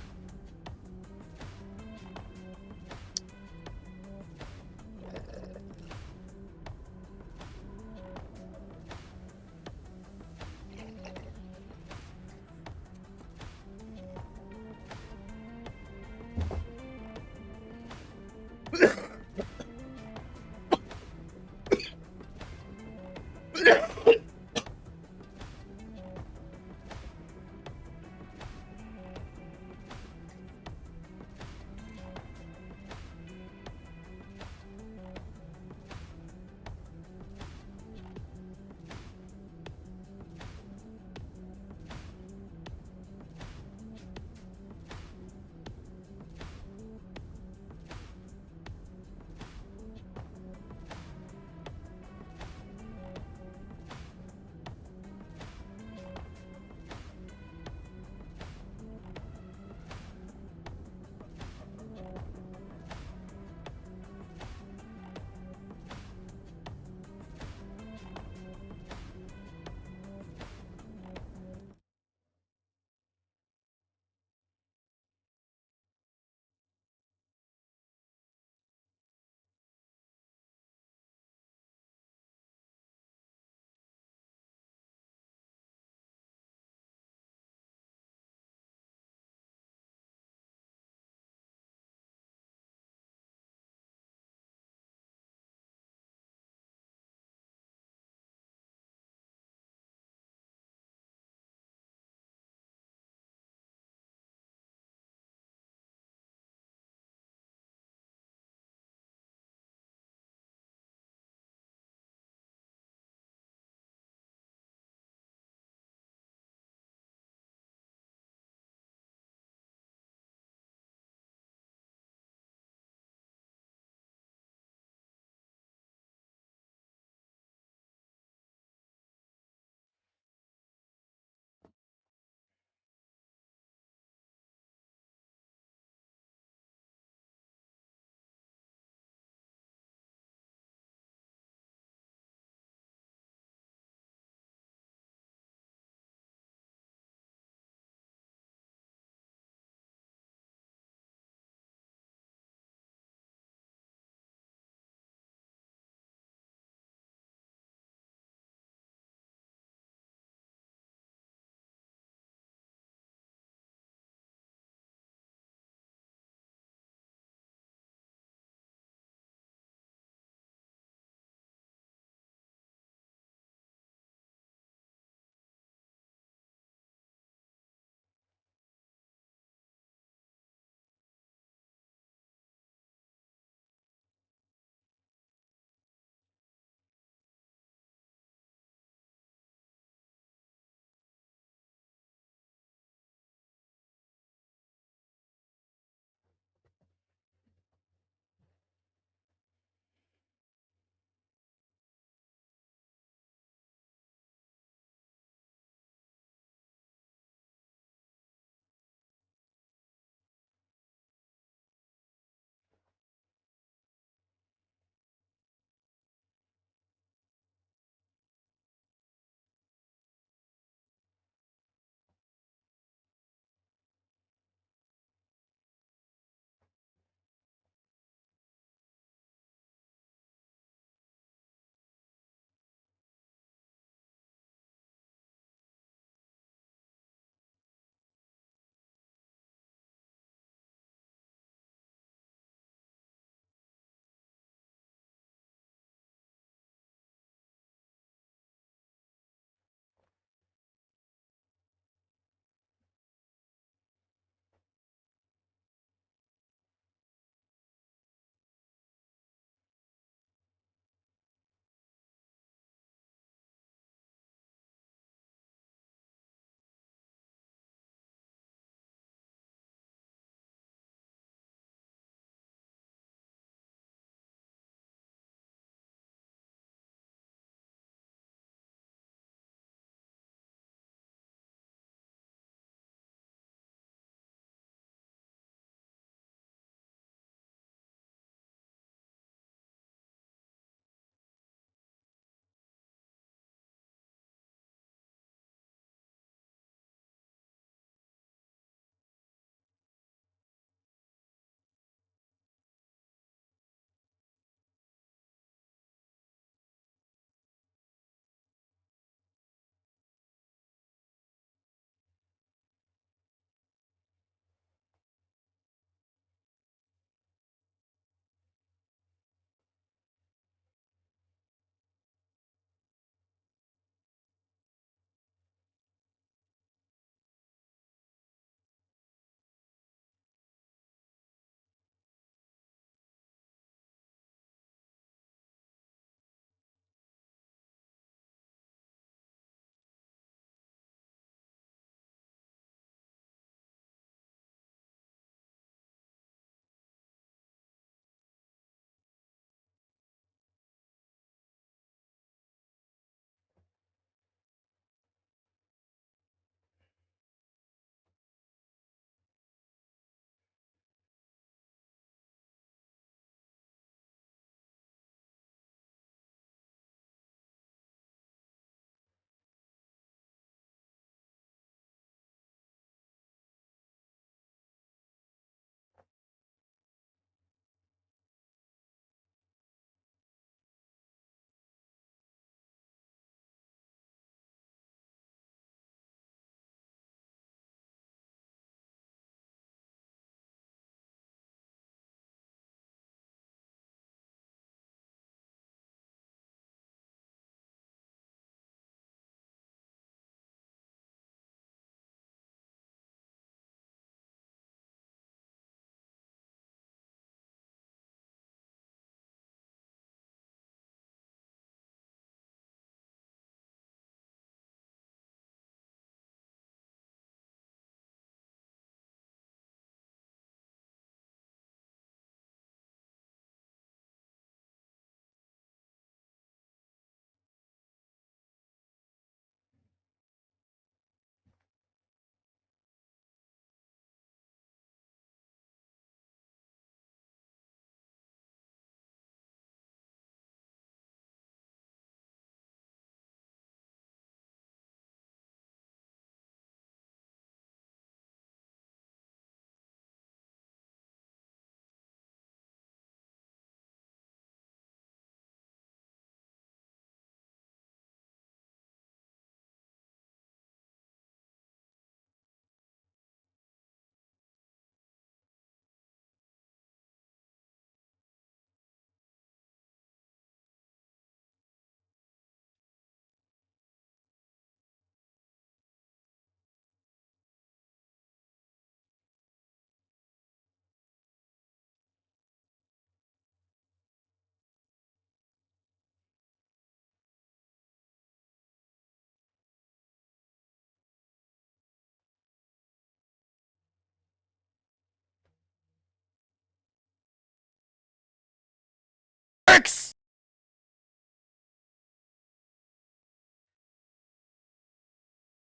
works!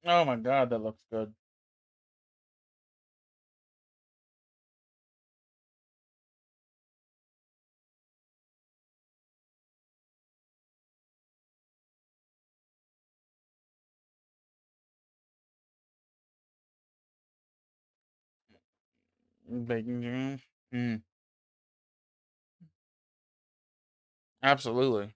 Oh my god, that looks good. Bacon. Absolutely.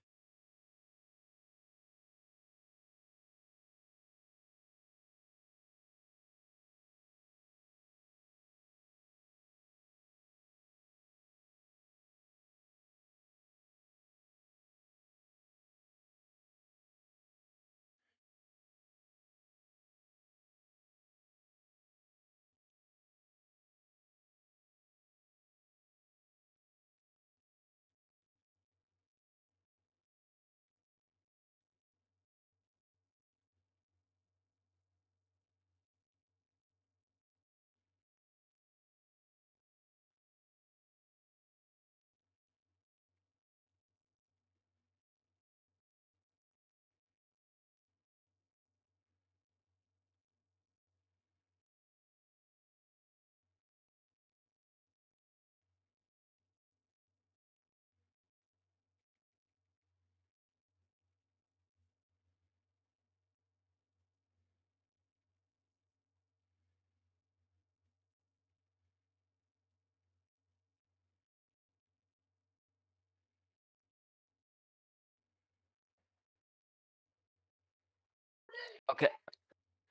Okay.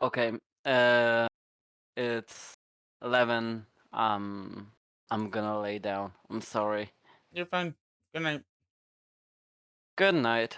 Okay. Uh, it's 11. I'm gonna lay down. I'm sorry. You're fine. Good night. Good night.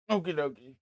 Okie dokie.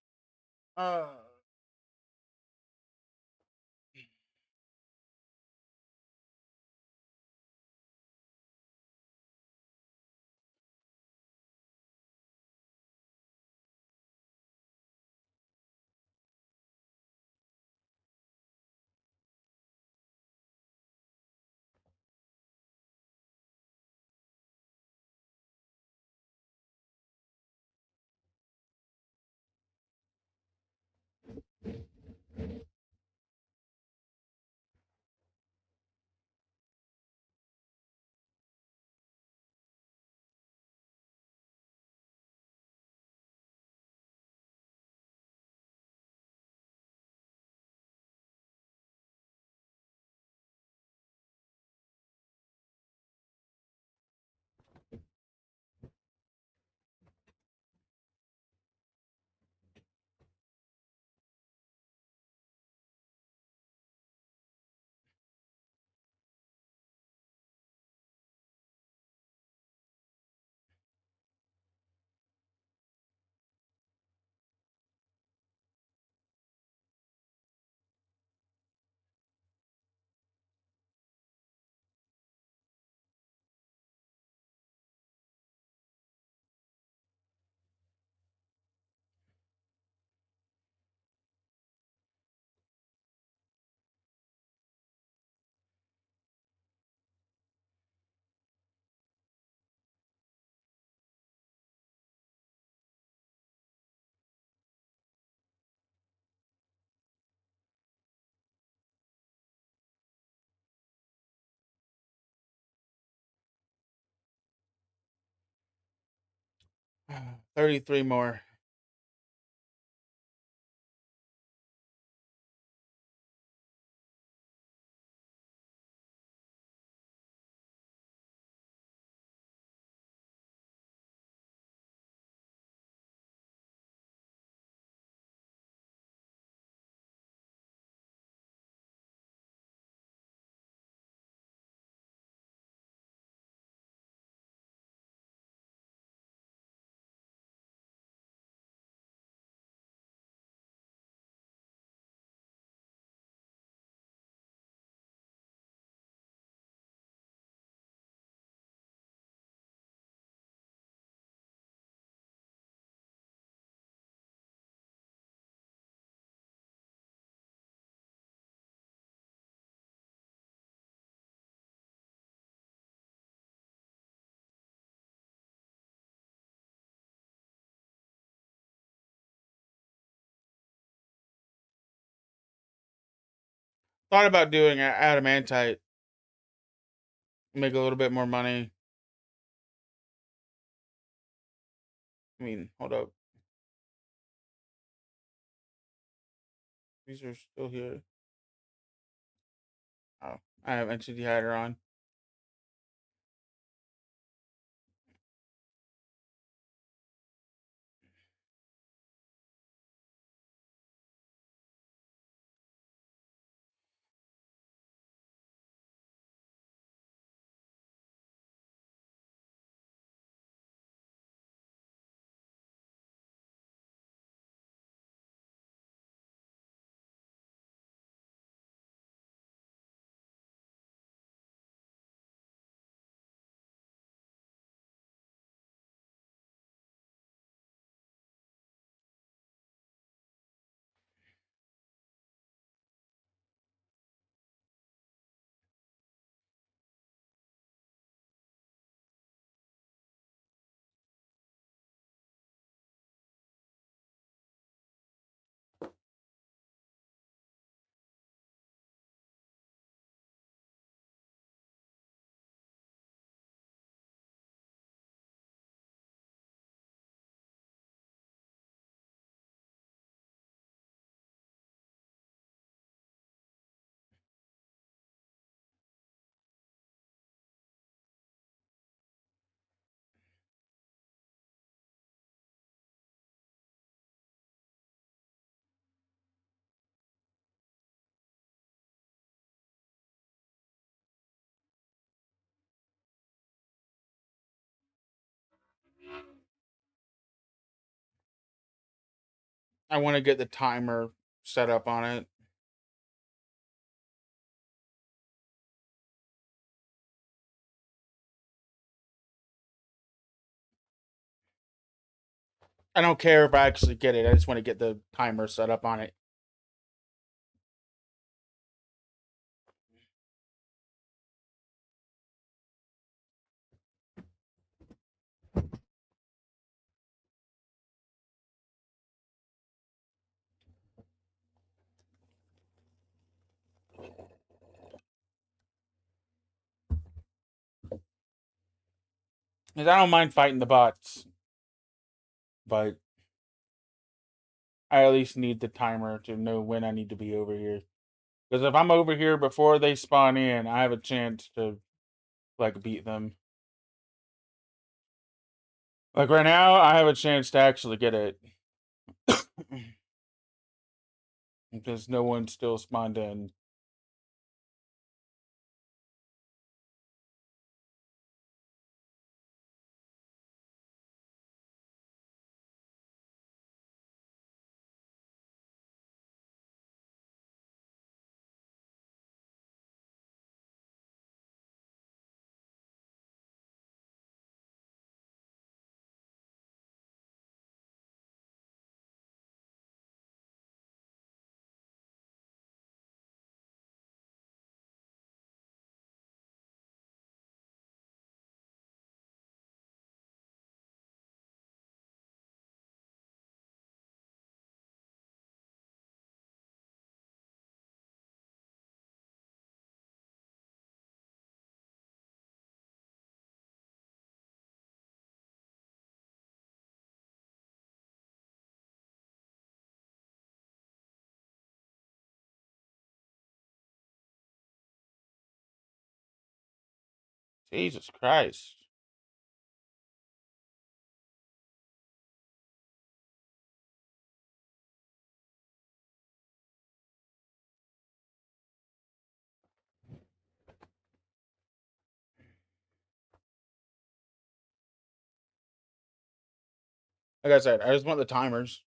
33 more. Thought about doing adamantite. Make a little bit more money. I mean, hold up. These are still here. Oh, I have entity hider on. I want to get the timer set up on it. I don't care if I actually get it. I just want to get the timer set up on it. Because I don't mind fighting the bots, but I at least need the timer to know when I need to be over here. Because if I'm over here before they spawn in, I have a chance to, like, beat them. Like, right now, I have a chance to actually get it. Because no one still spawned in. Jesus Christ. Like I said, I just want the timers.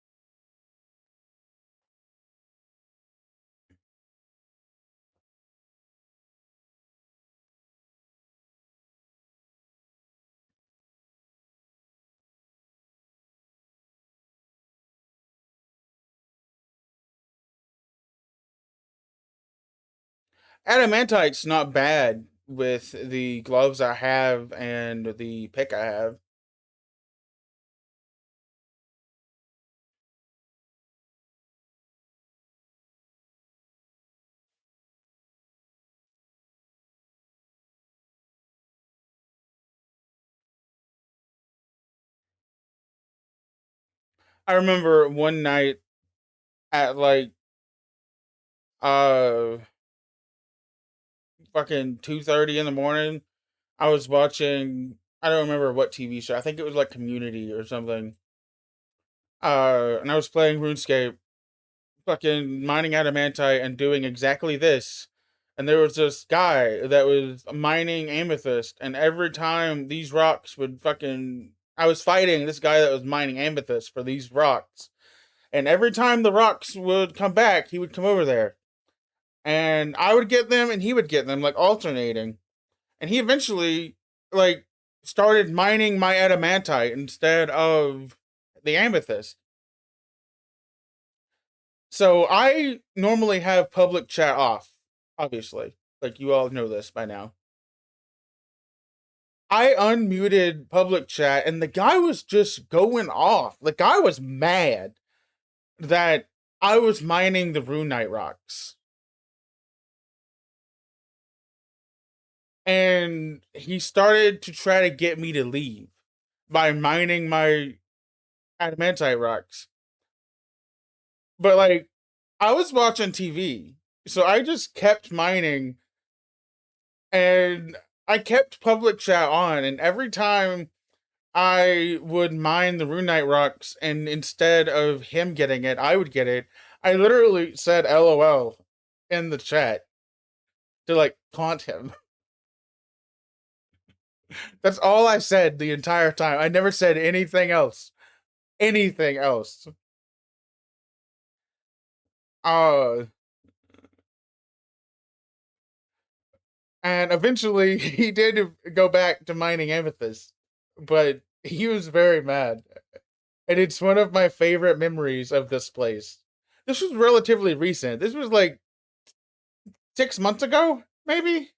Adamantite's not bad with the gloves I have and the pick I have. I remember one night at like uh fucking 2:30 in the morning, I was watching, I don't remember what TV show. I think it was like Community or something. And I was playing RuneScape, fucking mining adamantite and doing exactly this. And there was this guy that was mining amethyst, and every time these rocks would fucking, I was fighting this guy that was mining amethyst for these rocks. And every time the rocks would come back, he would come over there. And I would get them and he would get them, like alternating. And he eventually like started mining my adamantite instead of the amethyst. So I normally have public chat off, obviously. Like you all know this by now. I unmuted public chat and the guy was just going off. The guy was mad that I was mining the Runite rocks. And he started to try to get me to leave by mining my adamantite rocks. But like, I was watching TV, so I just kept mining, and I kept public chat on, and every time I would mine the Runite rocks, and instead of him getting it, I would get it, I literally said LOL in the chat to like taunt him. That's all I said the entire time. I never said anything else. Anything else. Uh, and eventually he did go back to mining amethyst, but he was very mad. And it's one of my favorite memories of this place. This was relatively recent. This was like 6 months ago, maybe?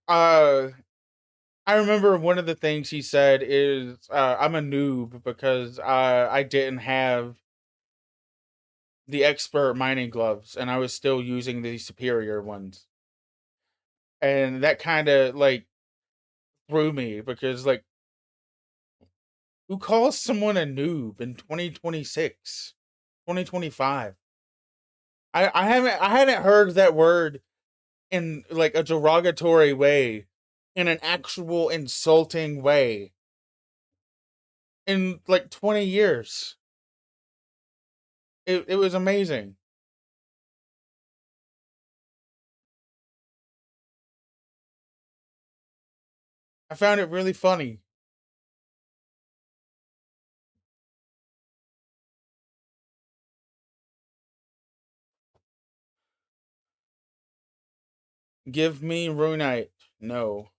Uh, I remember one of the things he said is, I'm a noob because I didn't have the expert mining gloves and I was still using the superior ones. And that kind of like threw me because like, who calls someone a noob in 2026, 2025? I hadn't heard that word in like a derogatory way, in an actual insulting way, in like 20 years. It was amazing. I found it really funny. Give me Runite. No.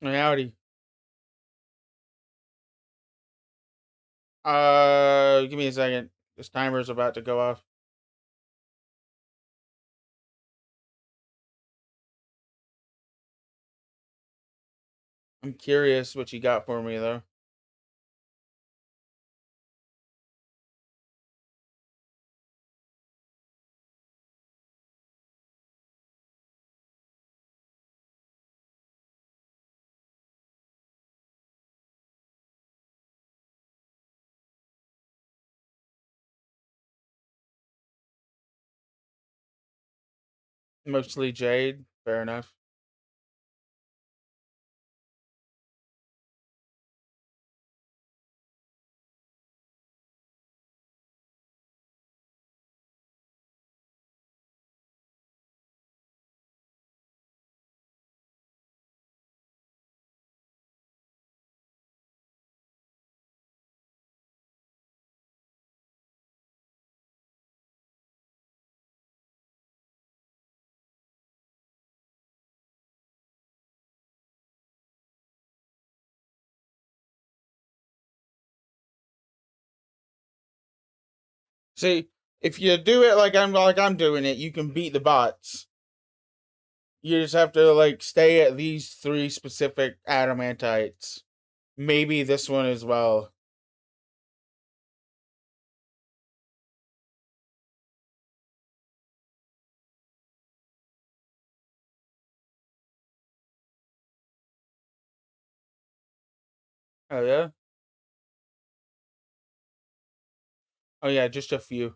Howdy. Give me a second. This timer's about to go off. I'm curious what you got for me, though. Mostly Jade. Fair enough. See, if you do it like I'm doing it, you can beat the bots. You just have to like stay at these 3 specific adamantites. Maybe this one as well. Oh yeah? Oh yeah, just a few.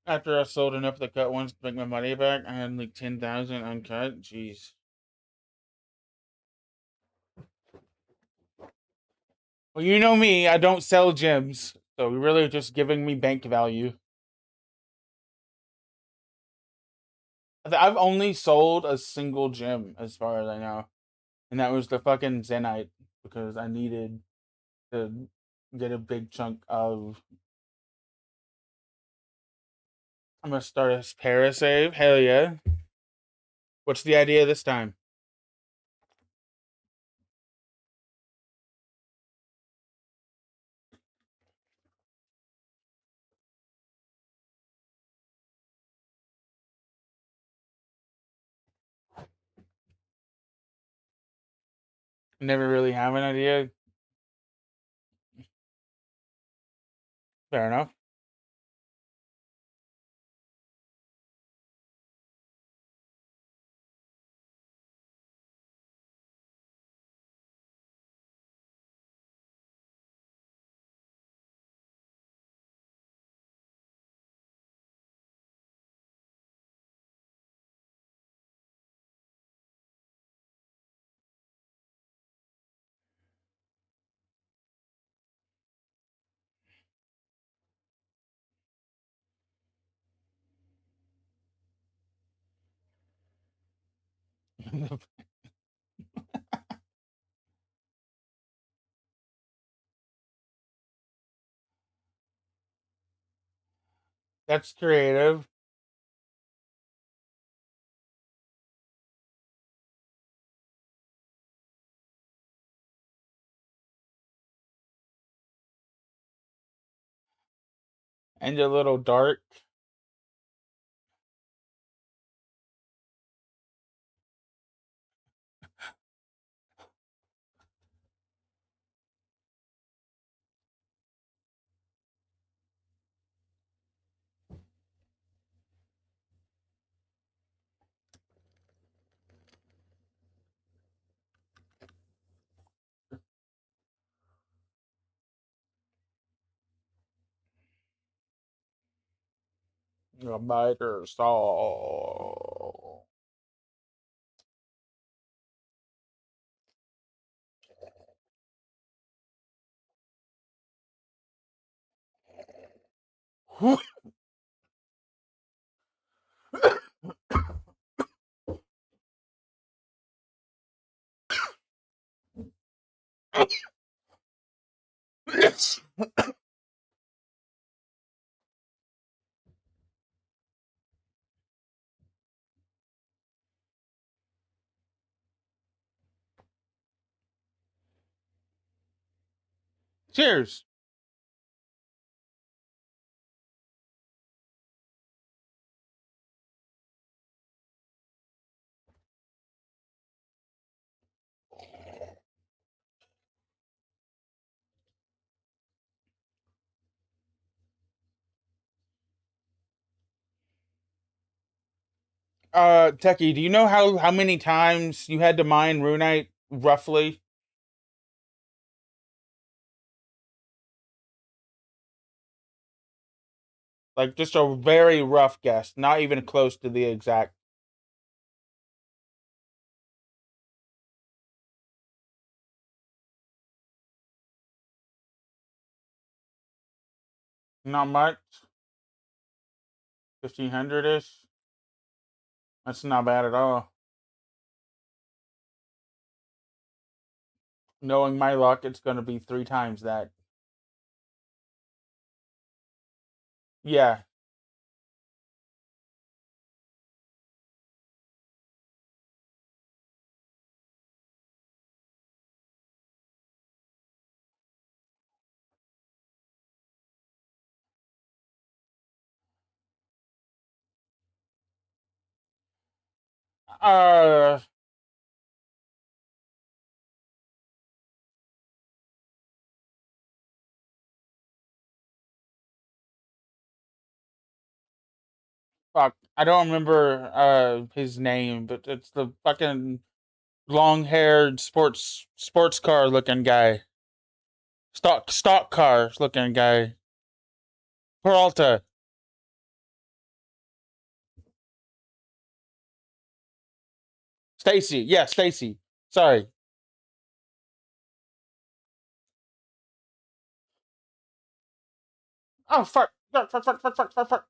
After I sold enough of the cut ones to make my money back, I had like 10,000 uncut. Jeez. Well, you know me, I don't sell gems, so you're really just giving me bank value. I've only sold a single gem, as far as I know, and that was the fucking Zenite, because I needed to get a big chunk of. I'm gonna start a parasave. Hell yeah! What's the idea this time? Never really have an idea. Fair enough. That's creative. And a little dark. A better soul. Cheers. Techie, do you know how many times you had to mine runite roughly? Like just a very rough guess, not even close to the exact. Not much. 1,500 ish. That's not bad at all. Knowing my luck, it's going to be 3 times that. Yeah. Uh, fuck. I don't remember his name, but it's the fucking long-haired sports car looking guy. Stock cars looking guy. Peralta. Stacy. Yeah, Stacy. Sorry. Oh fuck. Fuck.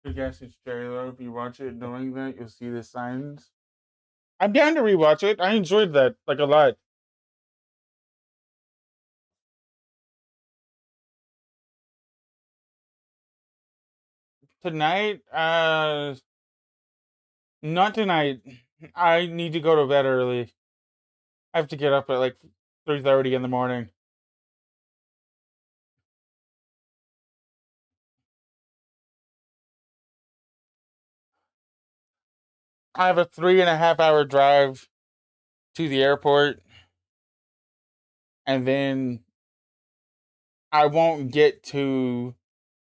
I guess it's trailer. If you watch it knowing that, you'll see the signs. I'm down to rewatch it. I enjoyed that like a lot. Tonight, not tonight. I need to go to bed early. I have to get up at like 3:30 in the morning. I have a 3.5 hour drive to the airport, and then I won't get to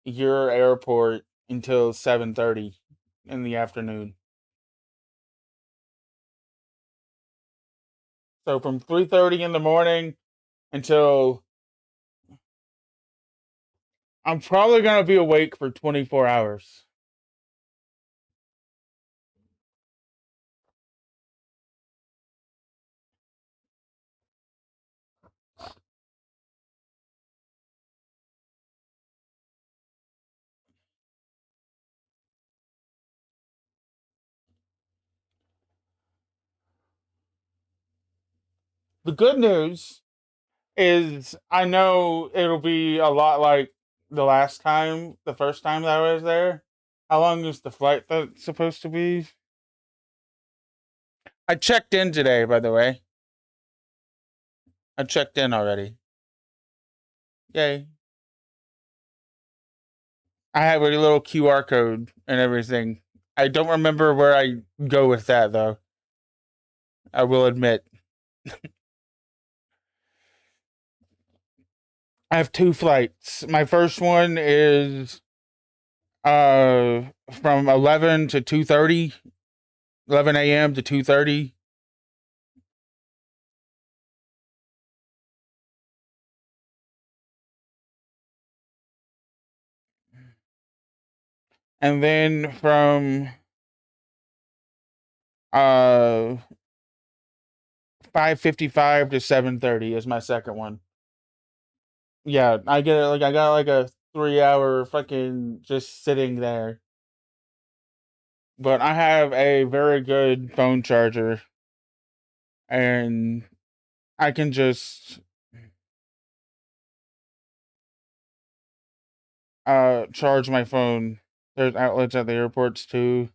your airport until 7:30 in the afternoon. So from 3:30 in the morning until I'm probably gonna be awake for 24 hours. The good news is I know it'll be a lot like the first time that I was there. How long is the flight that's supposed to be? I checked in today, by the way. I checked in already. Yay. I have a little QR code and everything. I don't remember where I go with that, though. I will admit. I have 2 flights. My first one is From 11 to 2:30, 11 a.m. to 2:30. And then from 5:55 to 7:30 is my second one. Yeah, I got like a 3 hour fucking just sitting there. But I have a very good phone charger, and I can just charge my phone. There's outlets at the airports too.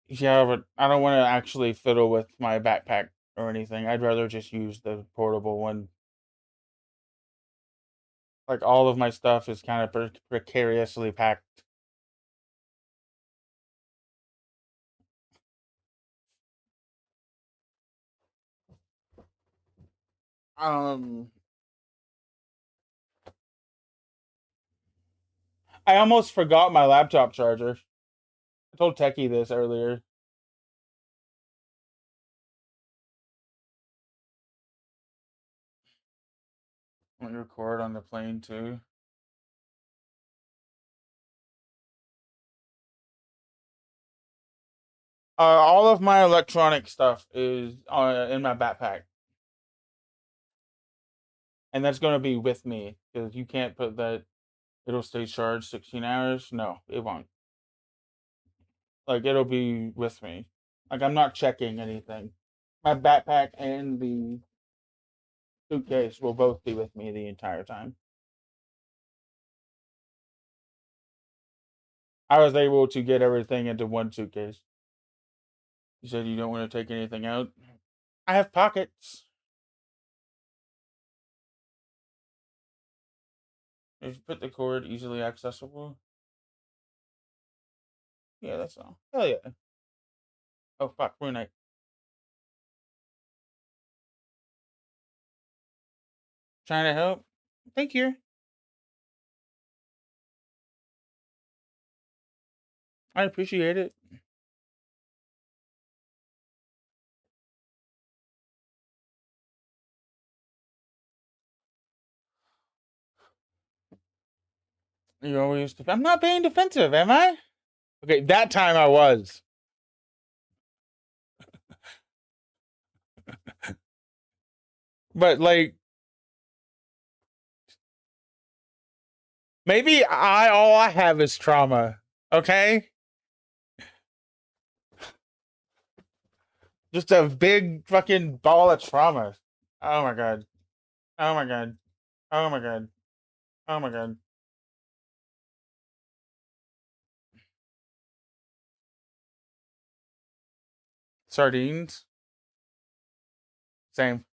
Yeah, but I don't want to actually fiddle with my backpack or anything. I'd rather just use the portable one. Like all of my stuff is kind of precariously packed. Um, I almost forgot my laptop charger. I told Techie this earlier. Want to record on the plane too? All of my electronic stuff is in my backpack, and that's going to be with me because you can't put that. It'll stay charged 16 hours. No, it won't. Like it'll be with me. Like I'm not checking anything. My backpack and the suitcase will both be with me the entire time. I was able to get everything into one suitcase. You said you don't want to take anything out? I have pockets. If you put the cord easily accessible. Yeah, that's all. Hell yeah. Oh fuck, Brunei. Trying to help? Thank you. I appreciate it. You always I'm not being defensive, am I? Okay, that time I was. But like maybe all I have is trauma. Okay? Just a big fucking ball of trauma. Oh my god. Oh my god. Oh my god. Oh my god. Sardines? Same.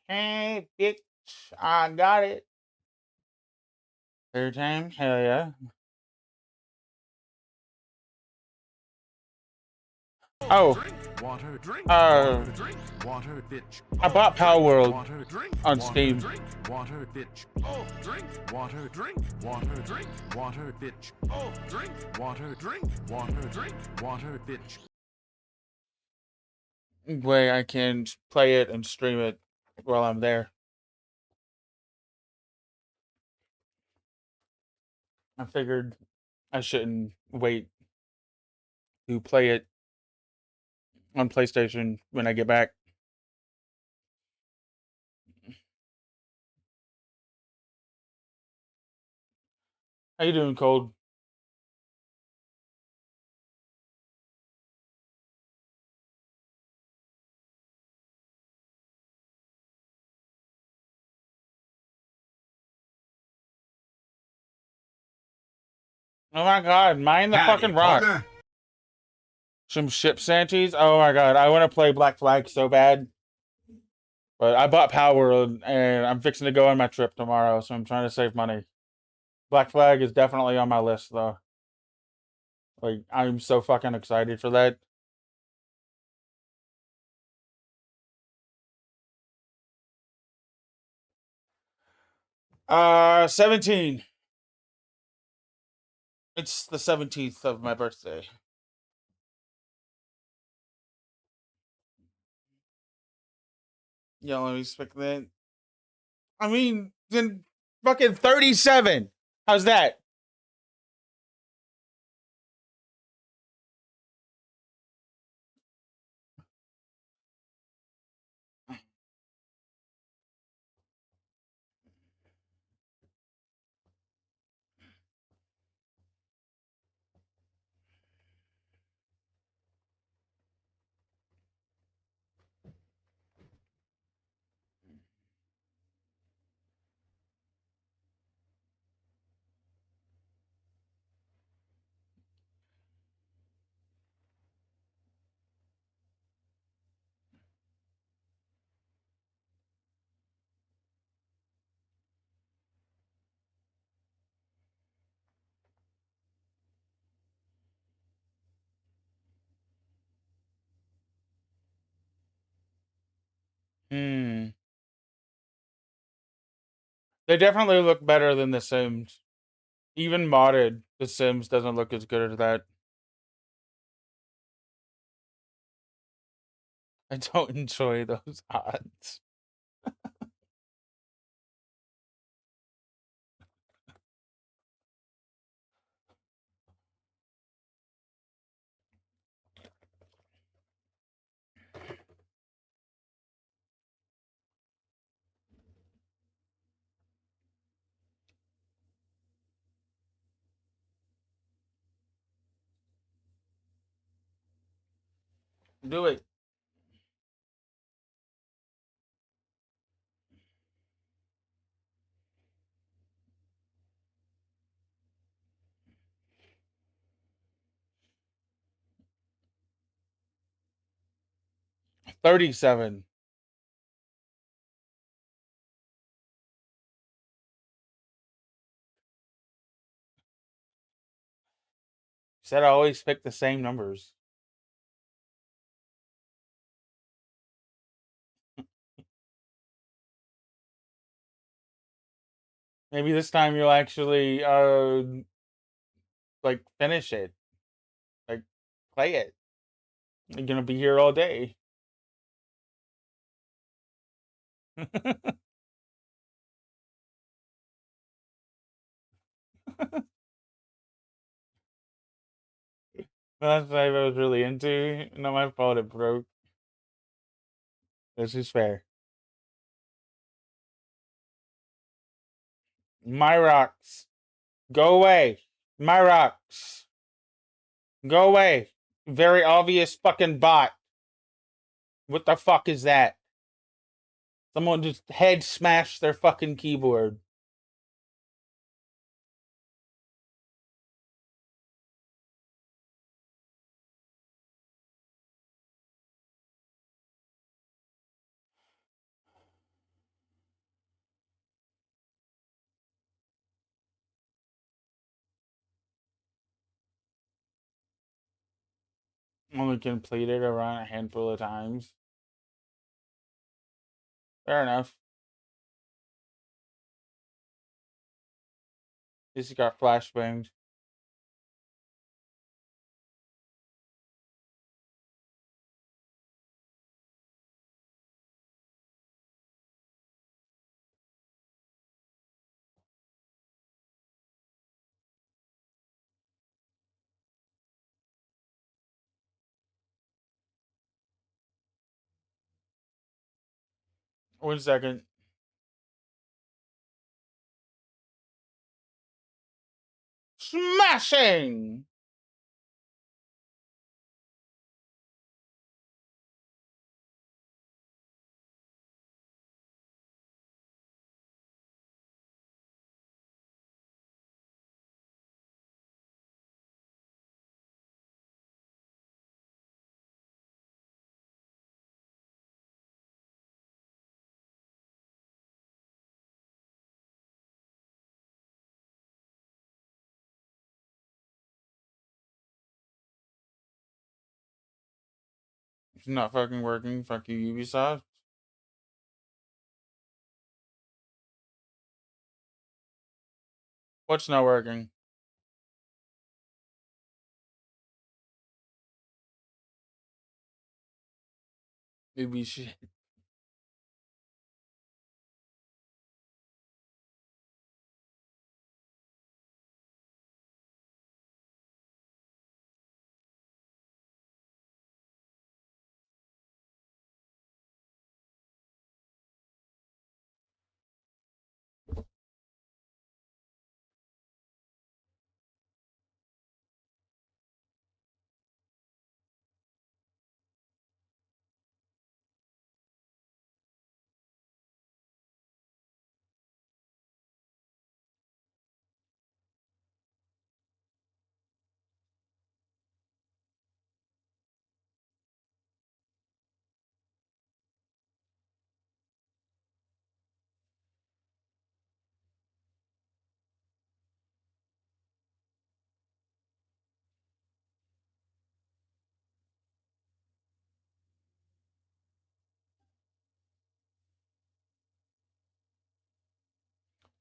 Hey, bitch. I got it. Third time? Hell yeah. Oh. Water, drink, Uh, drink, water, bitch. I bought Power World Water, drink, on water, Steam. drink, water, bitch. Oh, drink, water, drink, water, drink, water, bitch. Oh, drink, water, drink, water, drink, water, bitch. Way I can play it and stream it while I'm there. I figured I shouldn't wait to play it on PlayStation when I get back. How you doing, Cold? Oh my god, mine the Howdy, fucking rock. partner. Some ship Santies? Oh my god, I want to play Black Flag so bad. But I bought Power World and I'm fixing to go on my trip tomorrow, so I'm trying to save money. Black Flag is definitely on my list though. Like, I'm so fucking excited for that. 17. It's the 17th of my birthday. Yeah, let me expect that. I mean, then fucking 37. How's that? Hmm. They definitely look better than The Sims. Even modded, The Sims doesn't look as good as that. I don't enjoy those odds. Do it. $37. Said I always pick the same numbers. Maybe this time you'll actually like finish it. Like play it. You're gonna be here all day. That's what I was really into. Not my fault it broke. This is fair. My rocks. Go away. My rocks. Go away. Very obvious fucking bot. What the fuck is that? Someone just head smashed their fucking keyboard. Only completed around a handful of times. Fair enough. This got flashbanged. One second. Smashing! It's not fucking working. Fuck you, Ubisoft. What's not working? Maybe shit.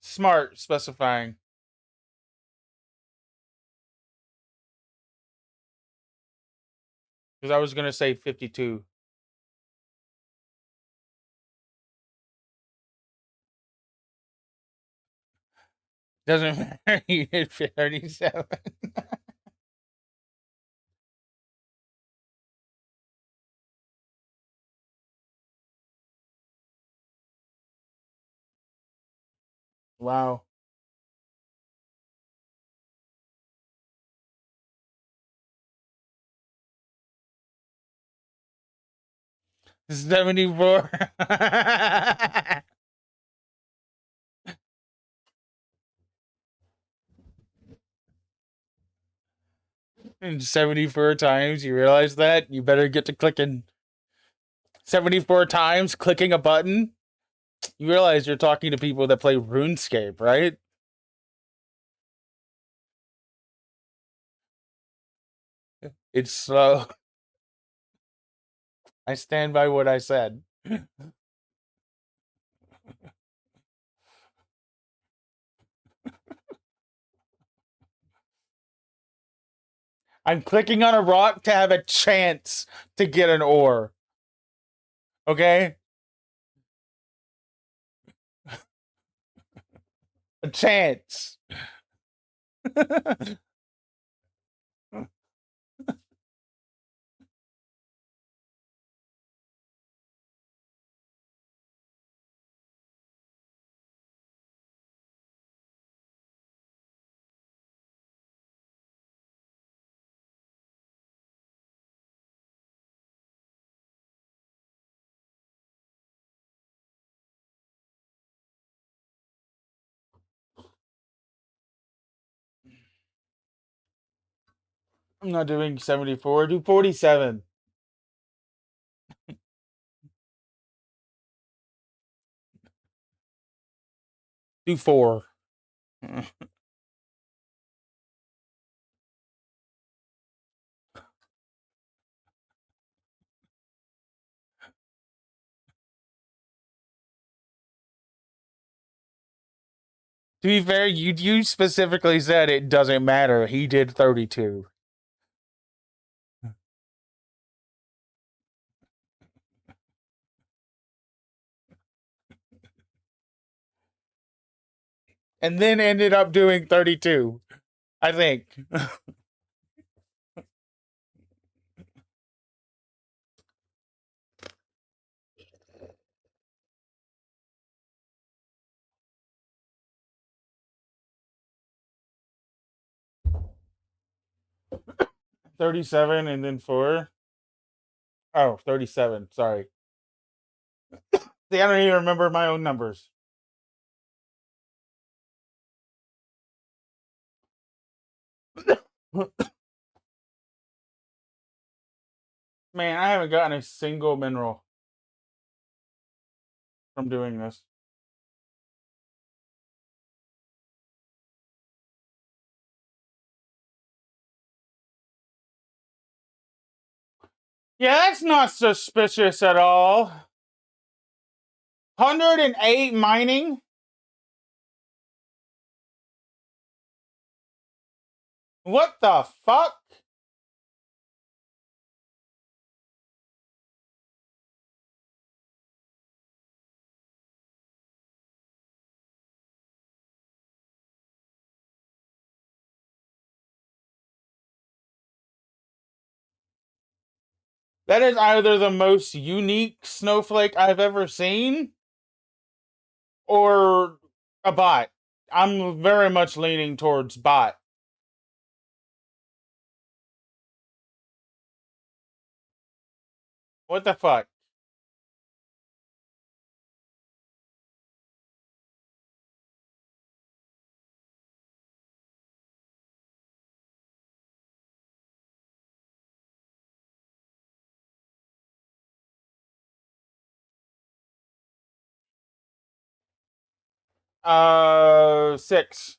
Smart specifying. Because I was gonna say 52. Doesn't matter. You did 37. Wow. 74. And 74 times, you realize that? You better get to clicking. 74 times clicking a button? You realize you're talking to people that play RuneScape, right? It's slow. I stand by what I said. I'm clicking on a rock to have a chance to get an ore. Okay? A chance. 'm not doing 74. Do 47. Do 4. To be fair, you specifically said it doesn't matter. He did 32. And then ended up doing 32. I think. 37 and then 4. Oh, 37. Sorry. See, I don't even remember my own numbers. Man, I haven't gotten a single mineral from doing this. Yeah, that's not suspicious at all. 108 mining? What the fuck? That is either the most unique snowflake I've ever seen or a bot. I'm very much leaning towards bot. What the fuck? Six.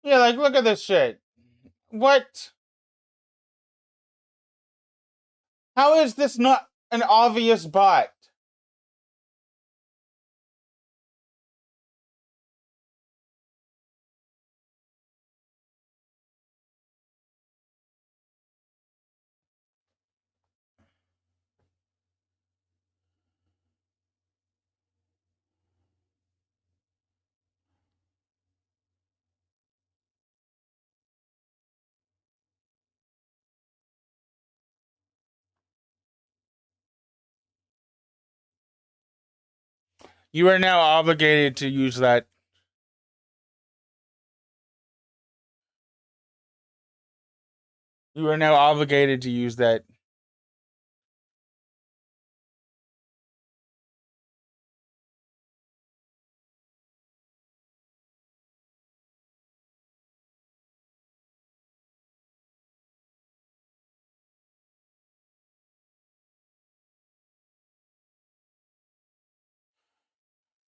Yeah, like, look at this shit. What? How is this not an obvious bot? You are now obligated to use that. You are now obligated to use that.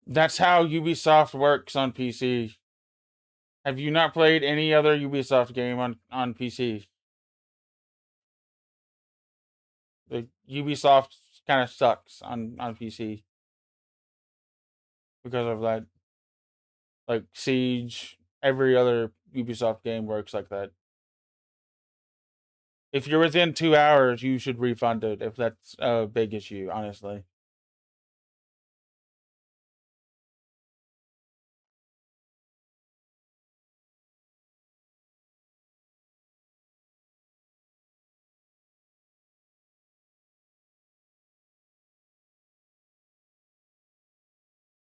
That's how Ubisoft works on PC. Have you not played any other Ubisoft game on PC? The Ubisoft kind of sucks on PC because of that. Like Siege, every other Ubisoft game works like that. If you're within 2 hours, you should refund it if that's a big issue, honestly.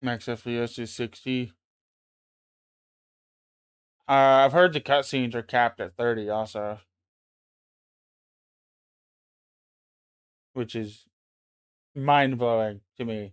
Max FPS is 60. I've heard the cutscenes are capped at 30 also, which is mind blowing to me.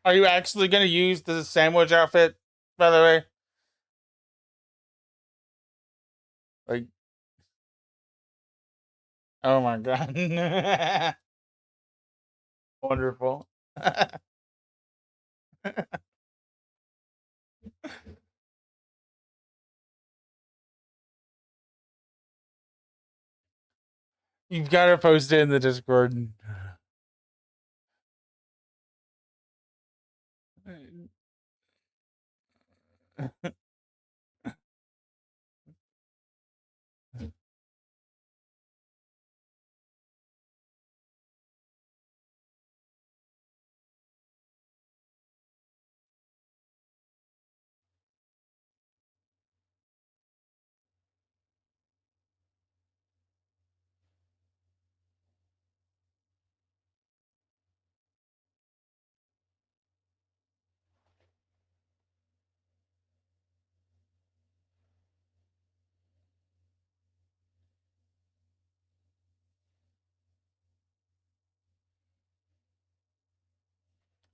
Are you actually going to use the sandwich outfit, by the way? Like, oh my god. Wonderful. You've got to post it in the Discord.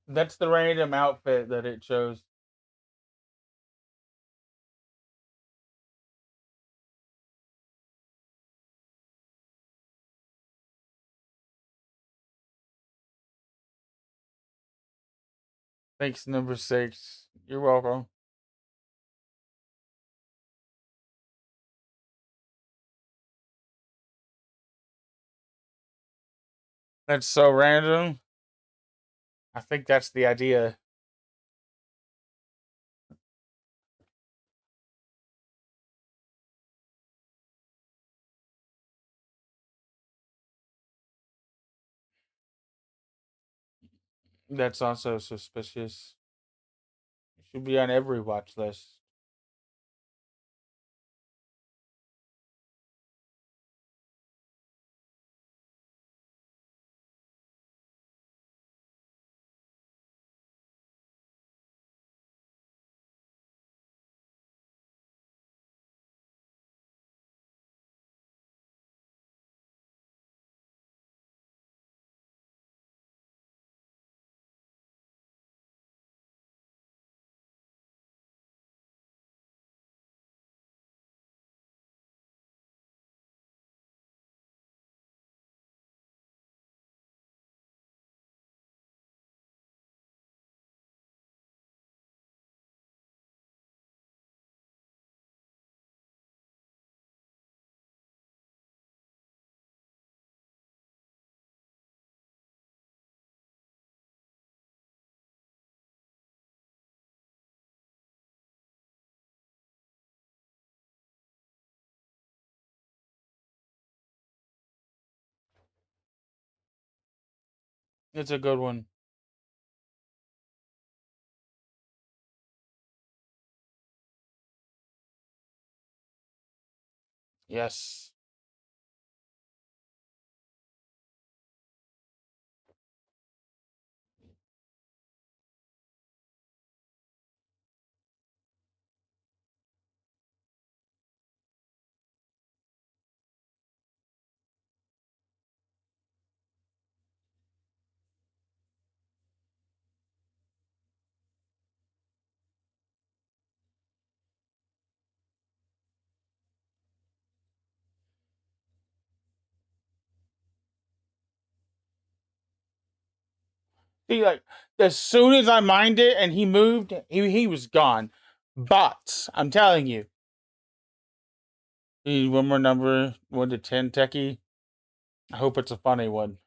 That's the random outfit that it shows. Thanks, number 6. You're welcome. That's so random. I think that's the idea. That's also suspicious. It should be on every watch list. It's a good one. Yes. See, like, as soon as I mined it and he moved, he was gone. But I'm telling you, need one more number, 1 to 10, Techie. I hope it's a funny one.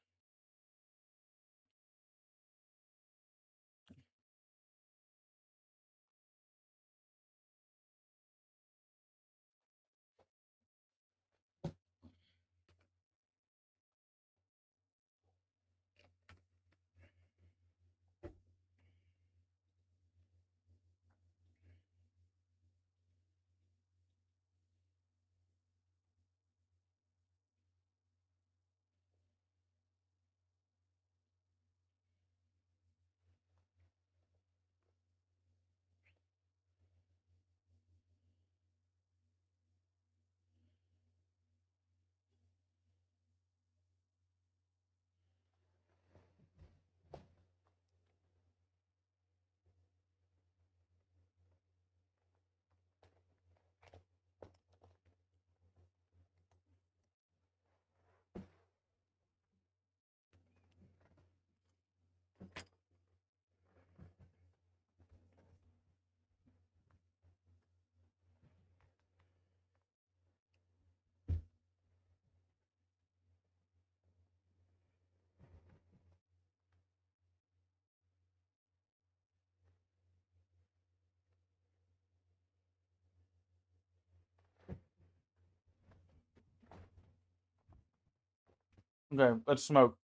Okay, let's smoke.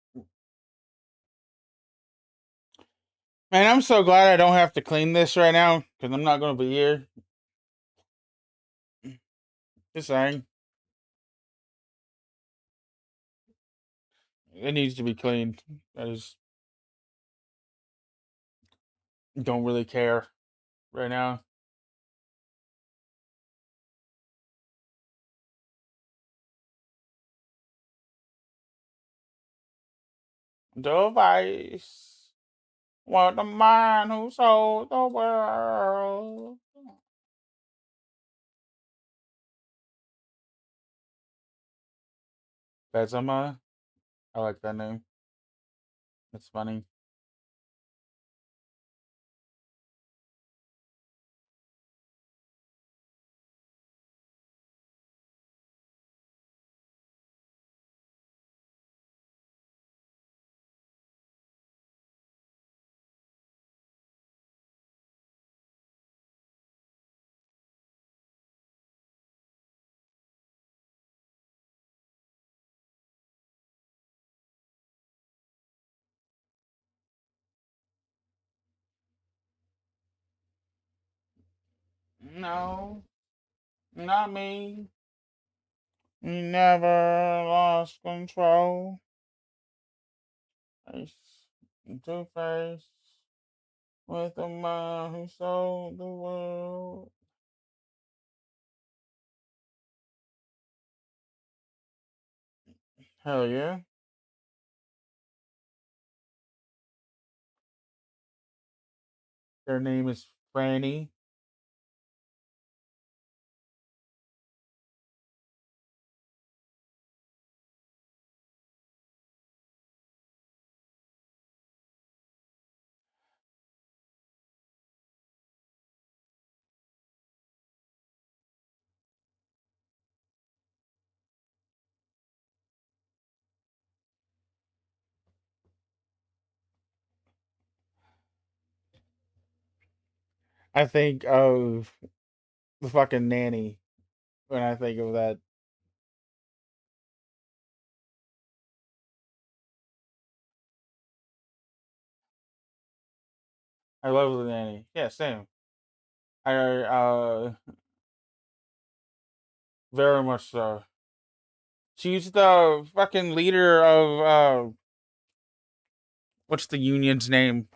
Man, I'm so glad I don't have to clean this right now because I'm not going to be here. Just saying. It needs to be cleaned. I just don't really care right now. Device. What the man who sold the world. Bezama. I like that name. It's funny. No, not me. You never lost control. Face to face with the man who sold the world. Hell yeah. Their name is Franny. I think of the fucking nanny when I think of that. I love the nanny. Yeah, same. I very much so. She's the fucking leader of what's the union's name?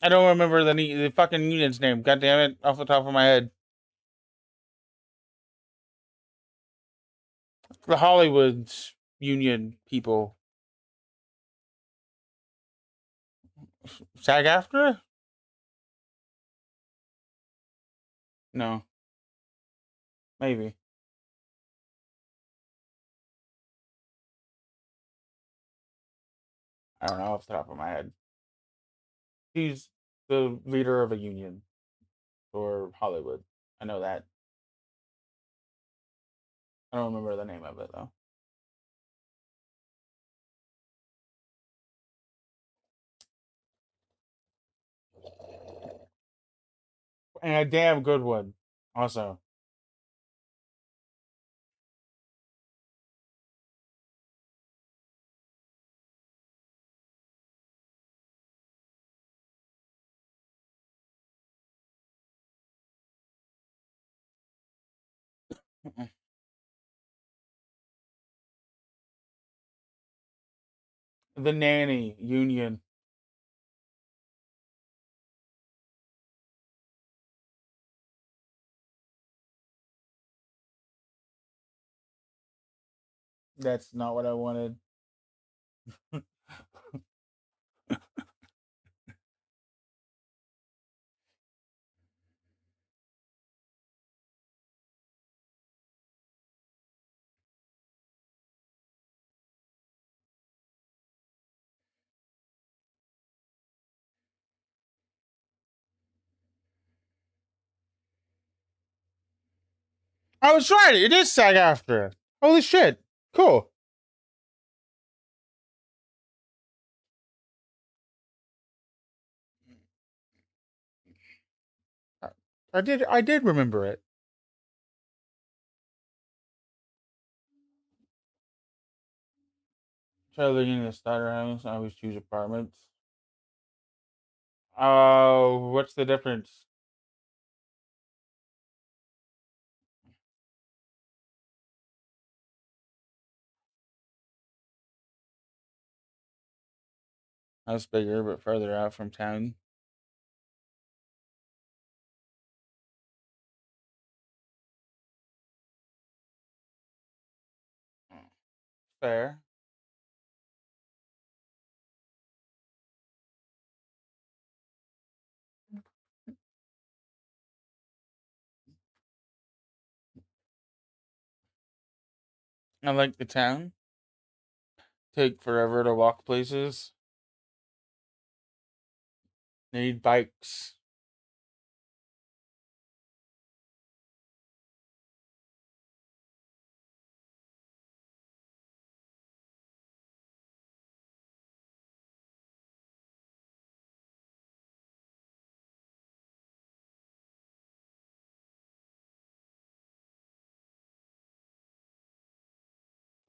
I don't remember the fucking union's name. God damn it, off the top of my head. The Hollywood's union people. SAG after? No. Maybe. I don't know off the top of my head. He's the leader of a union for Hollywood. I know that. I don't remember the name of it though. And a damn good one, also. The nanny union. That's not what I wanted. I was right. It is SAG after. Holy shit. Cool. I did remember it. Try living in a starter house. I always choose apartments. Oh, what's the difference? House bigger, but further out from town. Fair. I like the town. Take forever to walk places. Need bikes.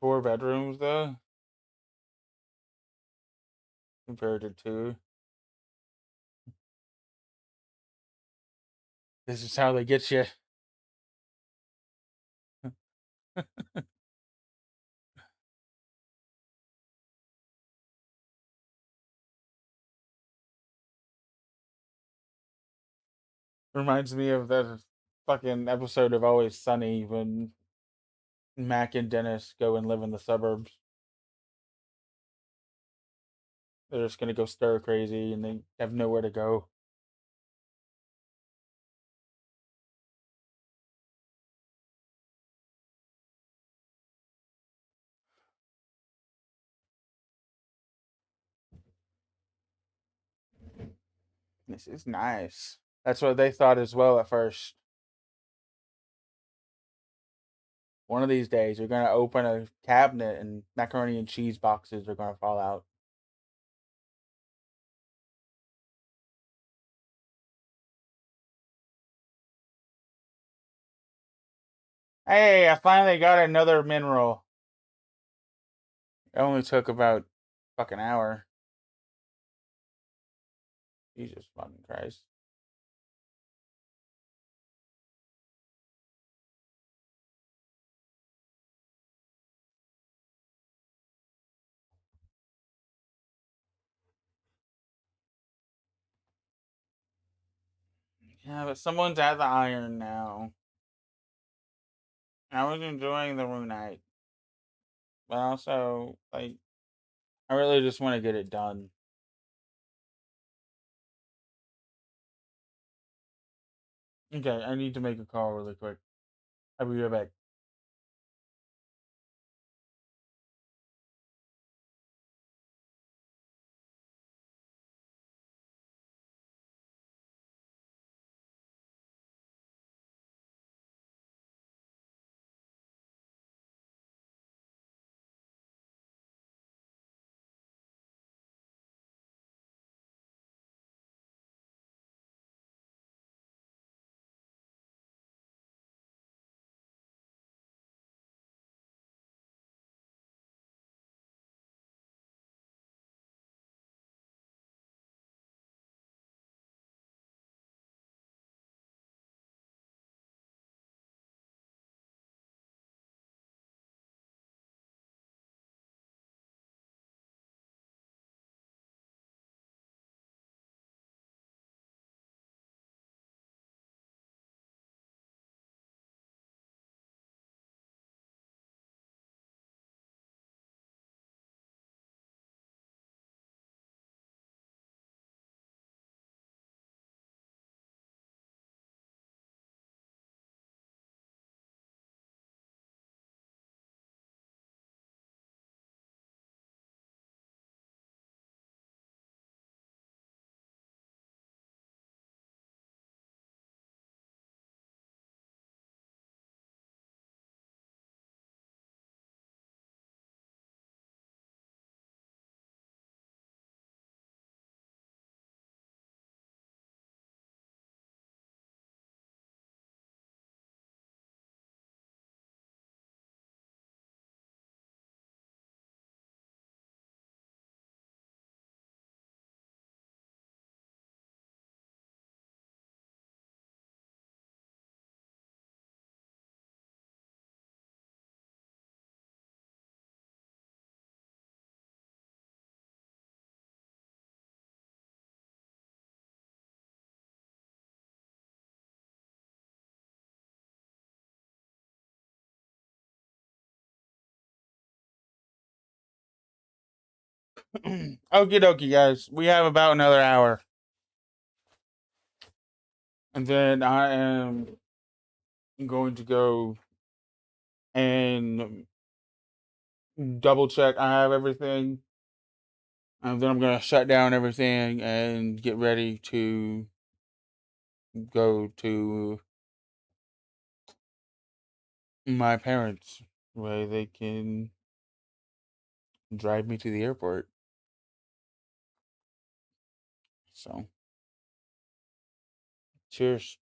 Four bedrooms though, compared to two. This is how they get you. Reminds me of that fucking episode of Always Sunny when Mac and Dennis go and live in the suburbs. They're just gonna go stir crazy and they have nowhere to go. This is nice. That's what they thought as well at first. One of these days, you're gonna open a cabinet and macaroni and cheese boxes are gonna fall out. Hey, I finally got another mineral. It only took about fucking hour. Jesus fucking Christ. Yeah, but someone's at the iron now. I was enjoying the runite. But also, like, I really just want to get it done. Okay, I need to make a call really quick. I'll be right back. Okie dokie, guys. We have about another hour. And then I am going to go and double check I have everything, and then I'm gonna shut down everything and get ready to go to my parents where they can drive me to the airport. So, cheers.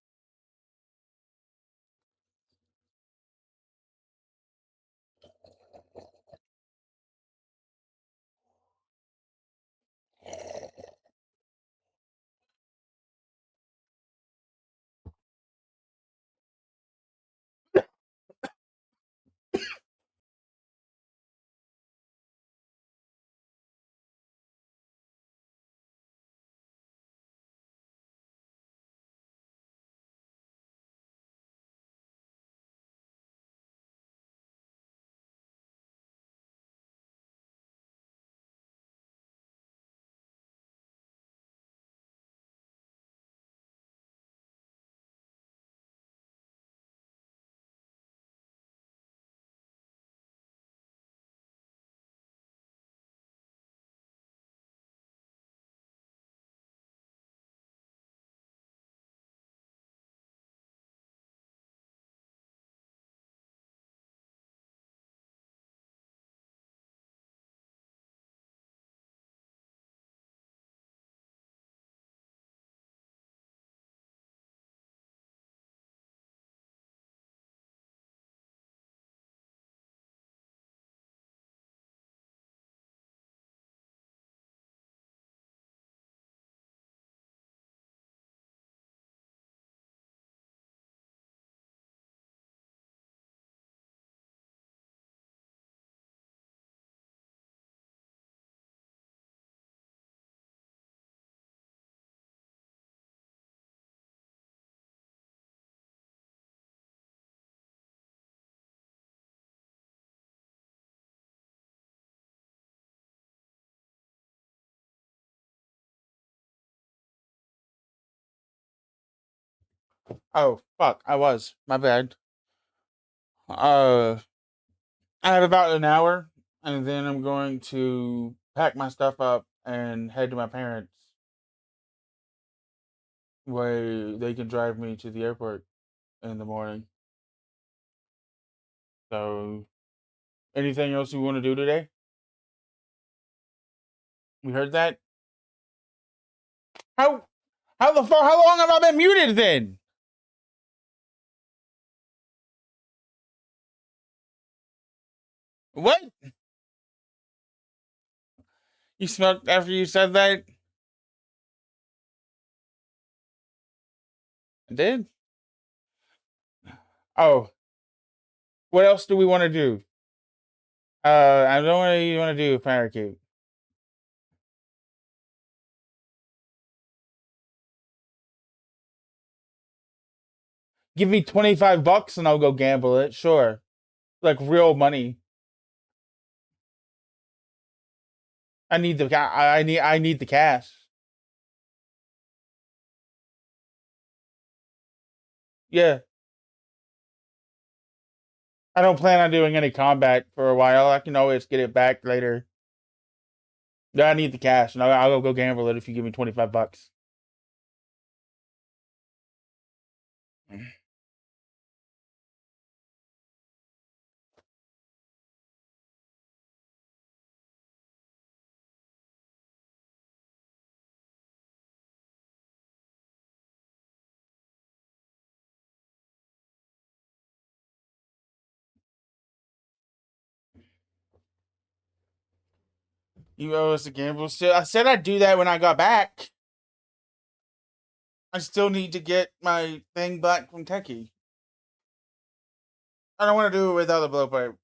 Oh, fuck, I was. My bad. I have about an hour, and then I'm going to pack my stuff up and head to my parents where they can drive me to the airport in the morning. So, anything else you want to do today? We heard that? How how long have I been muted then? What? You smoked after you said that? I did? Oh, what else do we want to do? I don't know what you want to do, Parakeet. Give me $25 and I'll go gamble it. Sure. Like real money. I need the I need the cash. Yeah. I don't plan on doing any combat for a while. I can always get it back later. Yeah, I need the cash, and I'll go gamble it if you give me $25. You owe us a gamble. Still, I said I'd do that when I got back. I still need to get my thing back from Techie. I don't want to do it without the blowpipe.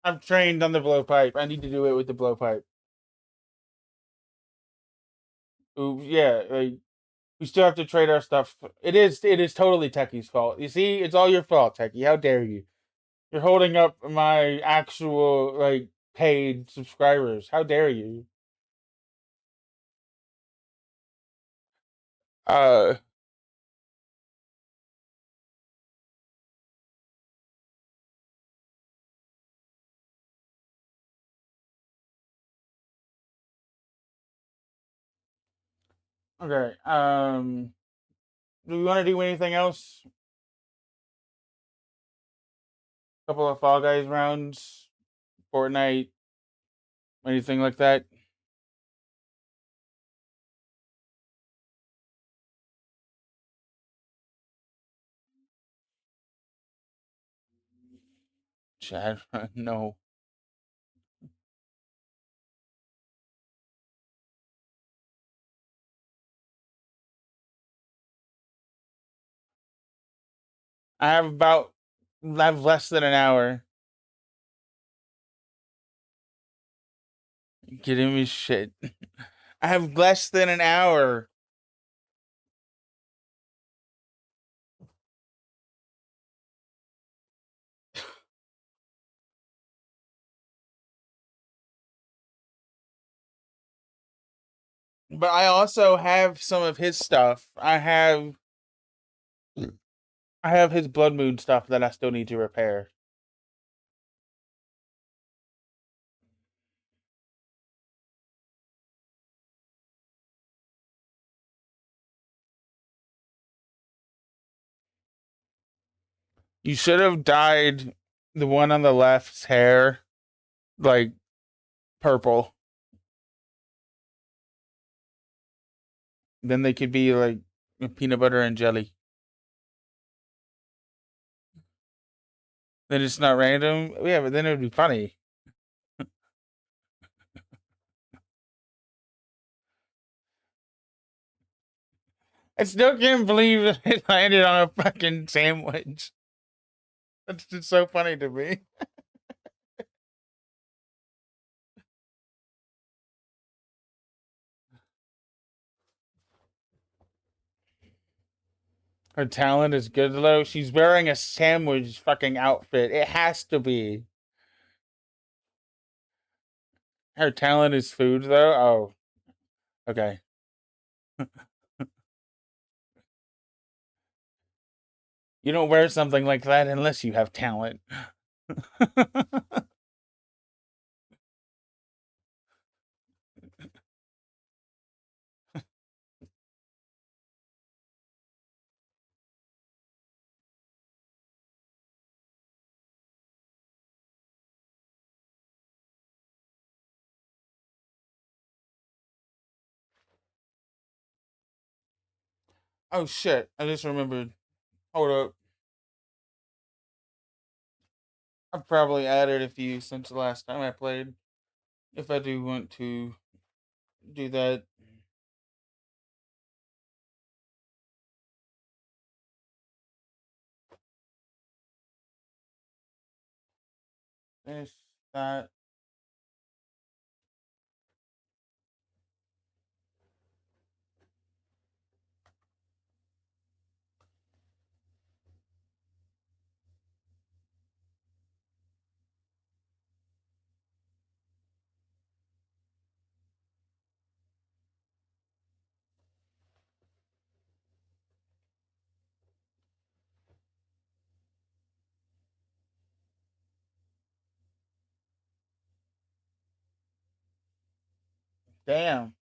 I'm trained on the blowpipe. I need to do it with the blowpipe. Ooh, yeah, we still have to trade our stuff. It is totally Techie's fault. You see, it's all your fault, Techie. How dare you? You're holding up my actual like paid subscribers. How dare you? Uh Okay. Do we want to do anything else? Couple of Fall Guys rounds, Fortnite, anything like that? Chad, no. I have less than an hour. You kidding me? Shit. I have less than an hour. But I also have some of his stuff. I have his Blood Moon stuff that I still need to repair. You should have dyed the one on the left's hair like purple. Then they could be like peanut butter and jelly. Then it's not random. Yeah, but then it would be funny. I still can't believe that it landed on a fucking sandwich. That's just so funny to me. Her talent is good though. She's wearing a sandwich fucking outfit. It has to be. Her talent is food though. Oh, okay. You don't wear something like that unless you have talent. Oh shit! I just remembered. Hold up. I've probably added a few since the last time I played. If I do want to do that. This, that. Damn.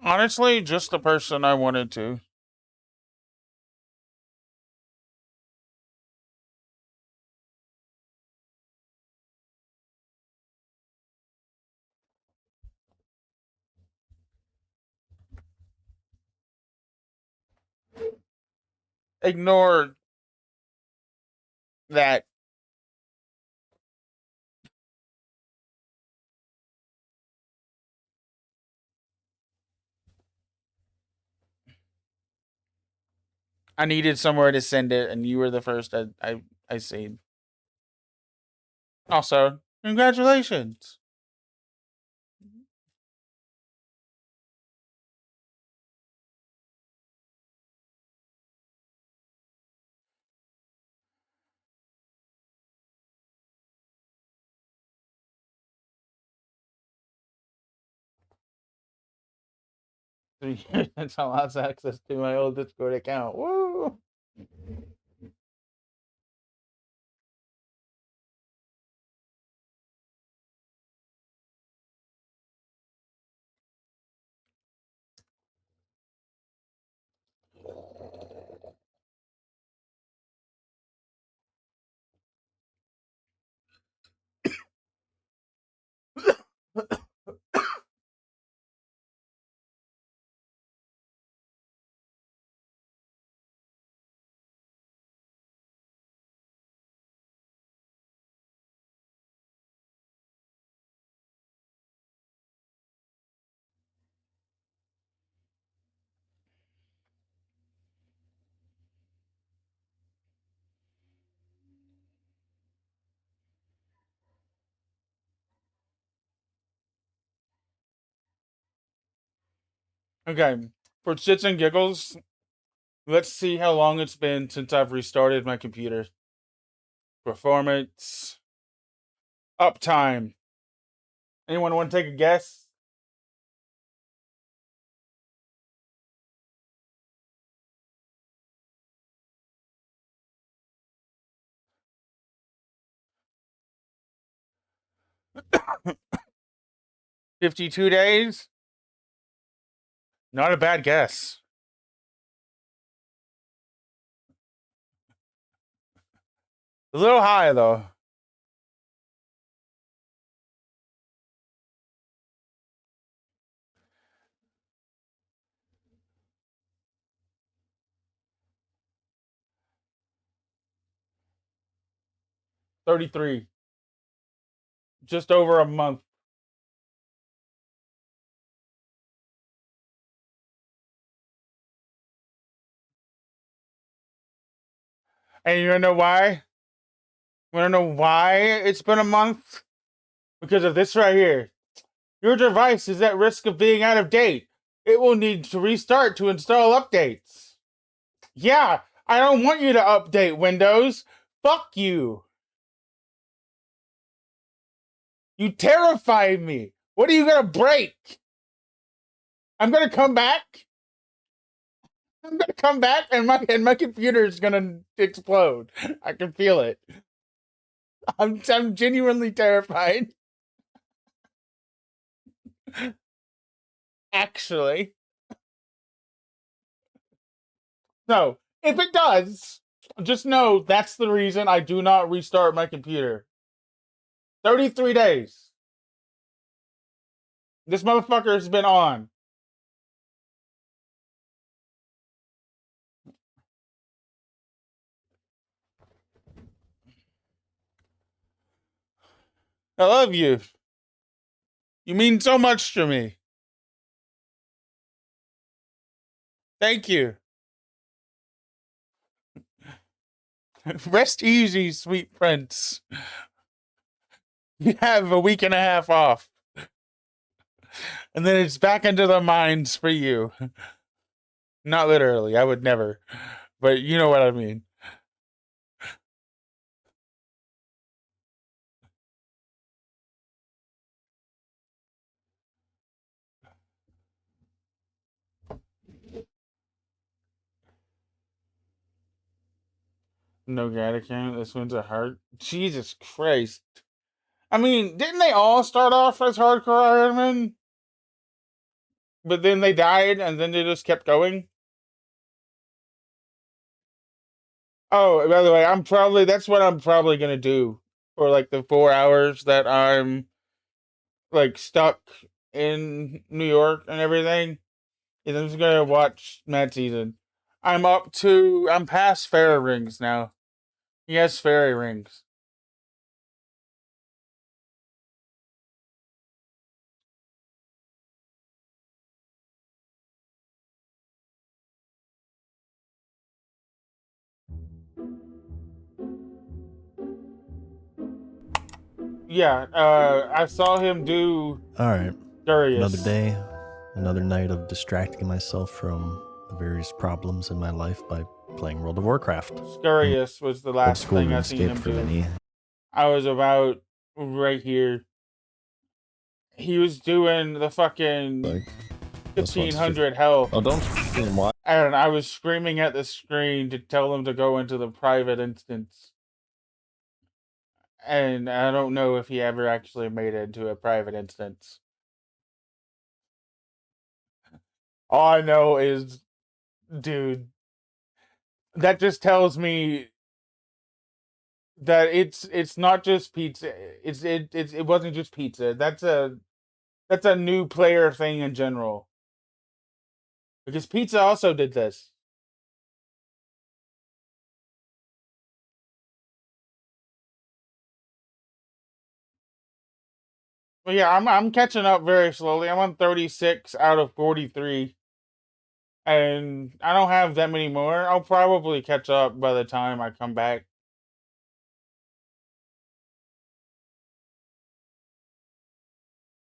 Honestly, just the person I wanted to. ignore that. I needed somewhere to send it, and you were the first I seen. Also, congratulations. That's how I have access to my old Discord account. Woo! Okay, for shits and giggles, let's see how long it's been since I've restarted my computer. Performance, uptime. Anyone want to take a guess? $52 days? Not a bad guess. A little high, though. $33. Just over a month. And you wanna know why? Wanna know why it's been a month? Because of this right here. Your device is at risk of being out of date. It will need to restart to install updates. Yeah, I don't want you to update Windows. Fuck you. You terrify me. What are you gonna break? I'm gonna come back. I'm gonna come back, and my computer is gonna explode. I can feel it. I'm genuinely terrified. Actually, no. If it does, just know that's the reason I do not restart my computer. 33 days. This motherfucker has been on. I love you. You mean so much to me. Thank you. Rest easy, sweet prince. You have a week and a half off. And then it's back into the mines for you. Not literally, I would never. But you know what I mean. No God account. This one's a heart. Jesus Christ. I mean, didn't they all start off as hardcore Iron Men? But then they died and then they just kept going? Oh, by the way, that's what I'm probably gonna do for like the 4 hours that I'm like stuck in New York and everything. Is I'm just gonna watch Mad Season. I'm past fairy rings now. He has fairy rings. Yeah, I saw him do Alright. Curious. Another day, another night of distracting myself from the various problems in my life by playing World of Warcraft. Curious was the Old last school thing I seen RuneScape him for do. many. I was about right here. He was doing the fucking Like, this one's 1500 health. Oh, don't fucking watch. And I was screaming at the screen to tell him to go into the private instance. And I don't know if he ever actually made it into a private instance. All I know is, dude, that just tells me that it's not just pizza. It wasn't just pizza. That's a new player thing in general. Because pizza also did this. But yeah, I'm catching up very slowly. I'm on 36 out of 43. And I don't have that many more. I'll probably catch up by the time I come back.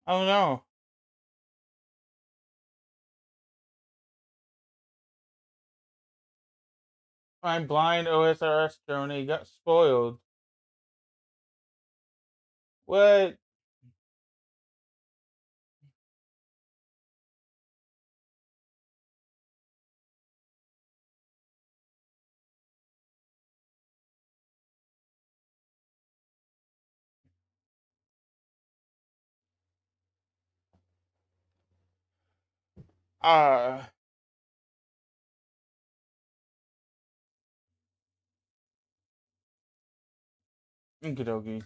Oh no. My blind OSRS journey got spoiled. What? Uh, Okie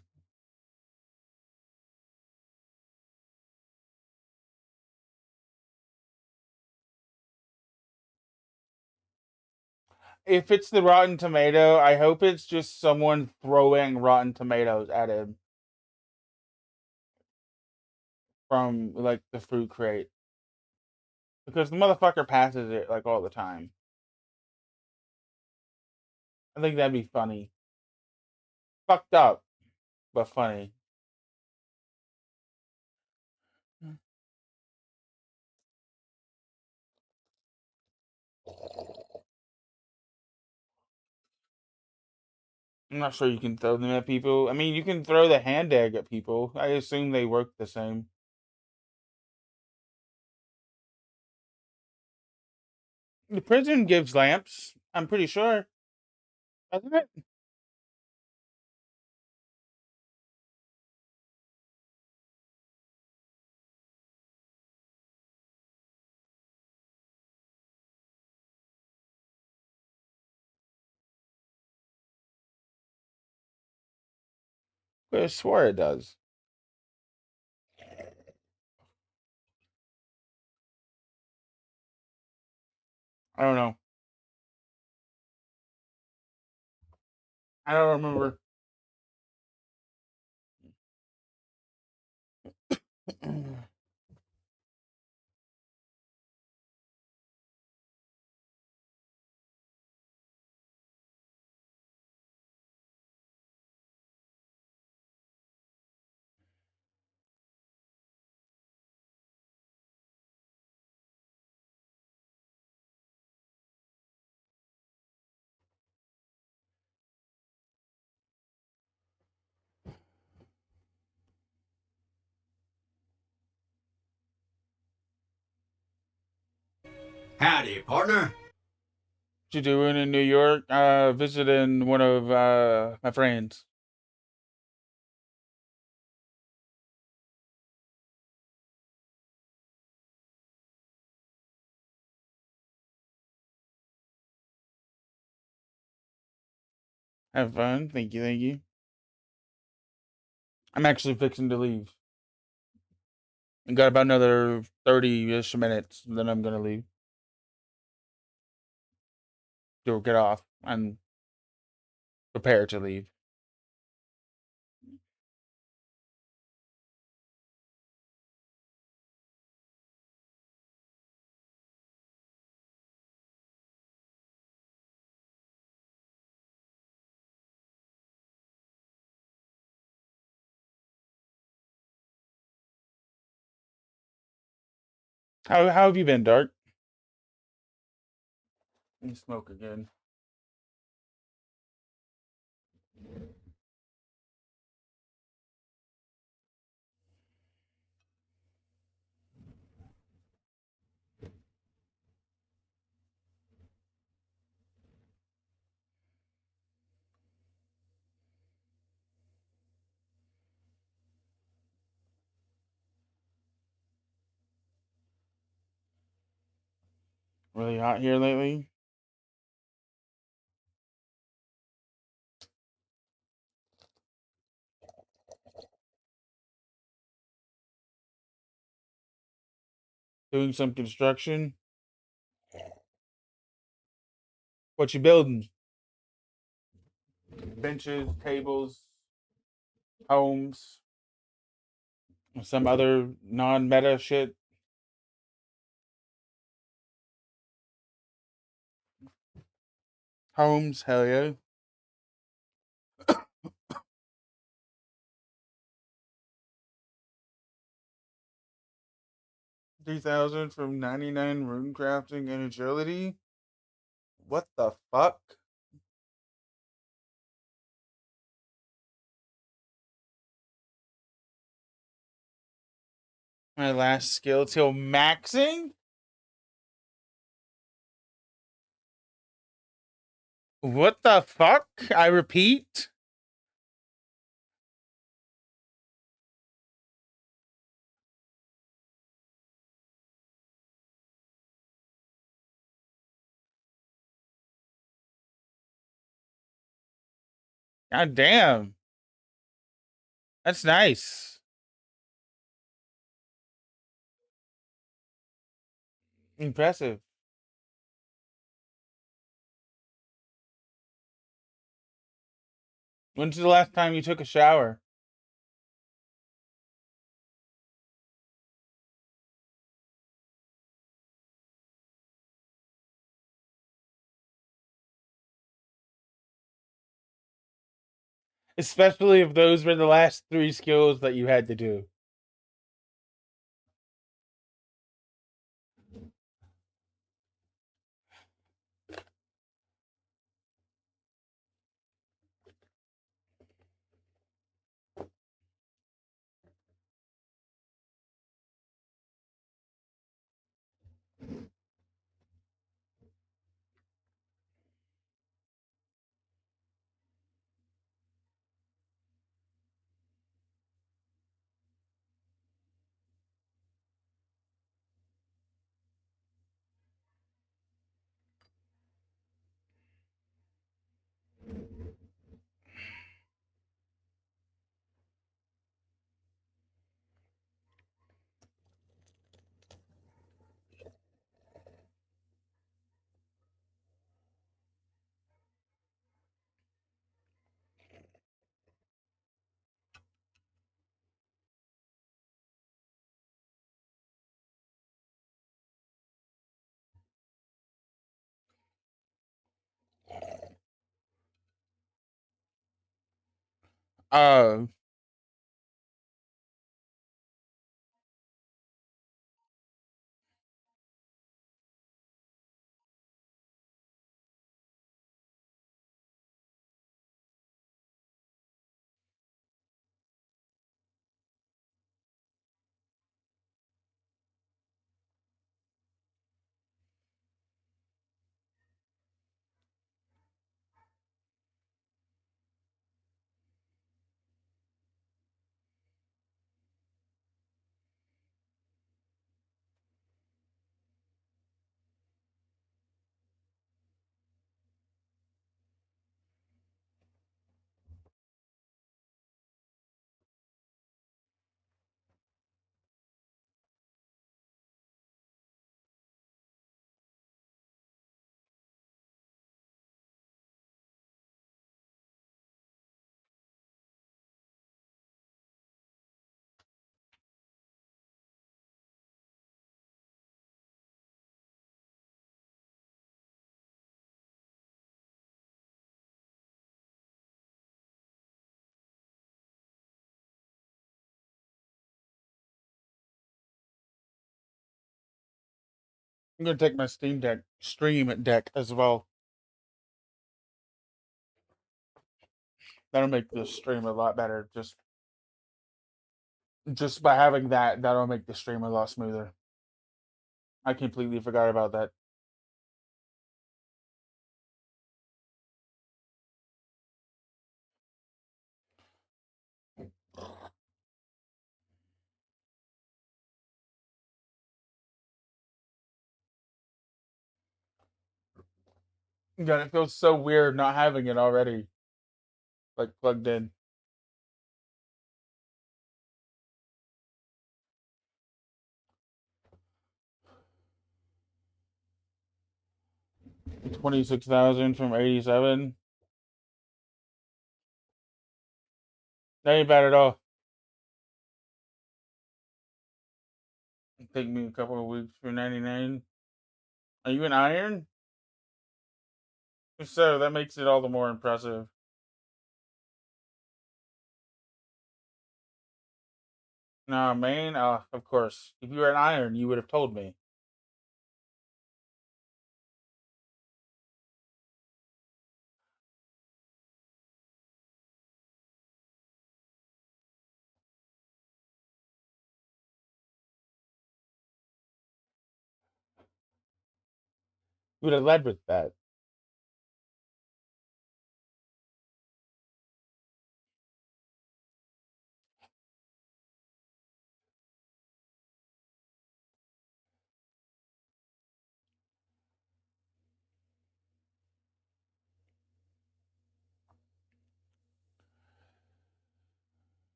If it's the Rotten Tomato, I hope it's just someone throwing Rotten Tomatoes at him from like the fruit crate. Because the motherfucker passes it like all the time. I think that'd be funny. Fucked up, but funny. I'm not sure you can throw them at people. I mean, you can throw the hand egg at people. I assume they work the same. The prison gives lamps. I'm pretty sure. Doesn't it? I swear it does. I don't know. I don't remember. Howdy, partner. What you doing in New York? Visiting one of my friends. Have fun. Thank you, thank you. I'm actually fixing to leave. I got about another 30-ish minutes, and then I'm gonna leave. you'll get off and prepare to leave. How have you been, Dark? Let me smoke again. Really hot here lately. Doing some construction. What you building? Benches, tables, homes, some other non-meta shit. Homes, hell yeah. 3,000 from 99 rune crafting and agility. What the fuck? My last skill till maxing? What the fuck? I repeat. God damn. That's nice. Impressive. When's the last time you took a shower? Especially if those were the last 3 skills that you had to do. Uh, I'm gonna take my stream deck as well. That'll make the stream a lot better. Just by having that, that'll make the stream a lot smoother. I completely forgot about that. God, it feels so weird not having it already, like plugged in. $26,000 from 87. That ain't bad at all. It'll take me a couple of weeks for 99. Are you an iron? If so, that makes it all the more impressive. Nah, man. Of course. If you were an iron, you would have told me. You would have led with that.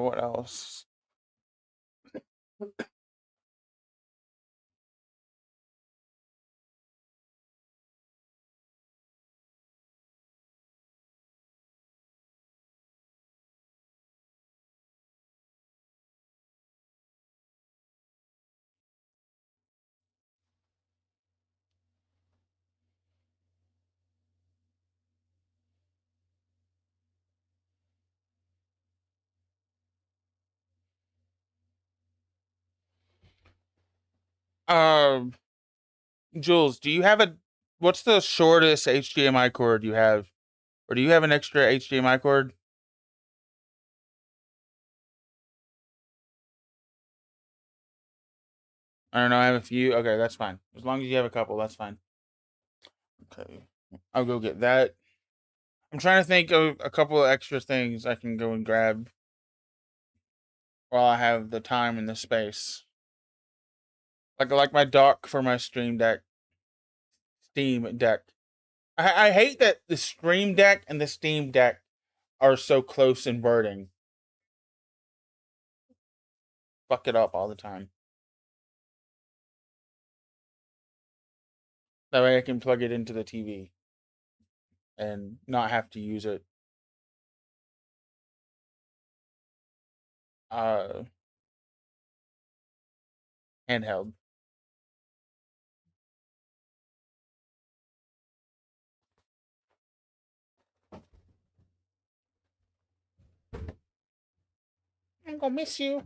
What else? Um, Jules, do you have what's the shortest HDMI cord you have? Or do you have an extra HDMI cord? I don't know, I have a few. Okay, that's fine. As long as you have a couple, that's fine. Okay. I'll go get that. I'm trying to think of a couple of extra things I can go and grab while I have the time and the space. Like my dock for my Steam Deck. I hate that the Stream Deck and the Steam Deck are so close in wording. Fuck it up all the time. That way I can plug it into the TV and not have to use it. Handheld. I'm gonna miss you.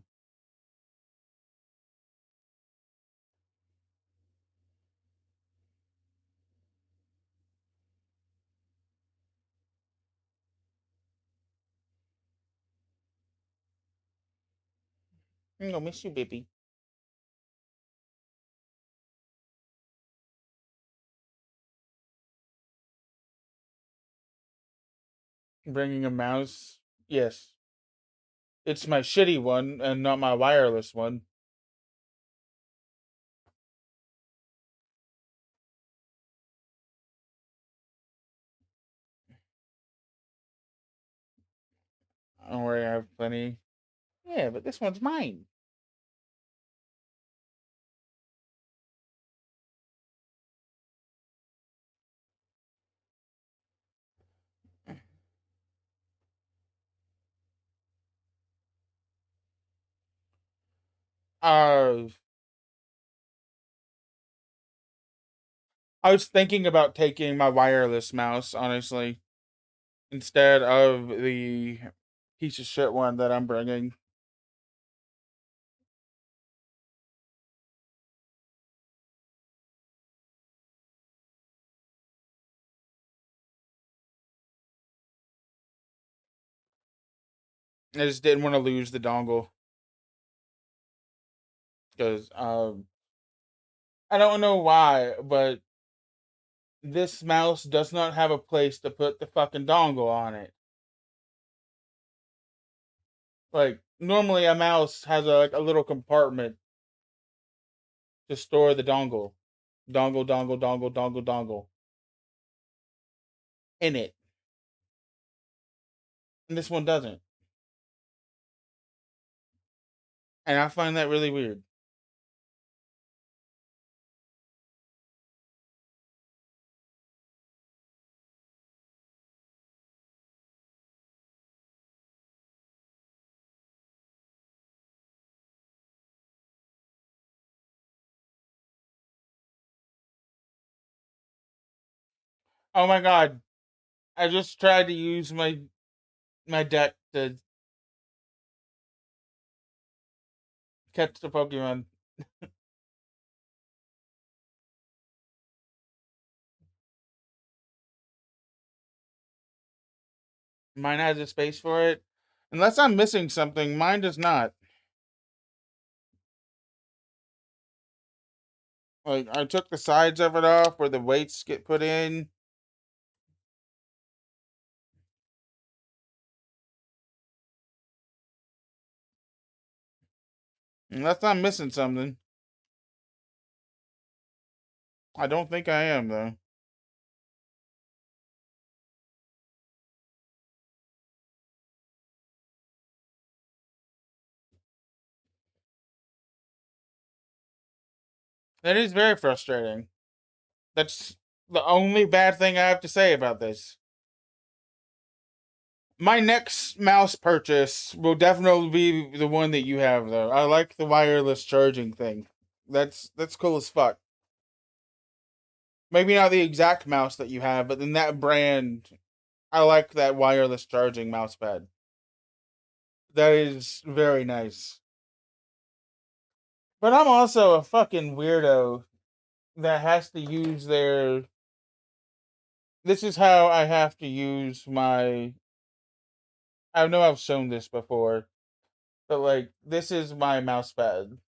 I'm gonna miss you, baby. Bringing a mouse? Yes. It's my shitty one and not my wireless one. Don't worry, I have plenty. Yeah, but this one's mine. Uh, I was thinking about taking my wireless mouse, honestly, instead of the piece of shit one that I'm bringing. I just didn't want to lose the dongle because I don't know why, but this mouse does not have a place to put the fucking dongle on it. Like normally, a mouse has a little compartment to store the dongle, dongle in it, and this one doesn't, and I find that really weird. Oh my god! I just tried to use my deck to catch the Pokemon. Mine has a space for it. Unless I'm missing something, mine does not. Like, I took the sides of it off where the weights get put in. Unless I'm missing something. I don't think I am, though. That is very frustrating. That's the only bad thing I have to say about this. My next mouse purchase will definitely be the one that you have, though. I like the wireless charging thing. That's cool as fuck. Maybe not the exact mouse that you have, but in that brand, I like that wireless charging mouse pad. That is very nice. But I'm also a fucking weirdo that has to use their. This is how I have to use my. I know I've shown this before, but like, this is my mouse pad.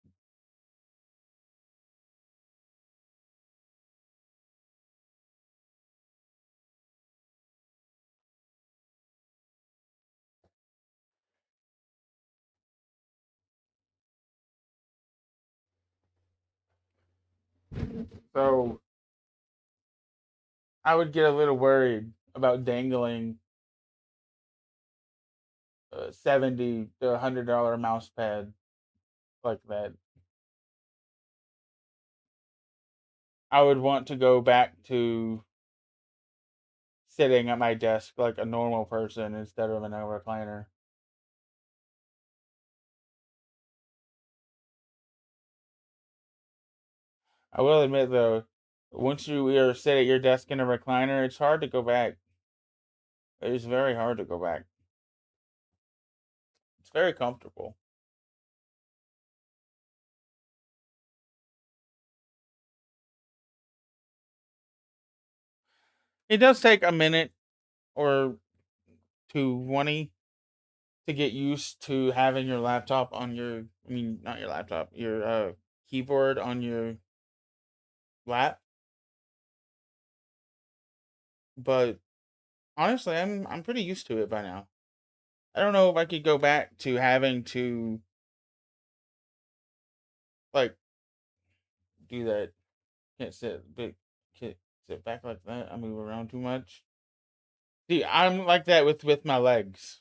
So I would get a little worried about dangling a $70 to $100 mouse pad like that. I would want to go back to sitting at my desk like a normal person instead of in a recliner. I will admit though, once you sit at your desk in a recliner, it's hard to go back. It is very hard to go back. It's very comfortable. It does take a minute or 20 to get used to having your laptop on your, I mean, not your laptop, your keyboard on your lap. But honestly, I'm pretty used to it by now. I don't know if I could go back to having to like do that. Can't can't sit back like that. I move around too much. See, I'm like that with my legs.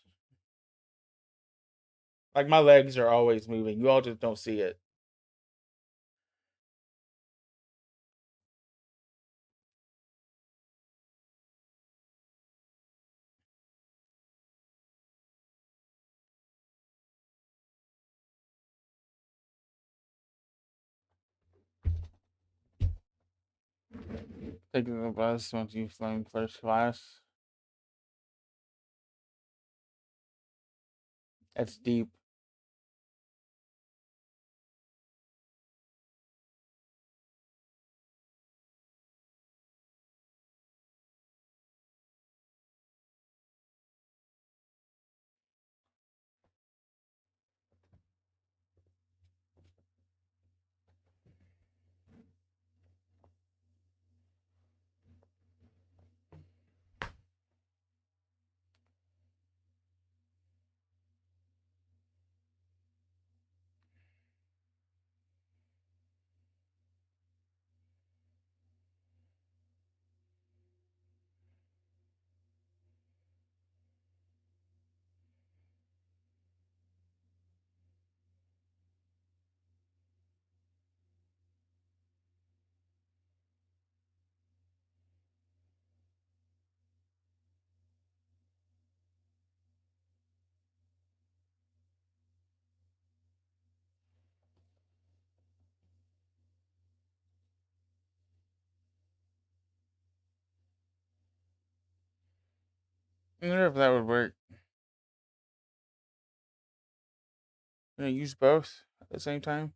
Like my legs are always moving. You all just don't see it. Taking the bus once you've flown first class. That's deep. I wonder if that would work. Can I use both at the same time?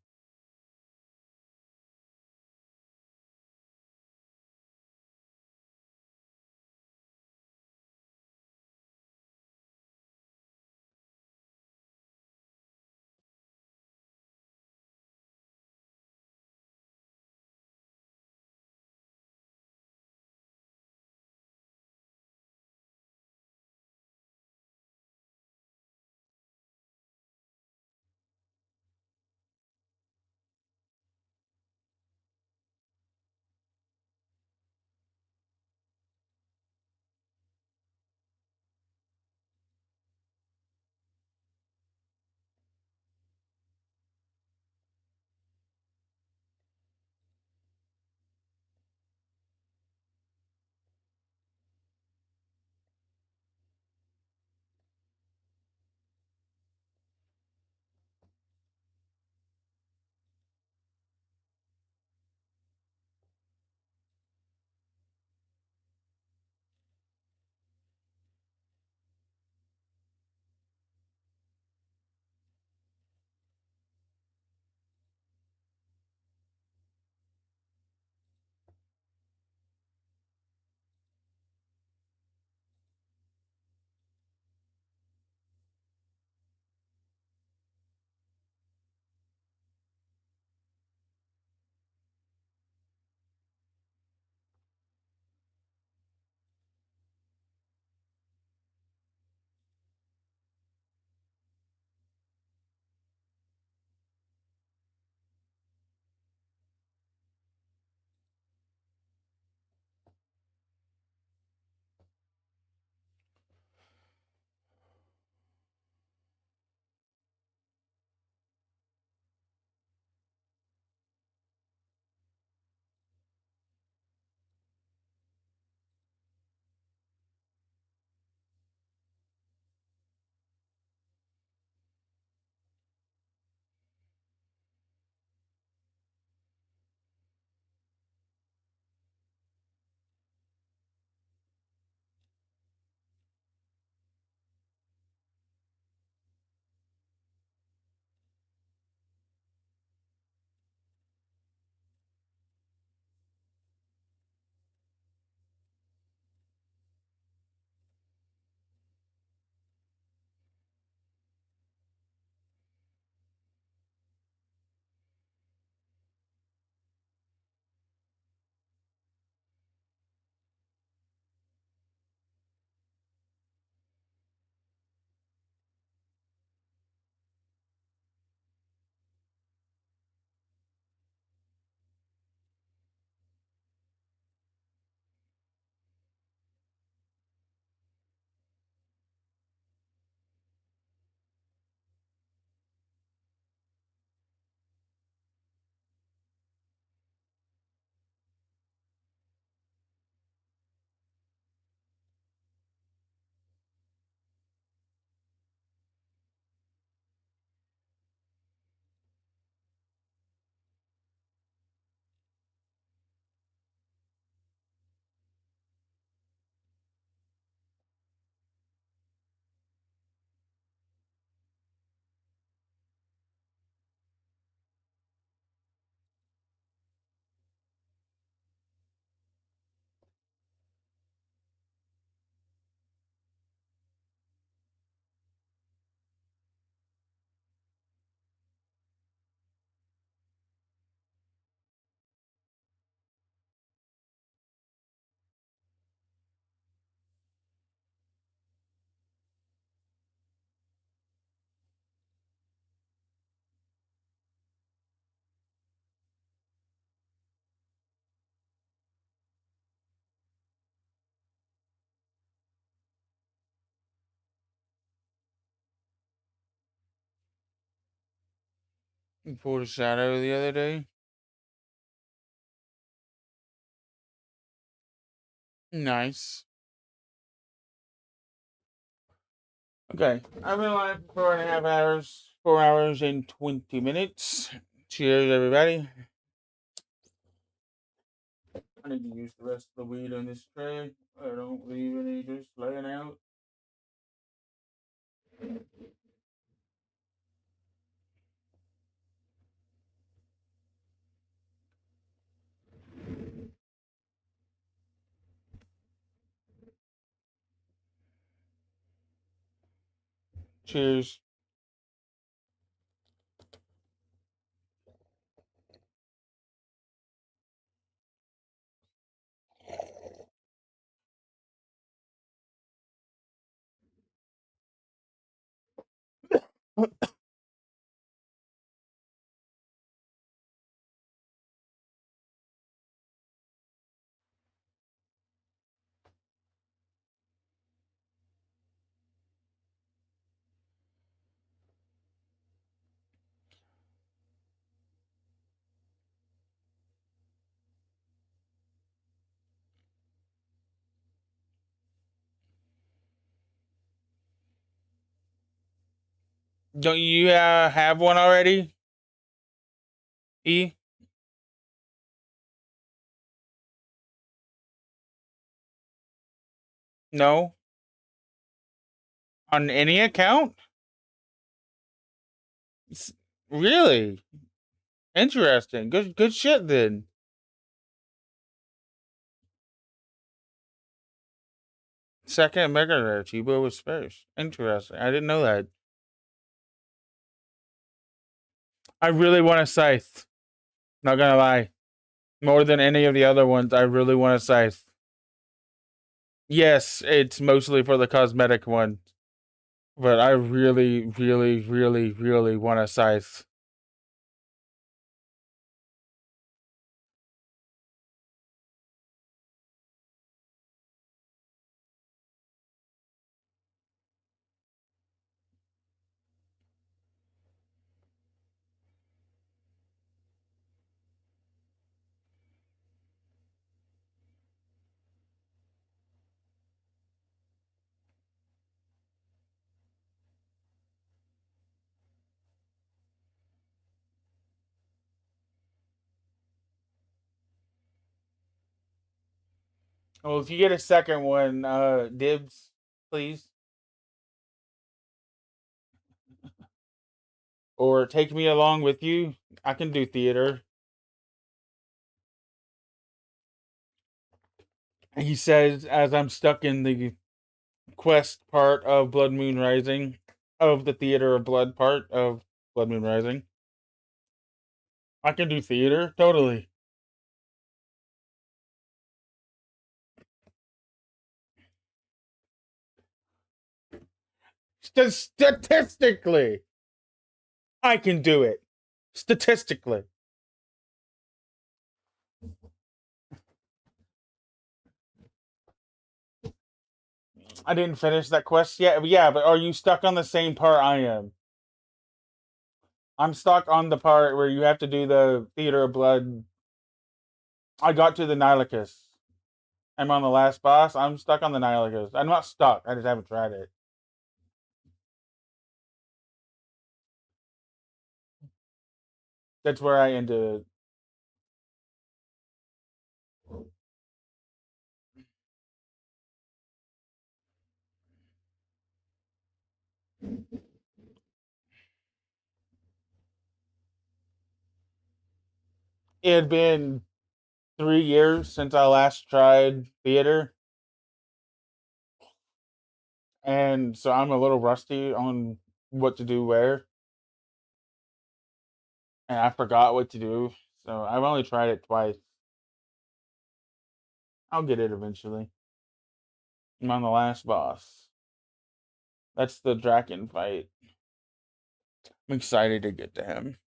You pulled a shadow the other day. Nice. Okay, I've been live for 4.5 hours, 4 hours and 20 minutes. Cheers, everybody. I need to use the rest of the weed on this tray. I don't leave any just laying out. Cheers. Don't you have one already? E? No? On any account? Really? Interesting. Good shit then. Second Mega Rare, Chibo was first. Interesting. I didn't know that. I really want a scythe. Not gonna lie. More than any of the other ones, I really want a scythe. Yes, it's mostly for the cosmetic one. But I really, really, really, really want a scythe. Well, if you get a second one, dibs, please. Or take me along with you. I can do theater. He says, as I'm stuck in the quest part of Blood Moon Rising, of the Theater of Blood part of Blood Moon Rising. I can do theater, totally. Statistically, I can do it. Statistically. I didn't finish that quest yet. Yeah, but are you stuck on the same part I am? I'm stuck on the part where you have to do the Theater of Blood. I got to the Nilicus. I'm on the last boss. I'm stuck on the Nilicus. I'm not stuck. I just haven't tried it. That's where I ended it. It had been 3 years since I last tried theater. And so I'm a little rusty on what to do where. And I forgot what to do. So I've only tried it twice. I'll get it eventually. I'm on the last boss. That's the Draken fight. I'm excited to get to him.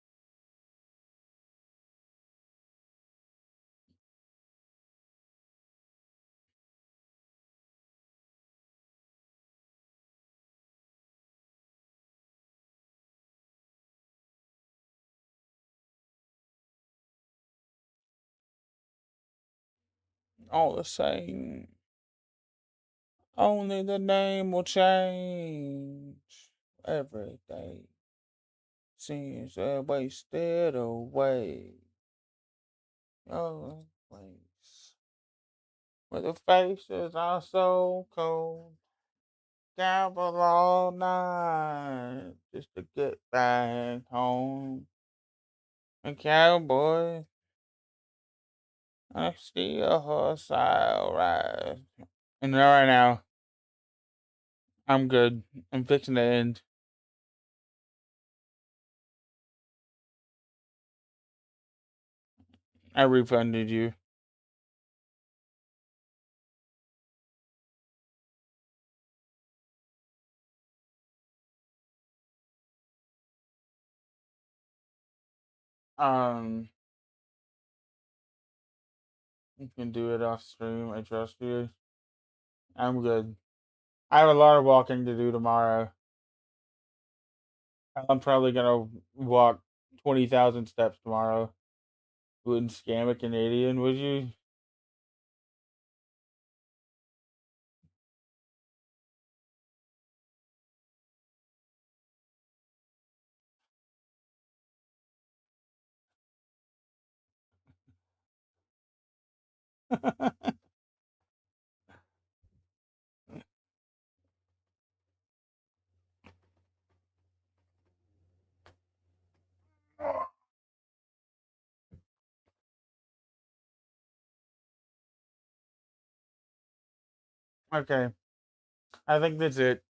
All the same. Only the name will change. Every day seems wasted away. Oh, place where the faces are so cold. Gamble all night just to get back home. A cowboy, I see a horse I'll ride. And right now, I'm good. I'm fixing to end. I refunded you. You can do it off stream. I trust you. I'm good. I have a lot of walking to do tomorrow. I'm probably gonna walk 20,000 steps tomorrow. Wouldn't scam a Canadian, would you? Okay. I think that's it.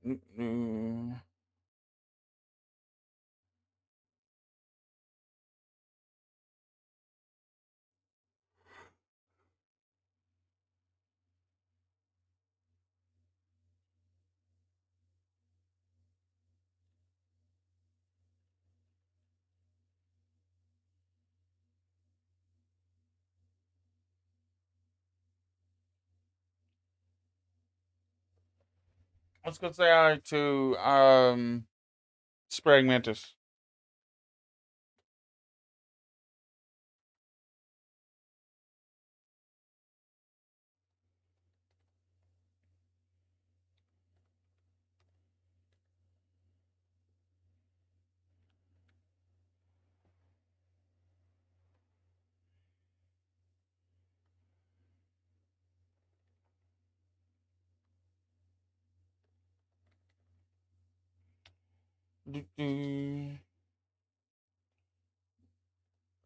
Mm-mm. Let's go say hi to Spraying Mantis.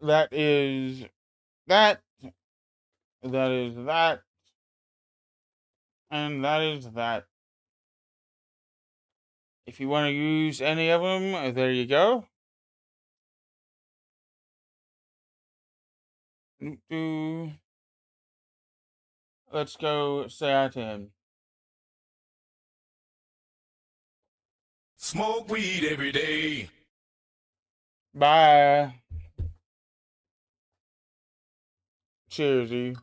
That is that. That is that. And that is that. If you want to use any of them, there you go. Let's go say hi to him. Smoke weed every day. Bye. Cheersy.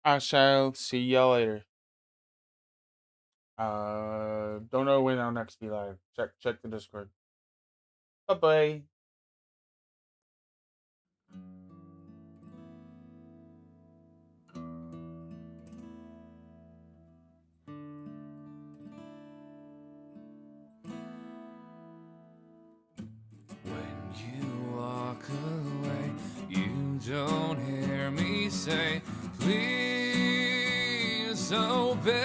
I shall see y'all later. Don't know when I'll next be live. Check the Discord. Bye bye. When you walk away, you don't hear me say, please obey.